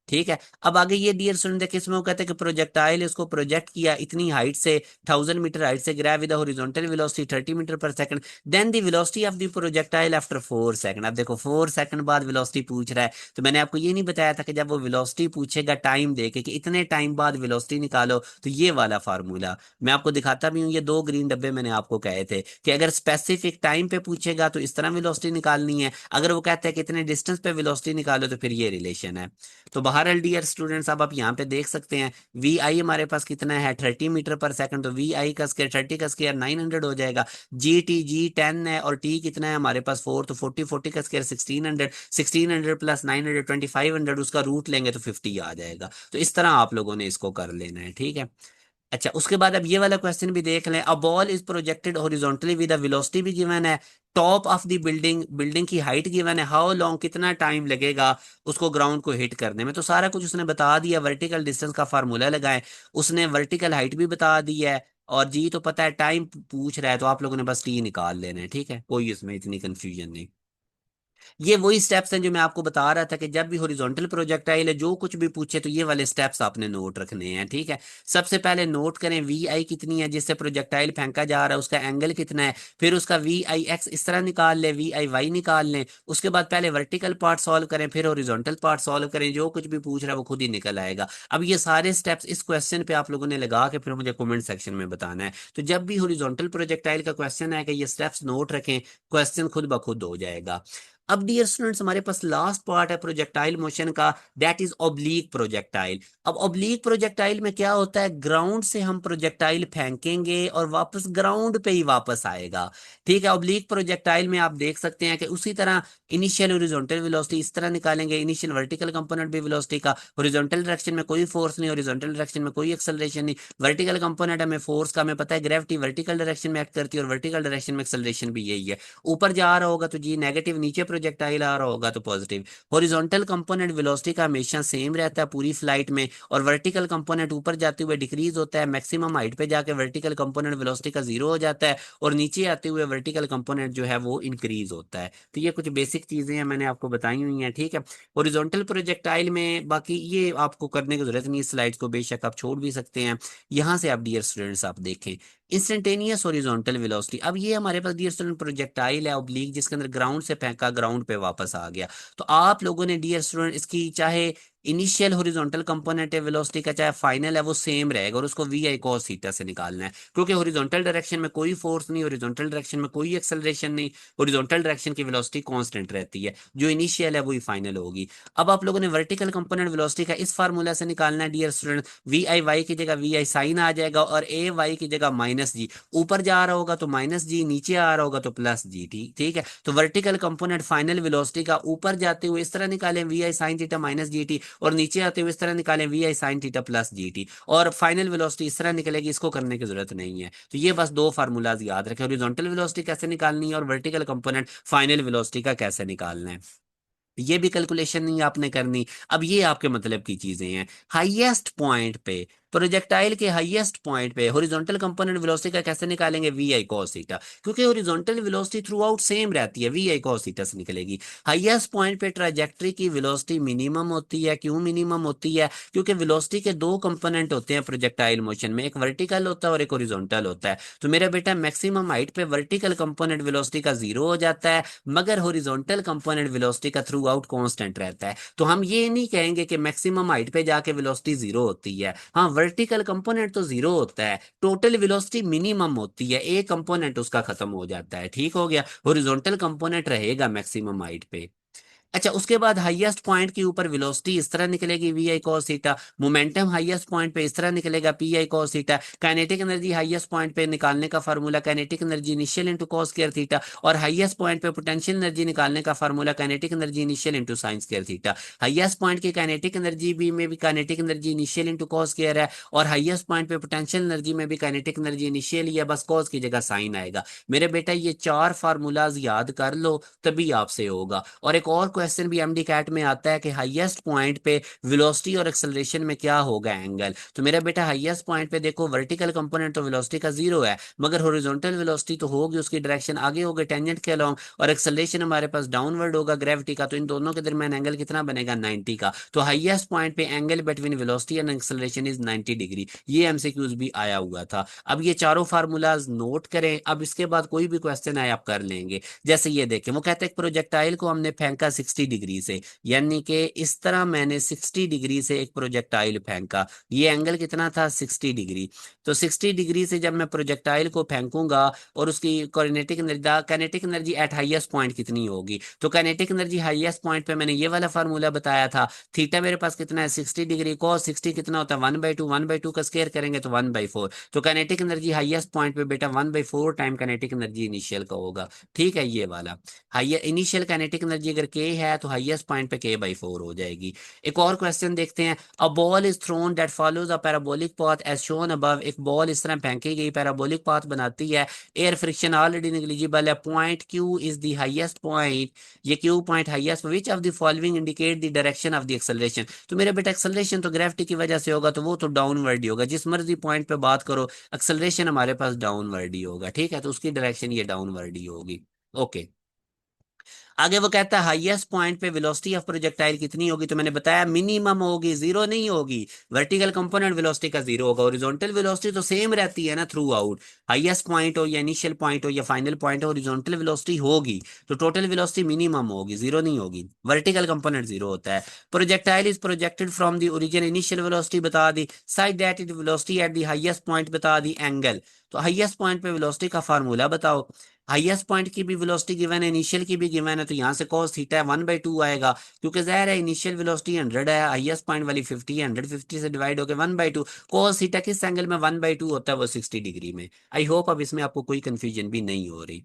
ठीक है। अब आगे ये डियर स्टूडेंट देखिए, इसमें वो कहते हैं कि प्रोजेक्टाइल इसको प्रोजेक्ट किया इतनी हाइट से, 1000 मीटर हाइट से गिरा with horizontal velocity 30 metre per second, then the velocity of the projectile after 4 second. अब देखो 4 सेकंड बाद वेलोसिटी पूछ रहा है, तो मैंने आपको ये नहीं बताया था कि जब वो वेलोसिटी पूछेगा टाइम देके कि इतने टाइम बाद वेलोसिटी निकालो, तो ये वाला फार्मूला मैं आपको दिखाता भी हूँ। ये दो ग्रीन डब्बे मैंने आपको कहे थे कि अगर स्पेसिफिक टाइम पे पूछेगा तो इस तरह वेलोसिटी निकालनी है, अगर वो कहता है कि इतने डिस्टेंस पे वेलोसिटी निकालो तो फिर ये रिलेशन है। तो बहरहाल डियर स्टूडेंट्स, अब आप यहाँ पे देख सकते हैं VI हमारे पास कितना है 30 मीटर पर सेकंड, तो VI का स्केयर 30 का स्केयर 900 हो जाएगा। जी 10 है, और टी कितना है हमारे पास 4, तो 40 का स्केयर 1600, 1600 प्लस 900 2500, उसका रूट लेंगे तो 50 आ जाएगा। तो इस तरह आप लोगों ने इसको कर लेना है, ठीक है। अच्छा, उसके बाद अब ये वाला क्वेश्चन भी देख लें। अ ball is projected horizontally with a velocity भी गिवन है, top of the building, building की हाइट गिवन है, हाउ लॉन्ग कितना टाइम लगेगा उसको ग्राउंड को हिट करने में। तो सारा कुछ उसने बता दिया, वर्टिकल डिस्टेंस का फार्मूला लगाएं, उसने वर्टिकल हाइट भी बता दी है, और जी तो पता है टाइम पूछ रहा है, तो आप लोगों ने बस टी निकाल लेना है, ठीक है, कोई इसमें इतनी कंफ्यूजन नहीं। ये वही स्टेप्स हैं जो मैं आपको बता रहा था कि जब भी हॉरिजॉन्टल प्रोजेक्टाइल है जो कुछ भी पूछे तो ये वाले स्टेप्स आपने नोट रखने हैं, ठीक है। सबसे पहले नोट करें VI कितनी है जिससे प्रोजेक्टाइल फेंका जा रहा है, उसका एंगल कितना है, फिर उसका VIX इस तरह निकाल लें, VIY निकाल लें। उसके बाद पहले वर्टिकल पार्ट सॉल्व करें, फिर हॉरिजॉन्टल पार्ट सॉल्व करें, जो कुछ भी पूछ रहा है वो खुद ही निकल आएगा। अब ये सारे स्टेप्स इस क्वेश्चन पे आप लोगों ने लगा के फिर मुझे कमेंट सेक्शन में बताना है। तो जब भी हॉरिजॉन्टल प्रोजेक्टाइल का क्वेश्चन है कि ये स्टेप्स नोट रखें, क्वेश्चन खुद ब खुद हो जाएगा। अब डियर स्टूडेंट्स, हमारे पास लास्ट पार्ट है प्रोजेक्टाइल मोशन का, दैट इज ऑब्लीक प्रोजेक्टाइल। अब ऑब्लीक प्रोजेक्टाइल में क्या होता है, ग्राउंड से हम प्रोजेक्टाइल फेंकेंगे और वापस ग्राउंड पे ही वापस आएगा, ठीक है। ऑब्लीक प्रोजेक्टाइल में आप देख सकते हैं कि उसी तरह इनिशियल हॉरिजॉन्टल वेलोसिटी इस तरह निकालेंगे, इनिशियल वर्टिकल कंपोनेंट भी वेलोसिटी का, हॉरिजॉन्टल डायरेक्शन में कोई फोर्स नहीं, हॉरिजॉन्टल डायरेक्शन में कोई एक्सेलरेशन नहीं, वर्टिकल कंपोनेंट हमें फोर्स का, हमें पता है ग्रेविटी वर्टिकल डायरेक्शन में एक्ट करती है, और वर्टिकल डायरेक्शन में एक्सेलरेशन भी यही है, ऊपर जा रहा होगा तो जी नेगेटिव, नीचे प्रोजेक्टाइल आ रहा होगा तो पॉजिटिव। हॉरिजॉन्टल कंपोनेंट वेलोसिटी का हमेशा सेम रहता है पूरी फ्लाइट में, और वर्टिकल कंपोनेंट ऊपर जाते हुए डिक्रीज होता है, मैक्सिमम हाइट पे जाके वर्टिकल कंपोनेंट वेलोसिटी का जीरो हो जाता है, और नीचे आते हुए वर्टिकल कंपोनेंट जो है वो इंक्रीज होता है। तो ये कुछ बेसिक चीजें हैं मैंने आपको बताई हुई हैं, ठीक है। हॉरिजॉन्टल प्रोजेक्टाइल में बाकी ये आपको करने की जरूरत नहीं, स्लाइड्स को बेशक आप छोड़ भी सकते हैं। यहाँ से आप डियर स्टूडेंट्स आप देखें इंस्टेंटेनियस हॉरिजॉन्टल वेलोसिटी। अब ये हमारे पास डियर स्टूडेंट प्रोजेक्टाइल है ऑब्लिक, जिसके अंदर ग्राउंड से फेंका, ग्राउंड पे वापस आ गया। तो आप लोगों ने डियर स्टूडेंट इसकी चाहे इनिशियल हॉरिजॉन्टल कंपोनेंट है वेलोसिटी का, चाहे फाइनल है, वो सेम रहेगा, और उसको VI cos थीटा से निकालना है, क्योंकि हॉरिजॉन्टल डायरेक्शन में कोई फोर्स नहीं, हॉरिजॉन्टल डायरेक्शन में कोई एक्सेलरेशन नहीं, हॉरिजॉन्टल डायरेक्शन की वेलोसिटी कांस्टेंट रहती है, जो इनिशियल है वही फाइनल होगी। अब आप लोगों ने वर्टिकल कंपोनेंट वेलोसिटी का इस फार्मूला से निकालना है डियर स्टूडेंट, VI की जगह VI साइन आ जाएगा, और AY की जगह -G, ऊपर जा रहा होगा तो -G, नीचे आ रहा होगा तो +G, ठीक ठीक है। तो वर्टिकल कंपोनेंट फाइनल वेलोसिटी का ऊपर जाते हुए इस तरह निकालें VI sin थीटा -GT, और नीचे आते हुए इस तरह निकालें VI sin थीटा +GT, और फाइनल वेलोसिटी इस तरह निकलेगी, इसको करने की जरूरत नहीं है। तो ये बस दो फार्मूलाज याद रखें, हॉरिजॉन्टल वेलोसिटी कैसे निकालनी है और वर्टिकल कंपोनेंट फाइनल वेलोसिटी का कैसे निकालना है। ये भी कैलकुलेशन नहीं आपने करनी। अब ये आपके मतलब की चीजें हैं। हाईएस्ट पॉइंट पे, प्रोजेक्टाइल के हाईएस्ट पॉइंट पे हॉरिजॉन्टल कंपोनेंट वेलोसिटी का कैसे निकालेंगे, वी आई कॉस थीटा, क्योंकि horizontal velocity through out same रहती है, वी आई कॉस थीटा से निकलेगी। हाईएस्ट पॉइंट पे ट्राजेक्टरी की वेलोसिटी मिनिमम होती है। क्यों मिनिमम होती है? क्योंकि वेलोसिटी के दो कंपोनेंट होते हैं प्रोजेक्टाइल मोशन में, एक वर्टिकल होता है और एक हॉरिजॉन्टल होता है। तो मेरा बेटा मैक्सिमम हाइट पे वर्टिकल कंपोनेंट वेलोसिटी का जीरो हो जाता है, मगर हॉरिजॉन्टल कंपोनेंट वेलोसिटी का थ्रू आउट कांस्टेंट रहता है। तो हम ये नहीं कहेंगे कि मैक्सिमम हाइट पे जाके वेलोसिटी जीरो होती है। हाँ, वर्टिकल कंपोनेंट तो जीरो होता है, टोटल वेलोसिटी मिनिमम होती है, एक कंपोनेंट उसका खत्म हो जाता है। ठीक हो गया, हॉरिजॉन्टल कंपोनेंट रहेगा मैक्सिमम हाइट पे। अच्छा, उसके बाद हाईएस्ट पॉइंट के ऊपर वेलोसिटी इस तरह निकलेगी, V I cos theta. Momentum highest point पे इस तरह निकलेगा, P I cos theta. Kinetic energy highest point पे निकालने का formula kinetic energy initial into cos square theta, और हाईएस्ट पॉइंट पे पोटेंशियल एनर्जी निकालने का formula kinetic energy initial into sine square theta. Highest point की काइनेटिक एनर्जी भी में भी kinetic energy initial into cos square है, और हाईएस्ट पॉइंट पे पोटेंशियल एनर्जी में भी काइनेटिक एनर्जी इनिशियल ही है, बस कॉस की जगह साइन आएगा। मेरे बेटा ये चार फार्मूलाज याद कर लो, तभी आपसे होगा। और एक और क्वेश्चन भी एमडी कैट में आता है कि हाईएस्ट पॉइंट पे वेलोसिटी और एक्सेलरेशन में क्या होगा एंगल। तो मेरा बेटा हाईएस्ट पॉइंट पे देखो, वर्टिकल कंपोनेंट तो वेलोसिटी का जीरो है, मगर हॉरिजॉन्टल वेलोसिटी तो होगी, उसकी डायरेक्शन आगे होगी टेंजेंट के अलोंग, और एक्सेलरेशन हमारे पास डाउनवर्ड होगा ग्रेविटी का। तो इन दोनों के दरमियान एंगल कितना बनेगा, 90 का। तो हाईएस्ट पॉइंट पे angle between velocity and acceleration is 90 degree. ये एमसीक्यूज भी आया हुआ था। अब ये चारों फार्मूलाज नोट करें, अब इसके बाद कोई भी क्वेश्चन आए आप कर लेंगे। जैसे ये देखें, वो कहते हैं प्रोजेक्टाइल को हमने फेंका 60 डिग्री से, यानी कि इस तरह मैंने 60 डिग्री से एक प्रोजेक्टाइल फेंका। ये एंगल कितना था, 60 डिग्री। तो 60 डिग्री से जब मैं प्रोजेक्टाइल को फेंकूंगा, और उसकी kinetic energy at highest point कितनी होगी, तो काइनेटिक एनर्जी हाईएस्ट पॉइंट पे मैंने ये वाला फार्मूला बताया था। थीटा मेरे पास कितना है, 60 डिग्री, कॉस 60 कितना होता है, 1/2, 1/2 का स्क्वायर करेंगे तो 1/4। तो काइनेटिक एनर्जी हाईएस्ट पॉइंट पे बेटा 1/4 टाइम काइनेटिक एनर्जी इनिशियल का होगा। ठीक है, ये वाला हाइयर इनिशियल काइनेटिक एनर्जी अगर के है तो हाईएस्ट पॉइंट पे k/4 हो जाएगी। एक और क्वेश्चन देखते हैं। A ball is thrown that follows a parabolic path as shown above. एक बॉल इस तरह फेंकी गई, पैराबोलिक पाथ बनाती है, एयर फ्रिक्शन ऑलरेडी नेग्लिजिबल है, point Q is the highest point. ये Q point highest, which of the following indicate the direction of the acceleration. तो मेरे बेटा एक्सेलरेशन तो ग्रेविटी की वजह से होगा, तो वो तो डाउनवर्ड ही होगा, जिस मर्जी पॉइंट पे बात करो एक्सेलरेशन हमारे पास डाउनवर्ड ही होगा। ठीक है, तो उसकी डायरेक्शन ये डाउनवर्ड ही होगी। ओके, आगे वो कहता है हाईएस्ट पॉइंट पे वेलोसिटी ऑफ प्रोजेक्टाइल कितनी होगी, तो मैंने बताया मिनिमम होगी, जीरो नहीं होगी। वर्टिकल कंपोनेंट वेलोसिटी का जीरो होगा, हॉरिजॉन्टल वेलोसिटी तो सेम रहती है ना थ्रू आउट। हाईएस्ट पॉइंट हो या इनिशियल पॉइंट हो या फाइनल पॉइंट हो, हॉरिजॉन्टल वेलोसिटी होगी, तो टोटल वेलोसिटी मिनिमम होगी, जीरो नहीं होगी। वर्टिकल कंपोनेंट जीरो होता है। Projectile is projected from the origin, initial velocity बता दी, side that is velocity at the highest point बता दी, एंगल। तो हाईएस्ट पॉइंट पे वेलोसिटी का फार्मूला बताओ। हाईएस्ट पॉइंट की भी वेलोसिटी गिवन है, इनिशियल की भी गिवन है, तो यहाँ से cos थीटा 1/2 आएगा, क्योंकि जाहिर है इनिशियल वेलोसिटी 100 है, हाईएस्ट पॉइंट वाली 50 है, 150 से डिवाइड होकर 1/2। cos थीटा किस एंगल में 1/2 होता है, वो 60 डिग्री में। आई होप अब इसमें आपको कोई कंफ्यूजन भी नहीं हो रही।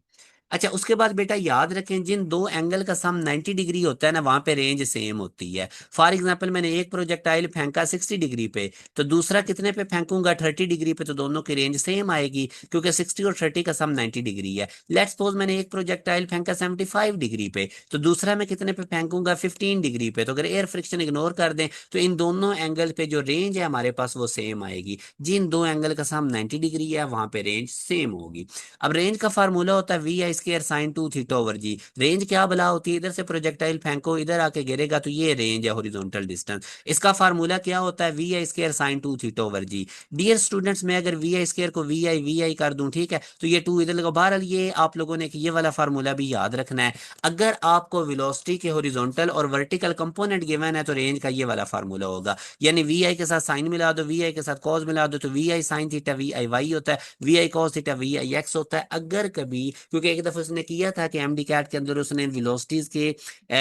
अच्छा, उसके बाद बेटा याद रखें, जिन दो एंगल का सम 90 डिग्री होता है ना, वहां पे रेंज सेम होती है। फॉर एग्जांपल मैंने एक प्रोजेक्टाइल फेंका 60 डिग्री पे, तो दूसरा कितने पे फेंकूंगा, 30 डिग्री पे, तो दोनों की रेंज सेम आएगी, क्योंकि 60 और 30 का सम 90 डिग्री है। लेट्स सपोज मैंने एक प्रोजेक्टाइल फेंका 75 डिग्री पे, तो दूसरा मैं कितने पे फेंकूंगा, 15 डिग्री पे। तो अगर एयर फ्रिक्शन इग्नोर कर दें, तो इन दोनों एंगल पे जो रेंज है हमारे पास वो सेम आएगी। जिन दो एंगल का सम 90 डिग्री है वहां पे रेंज सेम होगी। अब रेंज का फार्मूला होता है वी आई स्क्र साइन 2 थीटा/जी। रेंज क्या बला होती है, इधर से प्रोजेक्टाइल फेंको, इधर आके गिरेगा, तो ये रेंज है, हॉरिजॉन्टल डिस्टेंस। इसका फार्मूला क्या होता है, वी आई स्क्र साइन 2 थीटा/जी। डियर स्टूडेंट्स, मैं अगर वी आई स्क्र को वी आई कर दूं, ठीक है, तो ये 2 इधर लगा। बहरहाल ये आप लोगों ने ये वाला फार्मूला भी याद रखना है। अगर आपको वेलोसिटी के हॉरिजॉन्टल और वर्टिकल कंपोनेंट गिवन है, तो रेंज का ये वाला फार्मूला होगा। यानी वी आई के साथ साइन मिला दो, वी आई के साथ कॉस मिला दो, तो V I sine theta V I Y होता है, V I cos theta V I X होता है। अगर कभी, क्योंकि एक दफा उसने किया था कि एमडी कैट के अंदर उसने वेलोसिटीज के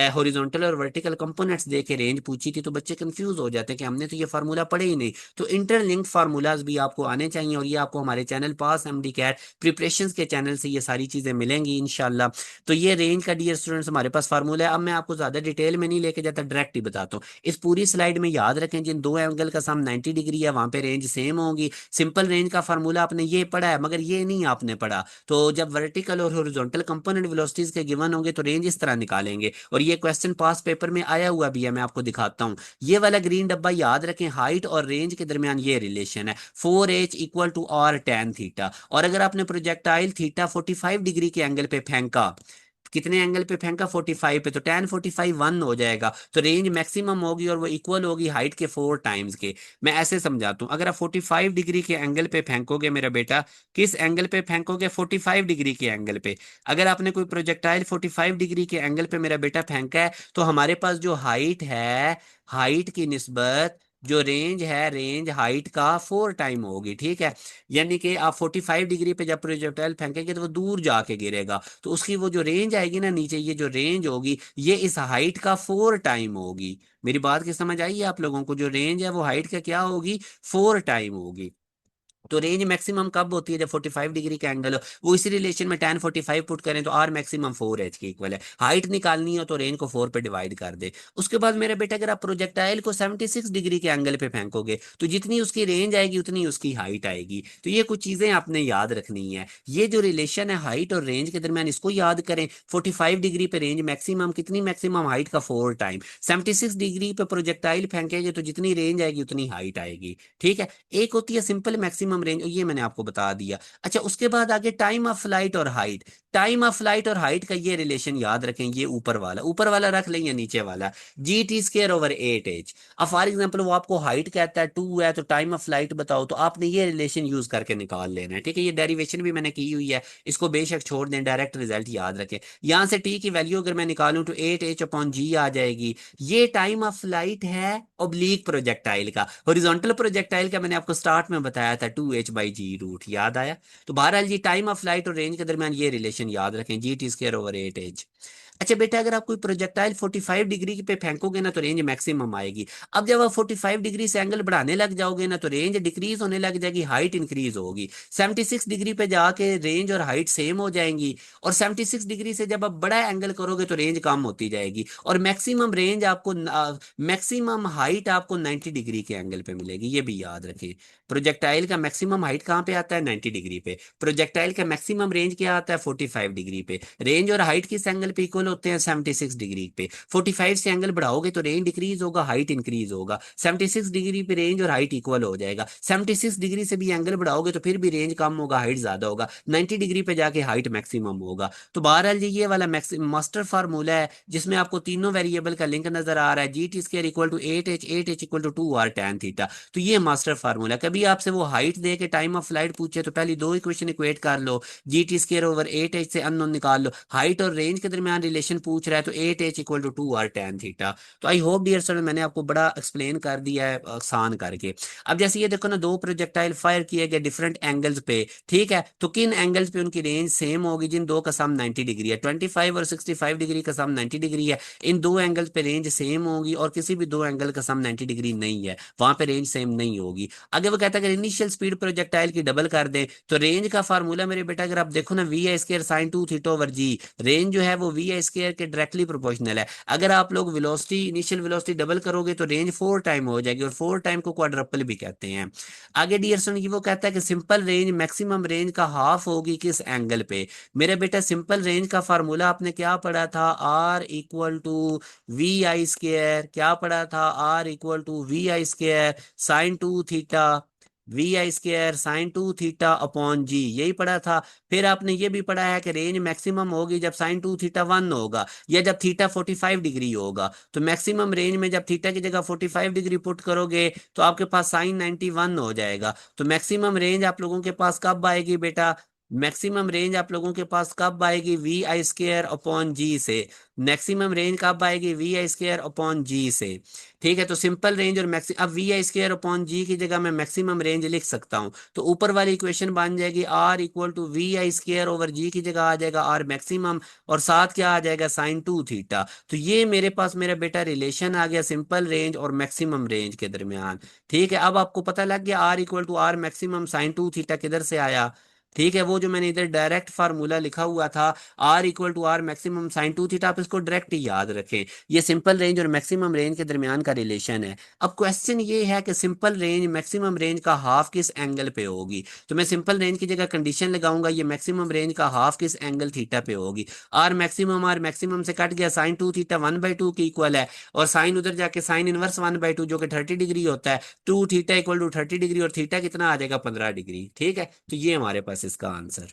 हॉरिजॉन्टल और वर्टिकल कंपोनेंट्स दे के रेंज पूछी थी, तो बच्चे कंफ्यूज हो जाते हैं कि हमने तो ये फार्मूला पढ़े ही नहीं। तो इंटरलिंक्ड फार्मूलाज भी आपको आने चाहिए, और ये आपको हमारे चैनल पास एमडी कैट प्रिपरेशन के चैनल से ये सारी चीजें मिलेंगी इंशाल्लाह। तो ये रेंज का डियर स्टूडेंट्स हमारे पास फार्मूला है। अब मैं आपको ज्यादा डिटेल में नहीं लेके जाता, डायरेक्ट ही बताता हूँ। इस पूरी स्लाइड में याद रखें, जिन दो एंगल का सम 90 डिग्री है वहां पे रेंज सेम होगी। सिंपल रेंज का फार्मूला आपने ये पढ़ा है, मगर ये नहीं आपने पढ़ा। तो जब वर्टिकल और हॉरिजॉन्टल कंपोनेंट वेलोसिटीज के गिवन होंगे तो रेंज इस तरह निकालेंगे। और ये क्वेश्चन पास पेपर में आया हुआ भी है, मैं आपको दिखाता हूँ। ये वाला ग्रीन डब्बा याद रखें, हाइट और रेंज के दरमियान ये रिलेशन है, 4h equal to R tan theta. और अगर आपने प्रोजेक्टाइल थीटा 45 डिग्री के एंगल पे फेंका, कितने एंगल पे फेंका, 45 पे, तो tan 45 1 हो जाएगा, तो रेंज मैक्सिमम होगी और वो इक्वल होगी हाइट के 4 टाइम्स के। मैं ऐसे समझाता हूँ, अगर आप 45 डिग्री के एंगल पे फेंकोगे मेरा बेटा, किस एंगल पे फेंकोगे, 45 डिग्री के एंगल पे। अगर आपने कोई प्रोजेक्टाइल 45 डिग्री के एंगल पे मेरा बेटा फेंका है, तो हमारे पास जो हाइट है, हाइट की निस्बत जो रेंज है, रेंज हाइट का 4 टाइम होगी, ठीक है। यानी कि आप 45 डिग्री पे जब प्रोजेक्टाइल फेंकेंगे तो वो दूर जाके गिरेगा, तो उसकी वो जो रेंज आएगी ना नीचे, ये जो रेंज होगी ये इस हाइट का 4 टाइम होगी। मेरी बात की समझ आई है आप लोगों को, जो रेंज है वो हाइट का क्या होगी, 4 टाइम होगी। तो रेंज मैक्सिमम कब होती है, जब 45 डिग्री का एंगल हो। वो इसी रिलेशन में tan 45 पुट करें तो आर मैक्सिमम 4h के इक्वल है। हाइट निकालनी हो तो रेंज को 4 पे डिवाइड कर दे। उसके बाद मेरे बेटा अगर आप प्रोजेक्टाइल को 76 डिग्री के एंगल पे फेंकोगे तो जितनी उसकी रेंज आएगी उतनी उसकी हाइट आएगी। तो ये कुछ चीजें आपने याद रखनी है। ये जो रिलेशन है हाइट और रेंज के दरमियान, इसको याद करें। 45 डिग्री पे रेंज मैक्सिमम, कितनी मैक्सिमम, हाइट का 4 टाइम। 76 डिग्री पे प्रोजेक्टाइल फेंकेंगे तो जितनी रेंज आएगी उतनी हाइट आएगी, ठीक है। एक होती है सिंपल मैक्सिमम रेंज, ये मैंने आपको बता दिया। अच्छा, उसके बाद आगे टाइम ऑफ फ्लाइट और हाइट। टाइम ऑफ फ्लाइट और हाइट का ये रिलेशन याद रखें, ये ऊपर वाला रख लें या नीचे वाला, GT²/8h। अब फॉर एग्जाम्पल वो आपको हाइट कहता है 2 है, तो टाइम ऑफ फ्लाइट बताओ, तो आपने ये रिलेशन यूज करके निकाल लेना है, ठीक है। ये डेरिवेशन भी मैंने की हुई है, इसको बेशक छोड़ दें, डायरेक्ट रिजल्ट याद रखें। यहां से टी की वैल्यू अगर मैं निकालूं तो 8h/g आ जाएगी। ये टाइम ऑफ फ्लाइट है ओब्लिक प्रोजेक्टाइल का। हॉरिजॉन्टल प्रोजेक्टाइल का मैंने आपको स्टार्ट में बताया था 2h/g रूट, याद आया। तो बहरहाल जी टाइम ऑफ फ्लाइट और रेंज के दरमियान ये रिलेशन याद रखें, GT²/8h। अच्छा बेटा, अगर आप कोई प्रोजेक्टाइल 45 डिग्री पे फेंकोगे ना तो रेंज मैक्सिमम आएगी। अब जब आप 45 डिग्री से एंगल बढ़ाने लग जाओगे ना तो रेंज डिक्रीज होने लग जाएगी, हाइट इंक्रीज होगी। 76 डिग्री पे जाके रेंज और हाइट सेम हो जाएंगी, और 76 डिग्री से जब आप बड़ा एंगल करोगे तो रेंज कम होती जाएगी, और मैक्सिमम रेंज आपको, मैक्सिमम हाइट आपको 90 डिग्री के एंगल पे मिलेगी, ये भी याद रखें। प्रोजेक्टाइल का मैक्सिमम हाइट कहाँ पे आता है, 90 डिग्री पे। प्रोजेक्टाइल का मैक्सिमम रेंज क्या आता है, 45 डिग्री पे। रेंज और हाइट किस एंगल पे इक्वल होते हैं, 76 डिग्री पे। 45 से एंगल बढ़ाओगे तो रेंज डिक्रीज होगा, हाइट इंक्रीज होगा। 76 डिग्री पे रेंज और हाइट इक्वल हो जाएगा। 76 डिग्री से भी एंगल बढ़ाओगे तो फिर भी रेंज कम होगा, हाइट ज्यादा होगा। 90 डिग्री पे जाके हाइट मैक्सिमम होगा। तो बहरहाल जी ये वाला मास्टर फार्मूला है जिसमें आपको तीनों वेरिएबल का लिंक नजर आ रहा है, GT² = 8h, 8h = 2r tan θ। तो ये मास्टर फार्मूला। कभी आपसे वो हाइट दे के टाइम ऑफ फ्लाइट पूछे तो पहले दो इक्वेशन इक्वेट कर लो, GT² / 8h से अननोन निकाल लो। हाइट और रेंज के दरमियान रिलेशन पूछ रहा है तो 8h = 2r tan θ। तो आई होप डियर स्टूडेंट मैंने आपको बड़ा एक्सप्लेन कर दिया है आसान करके। अब जैसे ये देखो ना, दो प्रोजेक्टाइल फायर किए गए डिफरेंट एंगल्स पे, ठीक है, तो किन एंगल्स पे उनकी रेंज सेम होगी, जिन दो का सम 90 डिग्री है, 25 और 65 डिग्री का सम 90 डिग्री है, इन दो एंगल्स पे रेंज सेम होगी, और किसी भी दो एंगल का सम 90 डिग्री नहीं है, वहां पे रेंज सेम नहीं होगी। आगे वो कहता है अगर इनिशियल स्पीड प्रोजेक्टाइल की डबल कर दें तो रेंज का फार्मूला मेरे बेटा अगर आप देखो ना, VI² sin 2θ/g, रेंज जो है वो VI² के डायरेक्टली प्रोपोर्शनल है। अगर आप लोग वेलोसिटी, इनिशियल वेलोसिटी डबल करोगे तो रेंज 4 टाइम हो जाएगी, और 4 टाइम को क्वाड्रपल भी कहते हैं। आगे डियरसन की वो कहता है कि सिंपल रेंज मैक्सिमम रेंज का हाफ होगी किस एंगल पे। मेरे बेटा सिंपल रेंज का फार्मूला आपने क्या पढ़ा था, R = VI², क्या पढ़ा था, R = VI²sin 2θ, VI² sin 2θ/g, यही पढ़ा था। फिर आपने ये भी पढ़ा है कि रेंज मैक्सिमम होगी जब sin 2θ 1 होगा, या जब थीटा 45 डिग्री होगा। तो मैक्सिमम रेंज में जब थीटा की जगह 45 डिग्री पुट करोगे तो आपके पास sin 91 हो जाएगा। तो मैक्सिमम रेंज आप लोगों के पास कब आएगी बेटा, मैक्सिमम रेंज आप लोगों के पास कब आएगी, VI² / g से। मैक्सिमम रेंज कब आएगी, VI² / g से। ठीक है, तो सिंपल रेंज और मैक्सिम, अब VI² / g की जगह मैं मैक्सिमम रेंज लिख सकता हूं, तो ऊपर वाली इक्वेशन बन जाएगी R = VI² / g की जगह आ जाएगा R मैक्सिमम, और साथ क्या आ जाएगा, sin 2θ। तो ये मेरे पास मेरा बेटा रिलेशन आ गया सिंपल रेंज और मैक्सिमम रेंज के दरमियान। ठीक है, अब आपको पता लग गया R = R मैक्सिमम sin 2θ किधर से आया। ठीक है, वो जो मैंने इधर डायरेक्ट फार्मूला लिखा हुआ था, R equal to R maximum sine two theta, आप इसको डायरेक्ट ही याद रखें। ये सिंपल रेंज और मैक्सिमम रेंज के दरमियान का रिलेशन है। अब क्वेश्चन ये है कि सिंपल रेंज मैक्सिमम रेंज का हाफ किस एंगल पे होगी। तो मैं सिंपल रेंज की जगह कंडीशन लगाऊंगा, ये मैक्सिमम रेंज का हाफ किस एंगल थीटा पे होगी। आर मैक्सिमम से कट गया, साइन टू थीटा 1/2 की इक्वल है, और साइन उधर जाके साइन इनवर्स 1/2 जो कि 30 डिग्री होता है, 2 थीटा इक्वल टू 30 डिग्री, और थीटा कितना आ जाएगा 15 डिग्री। ठीक है, तो ये हमारे पास इसका आंसर।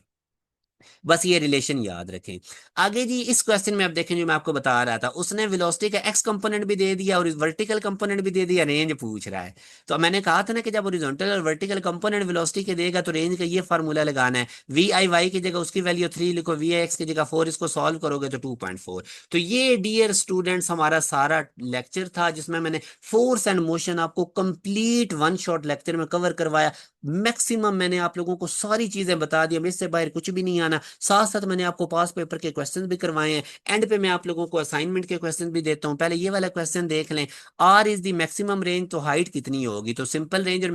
बस ये रिलेशन याद रखें। आगे जी इस क्वेश्चन में आप देखें, जो मैं आपको बता रहा था, उसने वेलोसिटी का एक्स कंपोनेंट भी दे दिया और वर्टिकल कंपोनेंट भी दे दिया, रेंज पूछ रहा है। तो मैंने कहा था ना कि जब ओरिजेंटल और वर्टिकल कंपोनेंट वेलोसिटी के देगा तो रेंज का ये फार्मूला लगाना है, वी आई वाई की जगह उसकी वैल्यू 3 लिखो, वी आई एक्स की जगह 4, इसको सॉल्व करोगे तो 2.4। तो ये डियर स्टूडेंट्स हमारा सारा लेक्चर था, जिसमें मैंने फोर्स एंड मोशन आपको कंप्लीट वन शॉट लेक्चर में कवर करवाया। मैक्सिमम मैंने आप लोगों को सारी चीजें बता दी, अब इससे बाहर कुछ भी नहीं आना। साथ साथ मैंने आपको पास पेपर के क्वेश्चंस भी करवाए हैं। एंड पे मैं आप लोगों को असाइनमेंट के क्वेश्चन भी देता हूं। पहले ये वाला क्वेश्चन देख लें, R is the maximum range, तो हाइट कितनी होगी। तो सिंपल रेंज और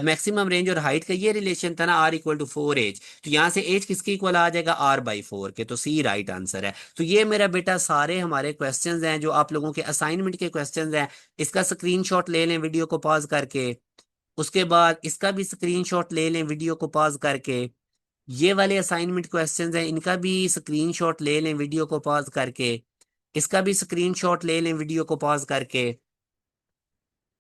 मैक्सिमम रेंज और हाइट का ये रिलेशन था ना, आर इक्वल टू 4 एच। तो यहाँ से एच किसके इक्वल आ जाएगा, R/4 के। तो सी राइट आंसर है। तो ये मेरा बेटा सारे हमारे क्वेश्चंस हैं जो आप लोगों के असाइनमेंट के क्वेश्चंस हैं। इसका स्क्रीनशॉट ले लें वीडियो को पॉज करके। उसके बाद इसका भी स्क्रीनशॉट ले लें वीडियो को पॉज करके। ये वाले असाइनमेंट क्वेश्चंस हैं, इनका भी स्क्रीनशॉट ले लें वीडियो को पॉज करके। इसका भी स्क्रीनशॉट ले लें वीडियो को पॉज करके।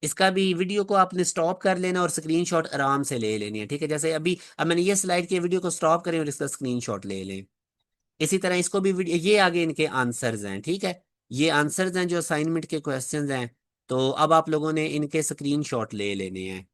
इसका भी वीडियो को आपने स्टॉप कर लेना और स्क्रीनशॉट आराम से ले लेनी है। ठीक है, जैसे अभी अब मैंने ये स्लाइड की वीडियो को स्टॉप करें और इसका स्क्रीनशॉट ले लें। इसी तरह इसको भी वीडियो, ये आगे इनके आंसर्स हैं। ठीक है, ये आंसर्स हैं जो असाइनमेंट के क्वेश्चंस हैं। तो अब आप लोगों ने इनके स्क्रीनशॉट ले लेने हैं।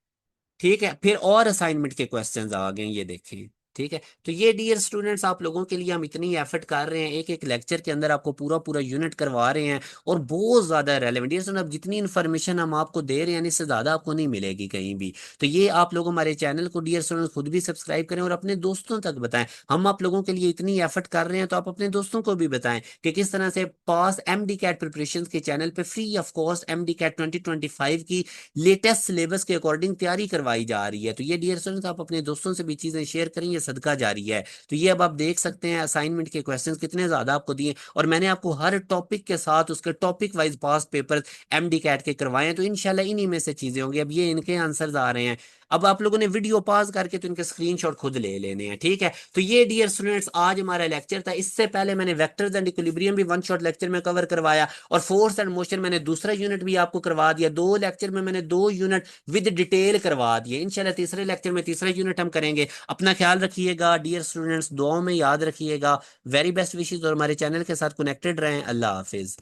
ठीक है, फिर और असाइनमेंट के क्वेश्चंस आ गए, ये देखें। ठीक है, तो ये डियर स्टूडेंट्स आप लोगों के लिए हम इतनी एफर्ट कर रहे हैं, एक एक लेक्चर के अंदर आपको पूरा पूरा यूनिट करवा रहे हैं, और बहुत ज्यादा रेलेवेंट। डियर स्टूडेंट, अब जितनी इन्फॉर्मेशन हम आपको दे रहे हैं इससे ज्यादा आपको नहीं मिलेगी कहीं भी। तो ये आप लोग हमारे चैनल को डियर स्टूडेंट खुद भी सब्सक्राइब करें और अपने दोस्तों तक बताएं। हम आप लोगों के लिए इतनी एफर्ट कर रहे हैं, तो आप अपने दोस्तों को भी बताएं कि किस तरह से पास एमडी कैट प्रिपरेशन के चैनल पे free of cost MD CAT 2025 की लेटेस्ट सिलेबस के अकॉर्डिंग तैयारी करवाई जा रही है। तो ये डियर स्टूडेंट्स आप अपने दोस्तों से भी चीजें शेयर करें, ये सदका जारी है। तो ये अब आप देख सकते हैं असाइनमेंट के क्वेश्चंस कितने ज्यादा आपको दिए, और मैंने आपको हर टॉपिक के साथ उसके टॉपिक वाइज पास पेपर एमडी कैट के करवाए हैं। तो इंशाल्लाह इन्हीं में से चीजें होंगी। अब ये इनके आंसर्स आ रहे हैं। अब आप लोगों ने वीडियो पॉज करके तो इनके स्क्रीनशॉट खुद ले लेने हैं। ठीक है, तो ये डियर स्टूडेंट्स आज हमारा लेक्चर था। इससे पहले मैंने वेक्टर्स एंड इक्विलिब्रियम भी वन शॉट लेक्चर में कवर करवाया, और फोर्स एंड मोशन मैंने दूसरा यूनिट भी आपको करवा दिया। दो लेक्चर में मैंने दो यूनिट विद डिटेल करवा दिए। इंशाल्लाह तीसरे लेक्चर में तीसरा यूनिट हम करेंगे। अपना ख्याल रखिएगा डियर स्टूडेंट्स, दुआओं में याद रखिएगा। वेरी बेस्ट विशेस, और हमारे चैनल के साथ कनेक्टेड रहें। अल्लाह हाफिज।